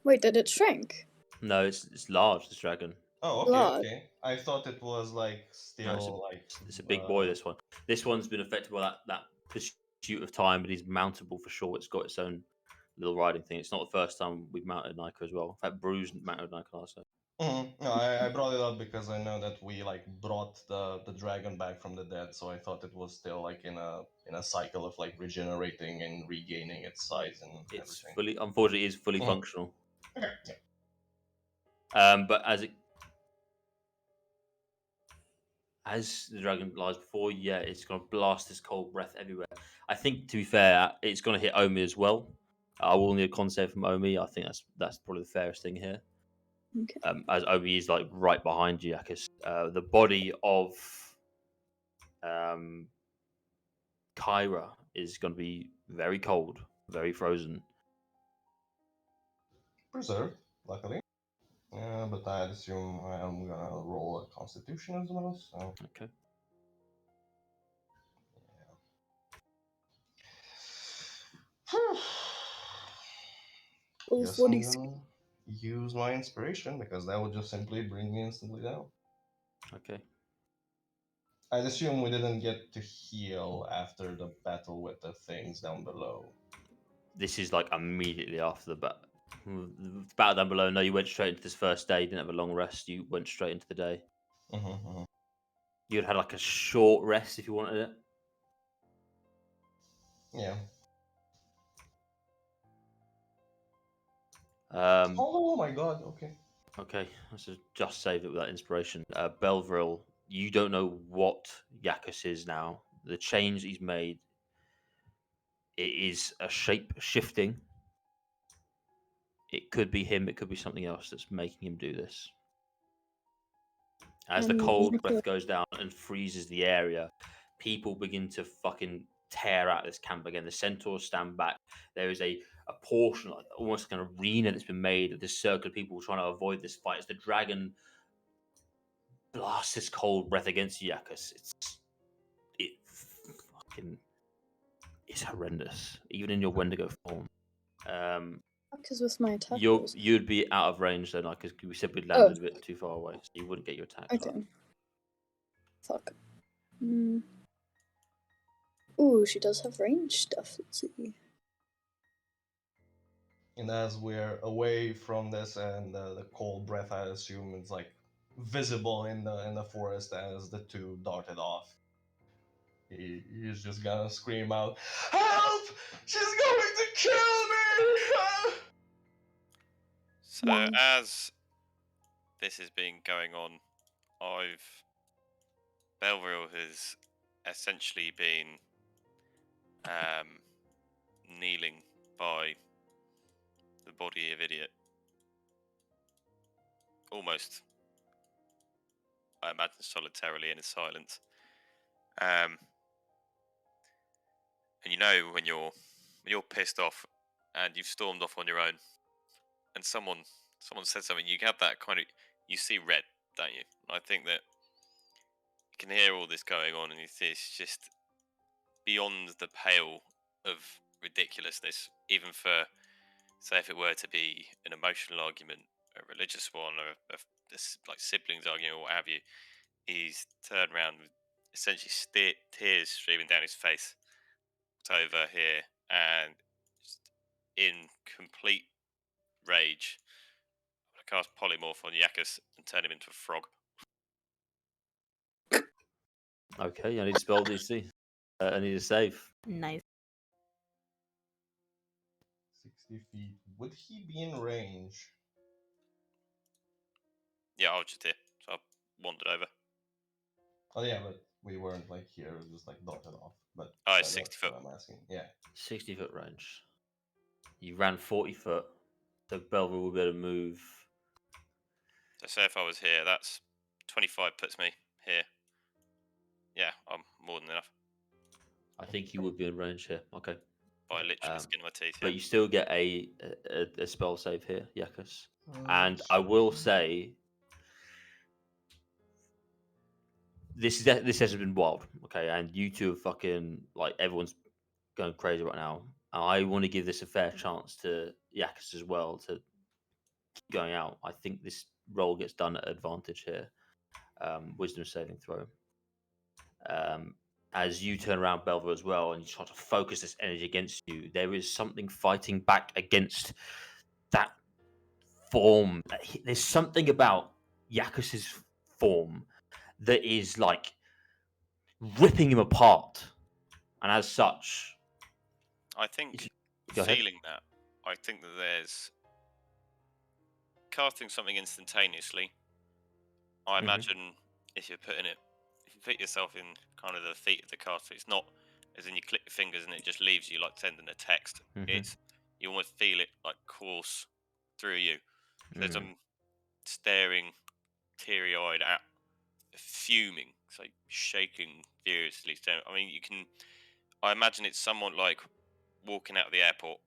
Wait, did it shrink? No, it's large, this dragon. Oh, okay, Large. okay. I thought it was like No, still like it's a big boy, this one. This one's been affected by that pursuit of time, but he's mountable for sure. It's got its own little riding thing. It's not the first time we've mounted Neikha as well. In fact, Bruce mounted Neikha last time. No, I brought it up because I know that we like brought the dragon back from the dead, so I thought it was still like in a cycle of like regenerating and regaining its size and It's everything. unfortunately, is fully functional. Okay, yeah. But as the dragon lies before, yeah, it's gonna blast this cold breath everywhere. I think, to be fair, it's gonna hit Omi as well. I will need a con save from Omi. I think that's probably the fairest thing here. Okay. As Omi is like right behind you, Yacchus. The body of Kyra is going to be very cold, very frozen. Preserved, luckily. But I'd assume I'm gonna roll a Constitution as well. So Okay. Full guess I'm 46. gonna use my inspiration because that would just simply bring me instantly down. Okay. I'd assume we didn't get to heal after the battle with the things down below. This is like immediately after the battle down below. No, you went straight into this first day. You didn't have a long rest. You went straight into the day. You'd had like a short rest if you wanted it. Yeah. Oh my god, okay. Okay, let's just save it with that inspiration. Belvril, you don't know what Yacchus is now. The change he's made, it is a shape shifting. It could be him, it could be something else that's making him do this. As the cold breath goes down and freezes the area, people begin to fucking tear out this camp again. The centaurs stand back. There is a portion, like almost like an arena that's been made of this circle of people trying to avoid this fight. As the dragon blasts his cold breath against Yacchus, it's horrendous, even in your Wendigo form. Because with my attack You'd be out of range then, because we said we'd landed a bit too far away, so you wouldn't get your attack. Okay. Fuck. Ooh, she does have range stuff. Let's see. And as we're away from this and the cold breath, I assume it's like visible in the forest as the two darted off. He's just gonna scream out, "Help! She's going to kill me!" So as this has been going on, Belvril has essentially been kneeling by the body of Idiot. Almost, I imagine, solitarily in silence. And you know when you're pissed off and you've stormed off on your own, and someone said something, you have that kind of, you see red, don't you? I think that you can hear all this going on, and it's just beyond the pale of ridiculousness, even for, say, if it were to be an emotional argument religious one or like siblings arguing or what have you, he's turned around with essentially tears streaming down his face over here, and just in complete rage, I cast polymorph on Yacchus and turn him into a frog. Okay, I need a spell DC. I need a save. Nice. 60 feet. Would he be in range? Yeah, I was just here, so I wandered over. Oh yeah, but we weren't like here. It was just like dotted off. But Oh, yeah, it's 60 that's foot. what I'm asking. Yeah. 60-foot range. You ran 40 foot, so Belver will be able to move. So say if I was here, that's 25 puts me here. Yeah, I'm more than enough. I think he would be in range here. Okay. By literally the skin of my teeth. But Yeah. you still get a spell save here, Yacchus. And I will say, this has been wild, okay? And you two are fucking, like, everyone's going crazy right now. I want to give this a fair chance to Yacchus as well to keep going out. I think this roll gets done at advantage here. Wisdom saving throw. As you turn around, Belver, as well, and you try to focus this energy against you, there is something fighting back against that form. There's something about Yacchus's form that is like ripping him apart, and as such, I think Go ahead. feeling that, I think that there's casting something instantaneously. I imagine if you're putting it, if you put yourself in kind of the feet of the caster, it's not as in you click your fingers and it just leaves you like sending a text. It's you almost feel it like course through you. So as I'm staring teary-eyed at, fuming, so shaking furiously. I mean, you can. I imagine it's somewhat like walking out of the airport.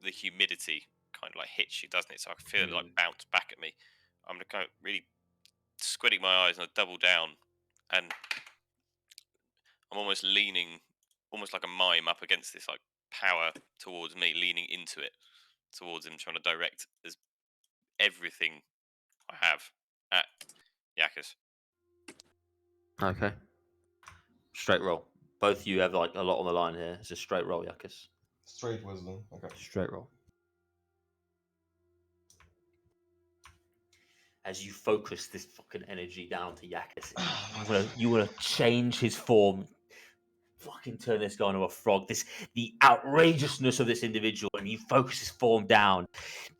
The humidity kind of like hits you, doesn't it? So I can feel it like bounce back at me. I'm kind of really squinting my eyes and I double down, and I'm almost leaning, almost like a mime up against this like power towards me, leaning into it, towards him, trying to direct as everything I have at Yacchus. Okay. Straight roll. Both of you have like a lot on the line here. It's a straight roll, Yacchus. Straight wisdom. Okay. Straight roll. As you focus this fucking energy down to Yacchus, you wanna change his form, fucking turn this guy into a frog. The outrageousness of this individual, and you focus his form down.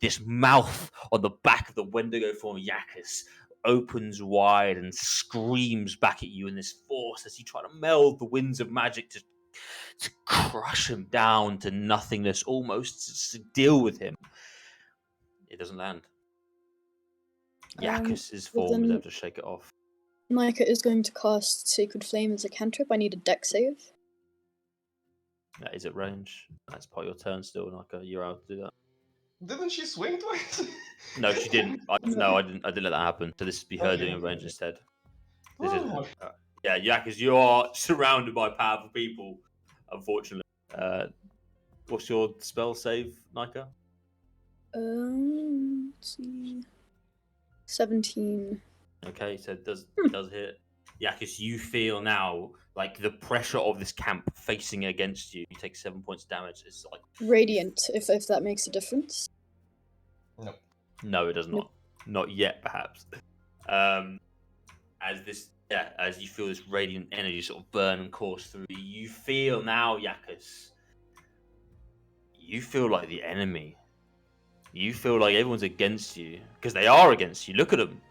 This mouth on the back of the Wendigo form of Yacchus opens wide and screams back at you in this force as you try to meld the winds of magic to crush him down to nothingness, almost to deal with him. It doesn't land. Yacchus's form is able to shake it off. Neikha is going to cast Sacred Flame as a cantrip. I need a deck save. That is at range. That's part of your turn still, Neikha. You're able to do that. Didn't she swing twice? No, she didn't. No, I didn't let that happen. So this would be her doing a range instead. This is yeah, Yacchus, you are surrounded by powerful people, unfortunately. What's your spell save, Neikha? Let's see. 17. Okay, so it does hit. Yacchus, you feel now like the pressure of this camp facing against you. You take 7 points of damage. It's like Radiant, if that makes a difference. No. No, it does not. Not yet, perhaps. As you feel this radiant energy sort of burn and course through you, you feel now, Yacchus, you feel like the enemy. You feel like everyone's against you, because they are against you. Look at them.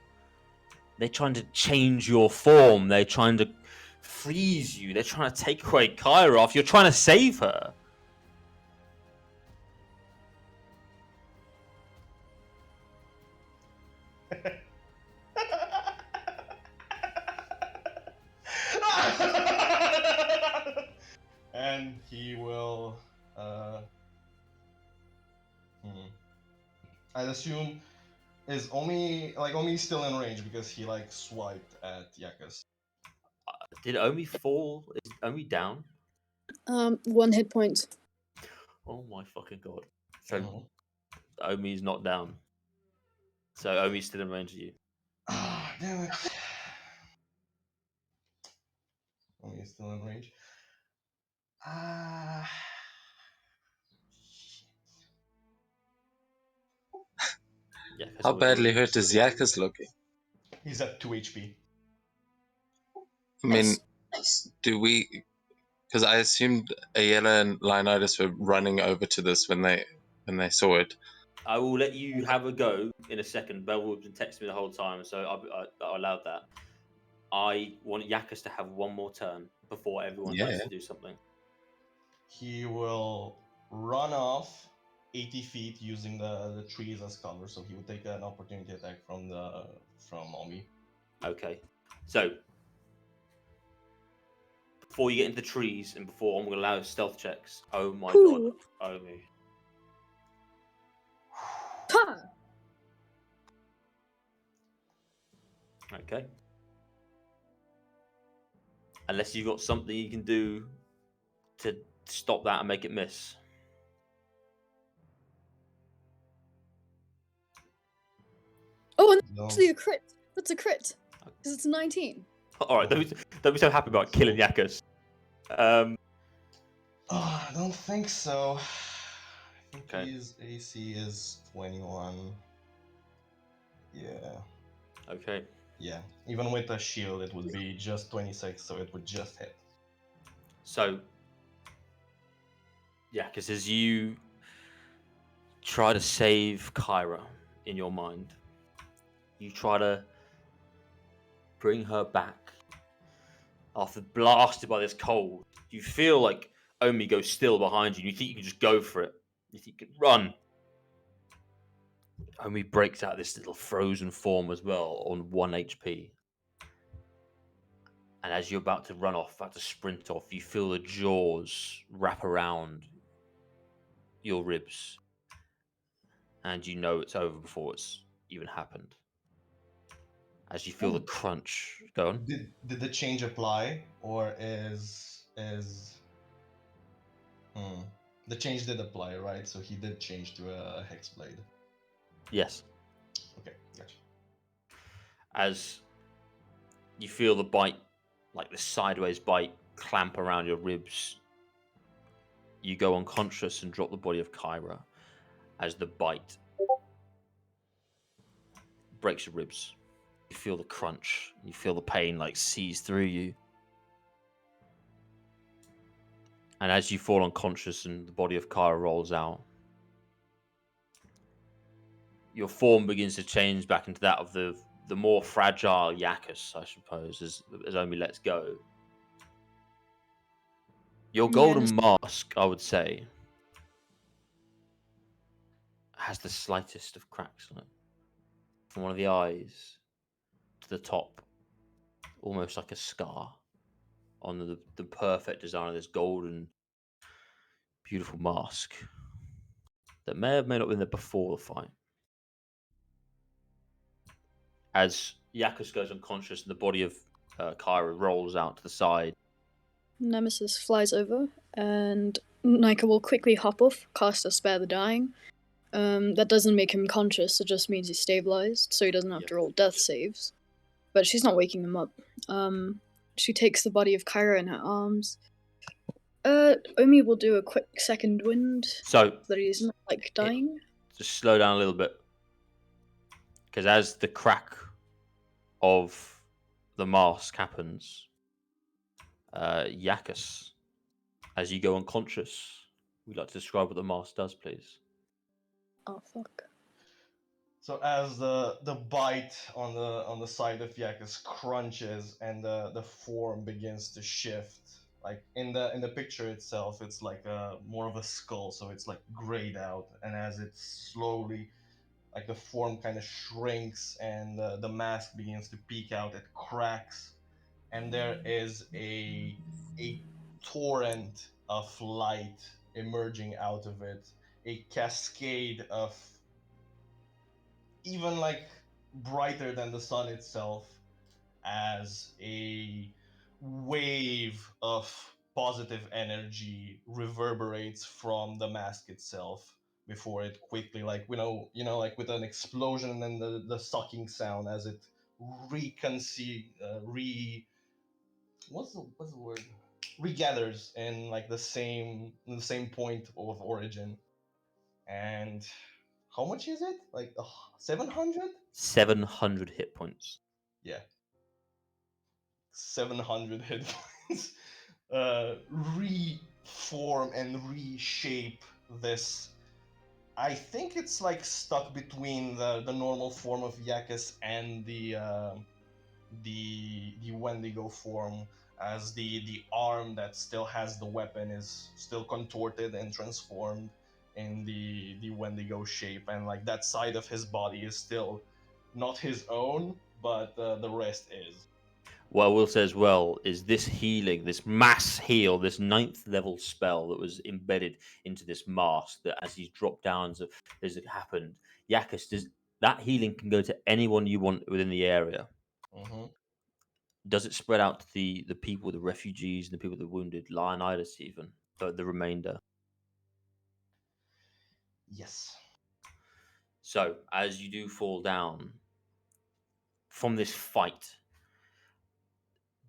They're trying to change your form. They're trying to freeze you. They're trying to take away Kyra off. You're trying to save her. And he will. I'd assume is Omi still in range because he like swiped at Yacchus. Did Omi fall? Is Omi down? 1 hit point. Oh my fucking god! So Omi's not down. So Omi's still in range of you. Ah, damn it. Omi is still in range. Ah. Yeah. How badly hurt is Yacchus looking? He's at 2 HP. I mean, do we? Because I assumed Ayala and Leonidas were running over to this when they saw it. I will let you have a go in a second. Bellwood's been texting me the whole time, so I allowed that. I want Yacchus to have one more turn before everyone Yeah. tries to do something. He will run off 80 feet using the trees as cover, so he will take an opportunity attack from Omi. Okay. So before you get into the trees and before I'm going to allow stealth checks. Oh my Ooh. god, Omi. Ha! Okay. Unless you've got something you can do to stop that and make it miss. Oh, and No. actually a crit. That's a crit. Because it's a 19. All right, don't be so happy about killing Yacchus. Oh, I don't think so. I think Okay. his AC is 21. Yeah. Okay. Yeah. Even with a shield, it would be just 26, so it would just hit. So, yeah, because as you try to save Kyra in your mind, you try to bring her back after blasted by this cold. You feel like Omi goes still behind you. You think you can just go for it. You think you can run. Omi breaks out this little frozen form as well on 1 HP. And as you're about to run off, about to sprint off, you feel the jaws wrap around your ribs. And you know it's over before it's even happened. As you feel the crunch. Go on. Did the change apply, or is the change did apply, right? So he did change to a hex blade. Yes. Okay, gotcha. As you feel the bite, like the sideways bite, clamp around your ribs, you go unconscious and drop the body of Kyra as the bite breaks your ribs. You feel the crunch. You feel the pain like seize through you. And as you fall unconscious and the body of Kyra rolls out, your form begins to change back into that of the more fragile Yacchus, I suppose, as Omi lets go. Your golden mask, I would say, has the slightest of cracks on it. From one of the eyes to the top, almost like a scar on the perfect design of this golden, beautiful mask that may have not been there before the fight. As Yacchus goes unconscious and the body of Kyra rolls out to the side. Nemesis flies over, and Neikha will quickly hop off, cast a Spare the Dying. That doesn't make him conscious, it just means he's stabilized, so he doesn't have to roll death saves. But she's not waking him up. She takes the body of Kyra in her arms. Omi will do a quick second wind, So that he's not, dying. Just slow down a little bit. Because as the crack of the mask happens, Yacchus, as you go unconscious, we'd like to describe what the mask does, please. Oh, fuck. So as the bite on the side of Yacchus crunches and the form begins to shift, like in the picture itself, it's like more of a skull, so it's like grayed out, and as it slowly, like the form kind of shrinks and the mask begins to peek out, it cracks, and there is a torrent of light emerging out of it, a cascade of even like brighter than the sun itself, as a wave of positive energy reverberates from the mask itself, before it quickly, like like with an explosion and then the sucking sound as it what's the word, regathers in like the same point of origin. And how much is it? Like 700? 700 hit points. Yeah, 700 hit points. Reform and reshape this. I think it's like stuck between the normal form of Yacchus and the Wendigo form, as the arm that still has the weapon is still contorted and transformed in the Wendigo shape, and like that side of his body is still not his own, but the rest is. What I will say as well is this healing, this mass heal, this 9th level spell that was embedded into this mask, that as he's dropped down as it happened, Yacchus, does that healing can go to anyone you want within the area. Mm-hmm. Does it spread out to the people, the refugees, and the people that are wounded, Leonidas even, the remainder? Yes. So as you do fall down from this fight,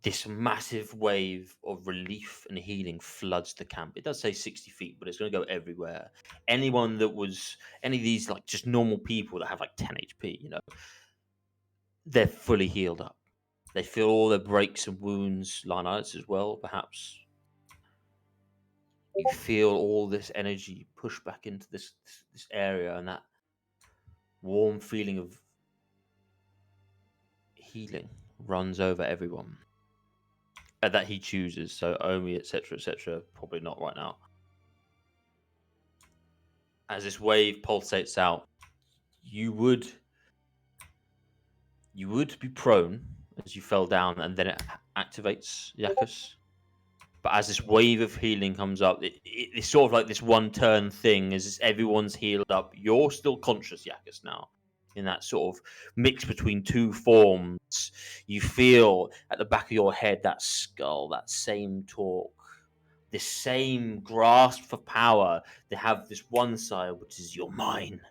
this massive wave of relief and healing floods the camp. It does say 60 feet, but it's going to go everywhere. Anyone that was any of these like just normal people that have like 10 HP, they're fully healed up. They feel all their breaks and wounds, Leonidas as well, perhaps. You feel all this energy push back into this area, and that warm feeling of healing runs over everyone that he chooses. So Omi, etc., probably not right now. As this wave pulsates out, you would be prone as you fell down, and then it activates Yacchus. But as this wave of healing comes up, it's sort of like this one turn thing. As everyone's healed up, you're still conscious, Yacchus, now. In that sort of mix between two forms, you feel at the back of your head that skull, that same talk, this same grasp for power. They have this one side, which is your mind.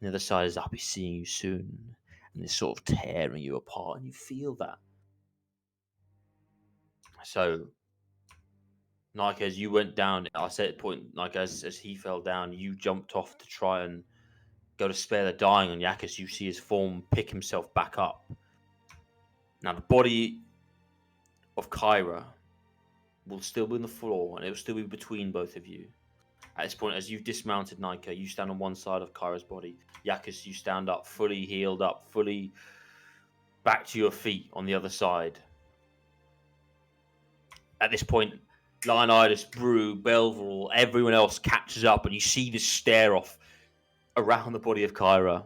The other side is I'll be seeing you soon. And it's sort of tearing you apart, and you feel that. So, Nike, as you went down, I said at point, like as he fell down, you jumped off to try and go to spare the dying on Yacchus. You see his form pick himself back up. Now, the body of Kyra will still be on the floor, and it will still be between both of you. At this point, as you've dismounted Nike, you stand on one side of Kyra's body. Yacchus, you stand up, fully healed up, fully back to your feet on the other side. At this point, Leonidas, Brew, Belval, everyone else catches up, and you see this stare off around the body of Kyra.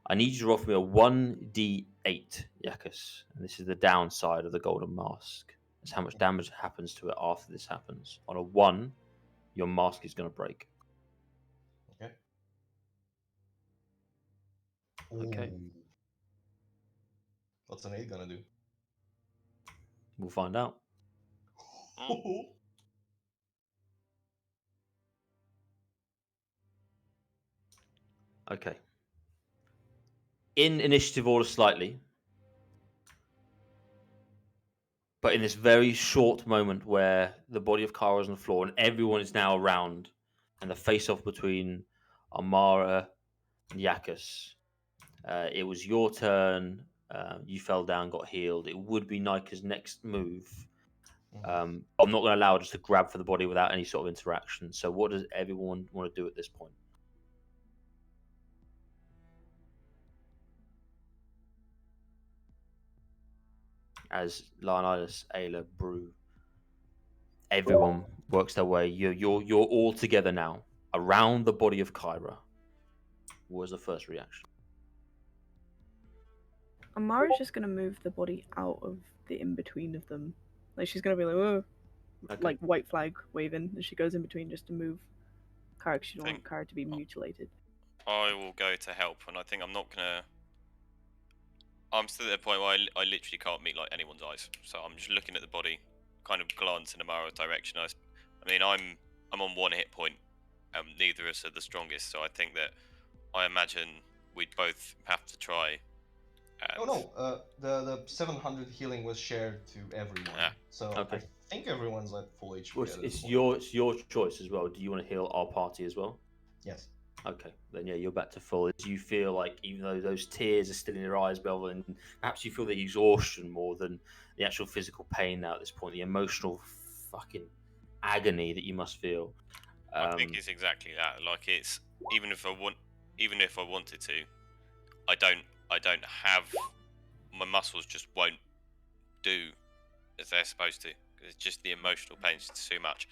I need you to roll for me a 1d8, Yacchus. And this is the downside of the golden mask. That's how much damage happens to it after this happens. On a 1, your mask is going to break. Okay. Okay. Ooh. What's an 8 gonna do? We'll find out. Okay. In initiative order slightly, but in this very short moment where the body of Kara is on the floor and everyone is now around, and the face-off between Amara and Yacchus, it was your turn. You fell down, got healed. It would be Nika's next move. I'm not going to allow her just to grab for the body without any sort of interaction. So what does everyone want to do at this point? As Leonidas, Ayla, Brew, everyone works their way. You're all together now around the body of Kyra. What was the first reaction? Amara's just gonna move the body out of the in between of them. Like she's gonna be like, whoa, Okay. like white flag waving, and she goes in between just to move Kara. She don't want Think- Kara to be mutilated. I will go to help, and I think I'm not gonna. I'm still at the point where I literally can't meet like anyone's eyes, so I'm just looking at the body, kind of glance in Amara's direction. I mean, I'm I'm on 1 hit point. Neither of us are the strongest, so I imagine we'd both have to try. Oh no, the 700 healing was shared to everyone, Ah. so Okay. I think everyone's at full HP Well, at this it's point. your choice as well. Do you want to heal our party as well? Yes. Okay, then yeah, you're back to full. Do you feel like, even though those tears are still in your eyes, Belvin, and perhaps you feel the exhaustion more than the actual physical pain now at this point, the emotional fucking agony that you must feel? I think it's exactly that. Like, it's even if I wanted to, I don't have, my muscles just won't do as they're supposed to. It's just the emotional pain is too much.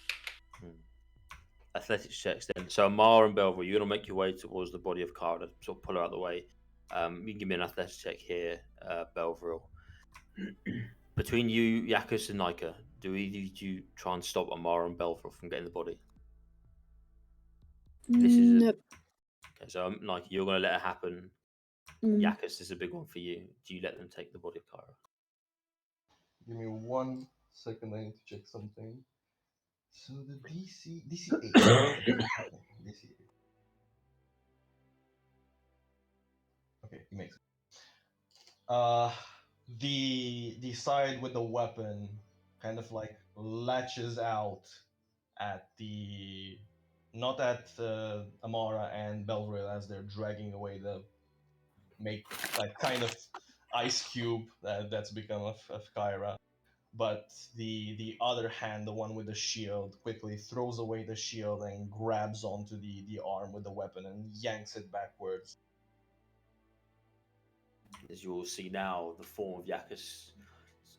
Athletics checks then. So Amara and Belvin, you're gonna make your way towards the body of Kara to sort of pull her out of the way. You can give me an athletics check here, Belvril. Between you, Yacchus, and Neikha, do either of you try and stop Amara and Belvril from getting the body? This is Nope. Okay, so Neikha, you're going to let it happen. Yacchus is a big one for you. Do you let them take the body of Kara? Give me 1 second, I need to check something. So the DC 8. Okay, DC 8. Okay, he makes it. The side with the weapon kind of like latches out at the, not at Amara and Belvril as they're dragging away the make like kind of ice cube that's become of Kyra, but the other hand, the one with the shield, quickly throws away the shield and grabs onto the arm with the weapon and yanks it backwards. As you will see now, the form of Yacchus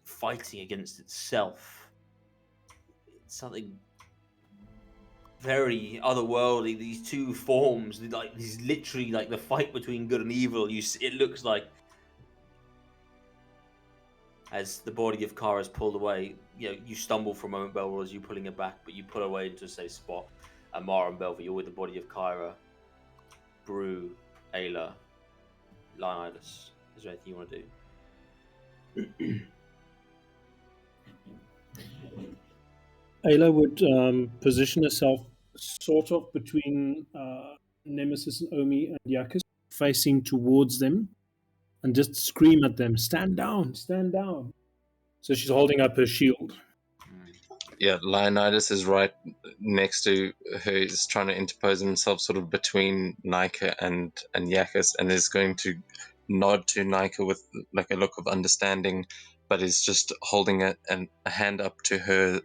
fighting against itself. It's something very otherworldly. These two forms, like, these literally like the fight between good and evil. It looks like, as the body of Kara is pulled away, you stumble for a moment, Belville, as you pulling it back, but you pull away into a safe spot. Amara and Belville, you're with the body of Kyra, Brew, Ayla, Leonidas. Is there anything you want to do? Ayla would position herself sort of between Nemesis and Omi and Yacchus, facing towards them, and just scream at them, "Stand down! Stand down!" So she's holding up her shield. Yeah, Leonidas is right next to her. He's trying to interpose himself sort of between Neikha and Yacchus, and is going to nod to Neikha with like a look of understanding, but is just holding a hand up to her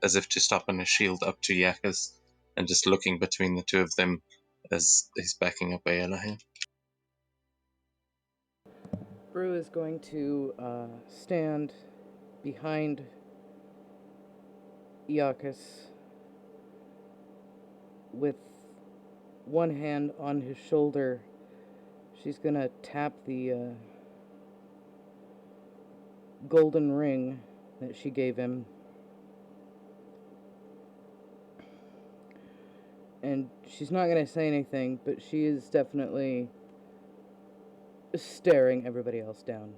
as if to stop, and a shield up to Yacchus, and just looking between the two of them as he's backing up Ayla here. Brew is going to stand behind Yacchus with one hand on his shoulder. She's gonna tap the golden ring that she gave him. And she's not gonna say anything, but she is definitely staring everybody else down,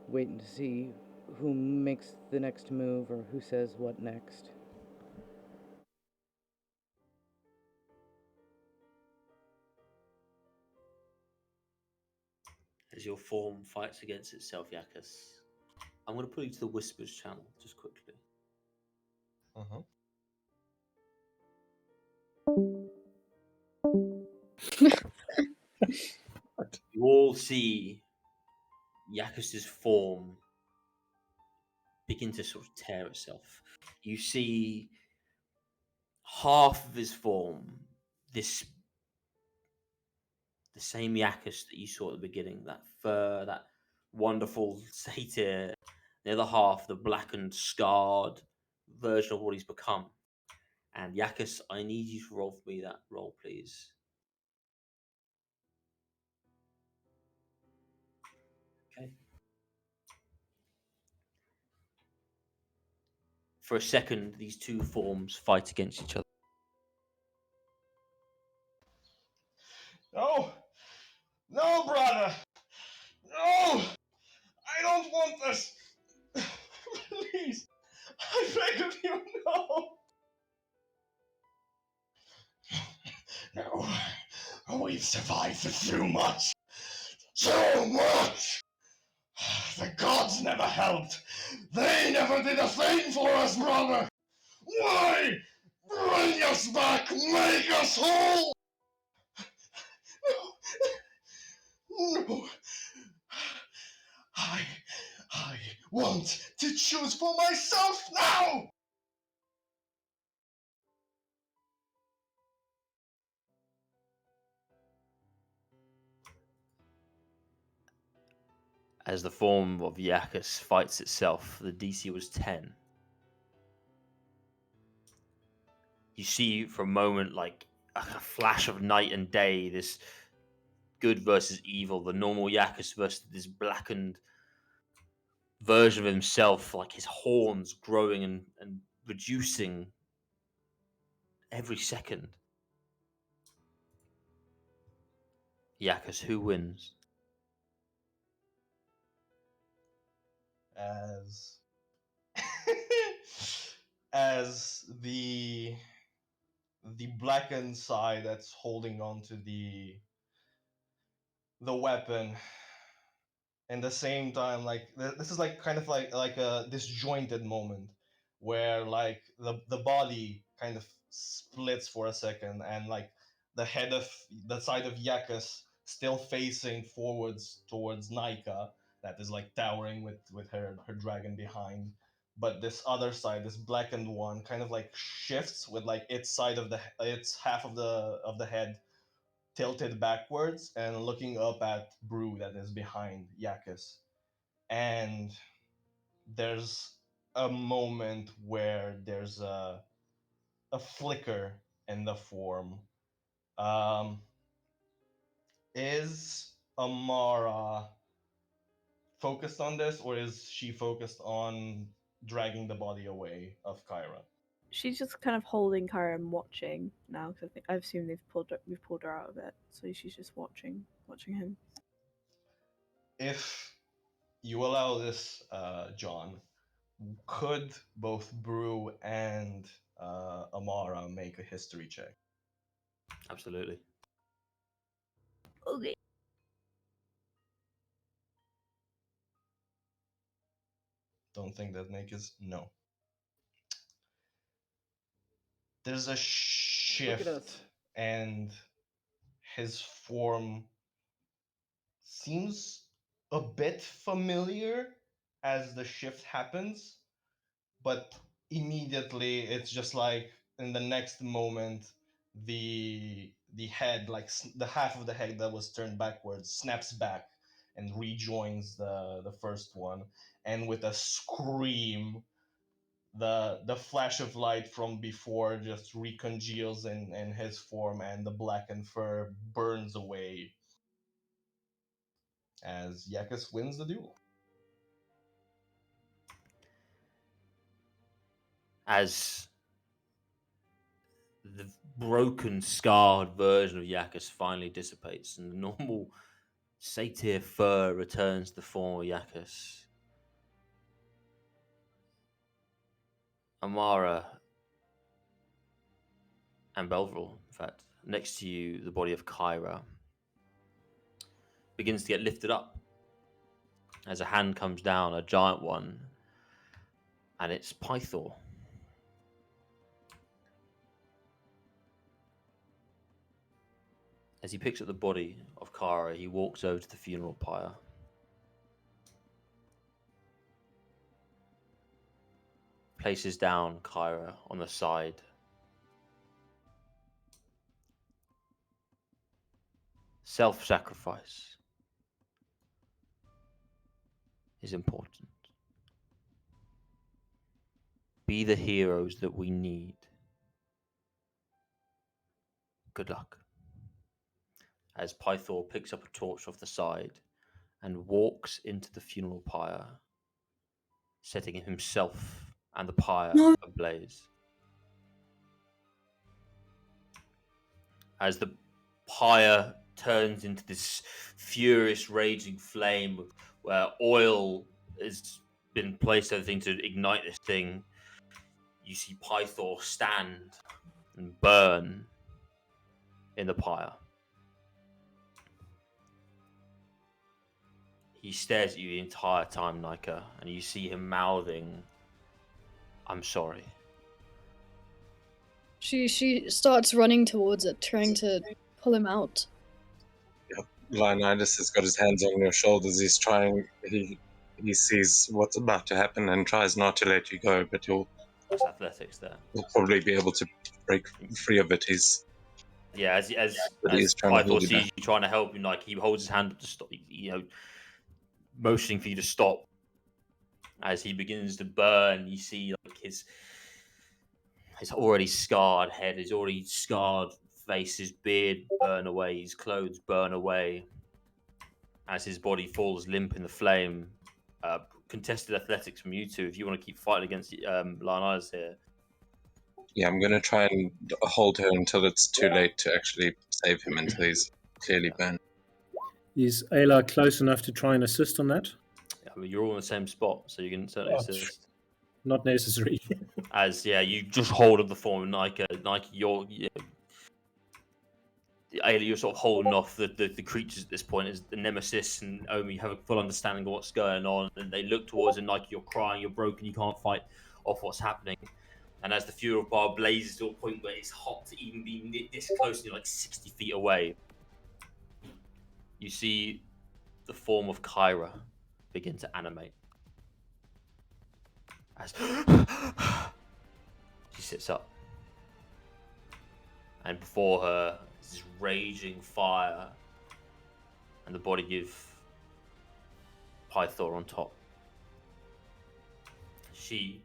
waiting to see who makes the next move or who says what next. As your form fights against itself, Yacchus, I'm going to put you to the Whispers channel just quickly. You all see Yacchus's form begin to sort of tear itself. You see half of his form, the same Yacchus that you saw at the beginning, that fur, that wonderful satyr. The other half, the blackened, scarred version of what he's become. And Yacchus, I need you to roll for me that roll, please. Okay. For a second, these two forms fight against each other. No! No, brother! No! I don't want this! Please! I beg did you know? No, we've survived through much. So much! The gods never helped. They never did a thing for us, brother. Why? Bring us back. Make us whole. No. No. I want to choose for myself now. As the form of Yacchus fights itself, the DC was 10. You see for a moment like a flash of night and day, this good versus evil, the normal Yacchus versus this blackened version of himself, like his horns growing and reducing every second. Yacchus, who wins? As the blackened side that's holding on to the weapon, and the same time, like this is like kind of like a disjointed moment where like the body kind of splits for a second, and like the head of the side of Yacchus still facing forwards towards Neikha, that is like towering with her dragon behind, but this other side, this blackened one, kind of like shifts with like its side of its half of the head tilted backwards and looking up at Brew that is behind Yacchus. And there's a moment where there's a flicker in the form. Um, is Amara focused on this, or is she focused on dragging the body away of Kyra? She's just kind of holding Kyra and watching now, because I assume we've pulled her out of it, so she's just watching him. If you allow this, John, could both Brew and Amara make a history check? Absolutely. Okay. Don't think that make is no. There's a shift, us. and his form seems a bit familiar as the shift happens, but immediately it's just like in the next moment the head, like the half of the head that was turned backwards, snaps back and rejoins the first one, and with a scream, the flash of light from before just recongeals in his form, and the blackened fur burns away as Yacchus wins the duel. As the broken, scarred version of Yacchus finally dissipates and the normal satyr fur returns to the form of Yacchus, Amara and Belvril, in fact, next to you, the body of Kyra begins to get lifted up as a hand comes down, a giant one, and it's Pythor. As he picks up the body of Kyra, he walks over to the funeral pyre. Places down Kyra on the side. Self-sacrifice is important. Be the heroes that we need. Good luck. As Pythor picks up a torch off the side and walks into the funeral pyre, setting himself and the pyre No. ablaze. As the pyre turns into this furious, raging flame where oil has been placed, everything to ignite this thing, you see Pythor stand and burn in the pyre. He stares at you the entire time, Neikha, and you see him mouthing, "I'm sorry." She starts running towards it, trying to pull him out. Leonidas has got his hands on your shoulders. He's trying. He sees what's about to happen and tries not to let you go, but That's athletics there. he'll probably be able to break free of it. He's as But he is trying to Pythor hold you sees back. you trying to help him, like he holds his hand up to stop, motioning for you to stop. As he begins to burn, you see like his already scarred head, his already scarred face, his beard burn away, his clothes burn away. As his body falls limp in the flame. Contested athletics from you two if you want to keep fighting against Leonidas here. Yeah, I'm gonna try and hold her until it's too late to actually save him, until he's clearly burned. Is Ayla close enough to try and assist on that? I mean, you're all in the same spot, so you can certainly assist. Not necessary. As you just hold up the form of Neikha, you're sort of holding off the creatures at this point. As the Nemesis and Omi have a full understanding of what's going on, and they look towards it, Neikha, you're crying, you're broken, you can't fight off what's happening. And as the fuel bar blazes to a point where it's hot to even be this close, you're like 60 feet away, you see the form of Kyra begin to animate. As she sits up. And before her is this raging fire and the body of Pythor on top. She,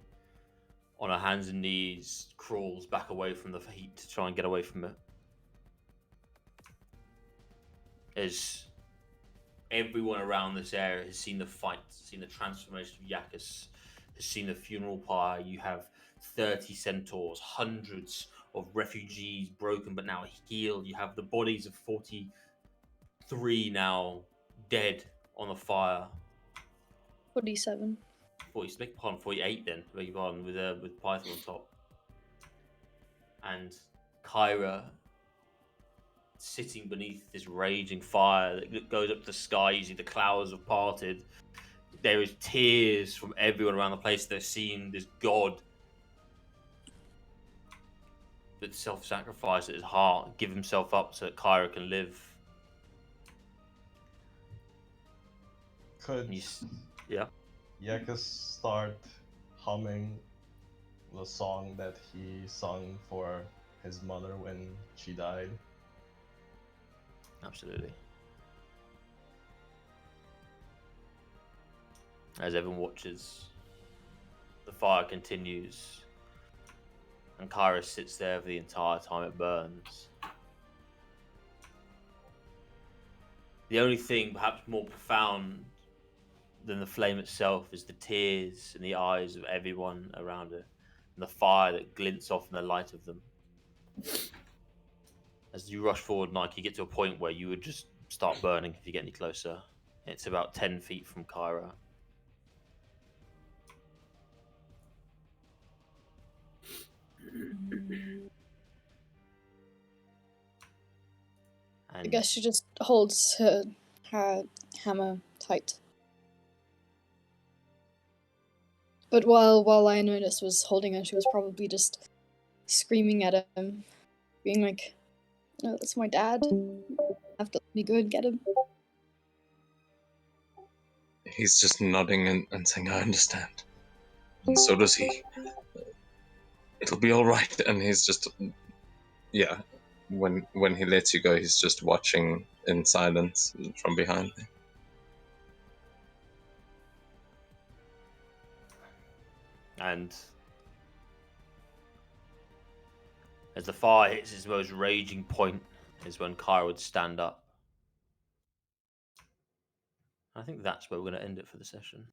on her hands and knees, crawls back away from the heat to try and get away from it. As everyone around this area has seen the fight, seen the transformation of Yacchus, has seen the funeral pyre. You have 30 centaurs, hundreds of refugees broken but now healed. You have the bodies of 43 now dead on the fire. 47. 48 then, beg your pardon, with Python on top. And Kyra sitting beneath this raging fire that goes up to the sky. You see the clouds have parted. There is tears from everyone around the place. They're seeing this god that self-sacrificed at his heart, give himself up so that Kyra can live. Could Yacchus start humming the song that he sung for his mother when she died? Absolutely. As everyone watches, the fire continues, and Kyra sits there for the entire time it burns. The only thing perhaps more profound than the flame itself is the tears in the eyes of everyone around it, and the fire that glints off in the light of them. As you rush forward, Nike, you get to a point where you would just start burning if you get any closer. It's about 10 feet from Kyra. I guess she just holds her hammer tight. But while Leonidas was holding her, she was probably just screaming at him, being like, "No, that's my dad. You have to let me go and get him." He's just nodding and saying, "I understand." And so does he. It'll be all right. And he's just, when he lets you go, he's just watching in silence from behind me. And as the fire hits its most raging point is when Kyra would stand up. I think that's where we're going to end it for the session.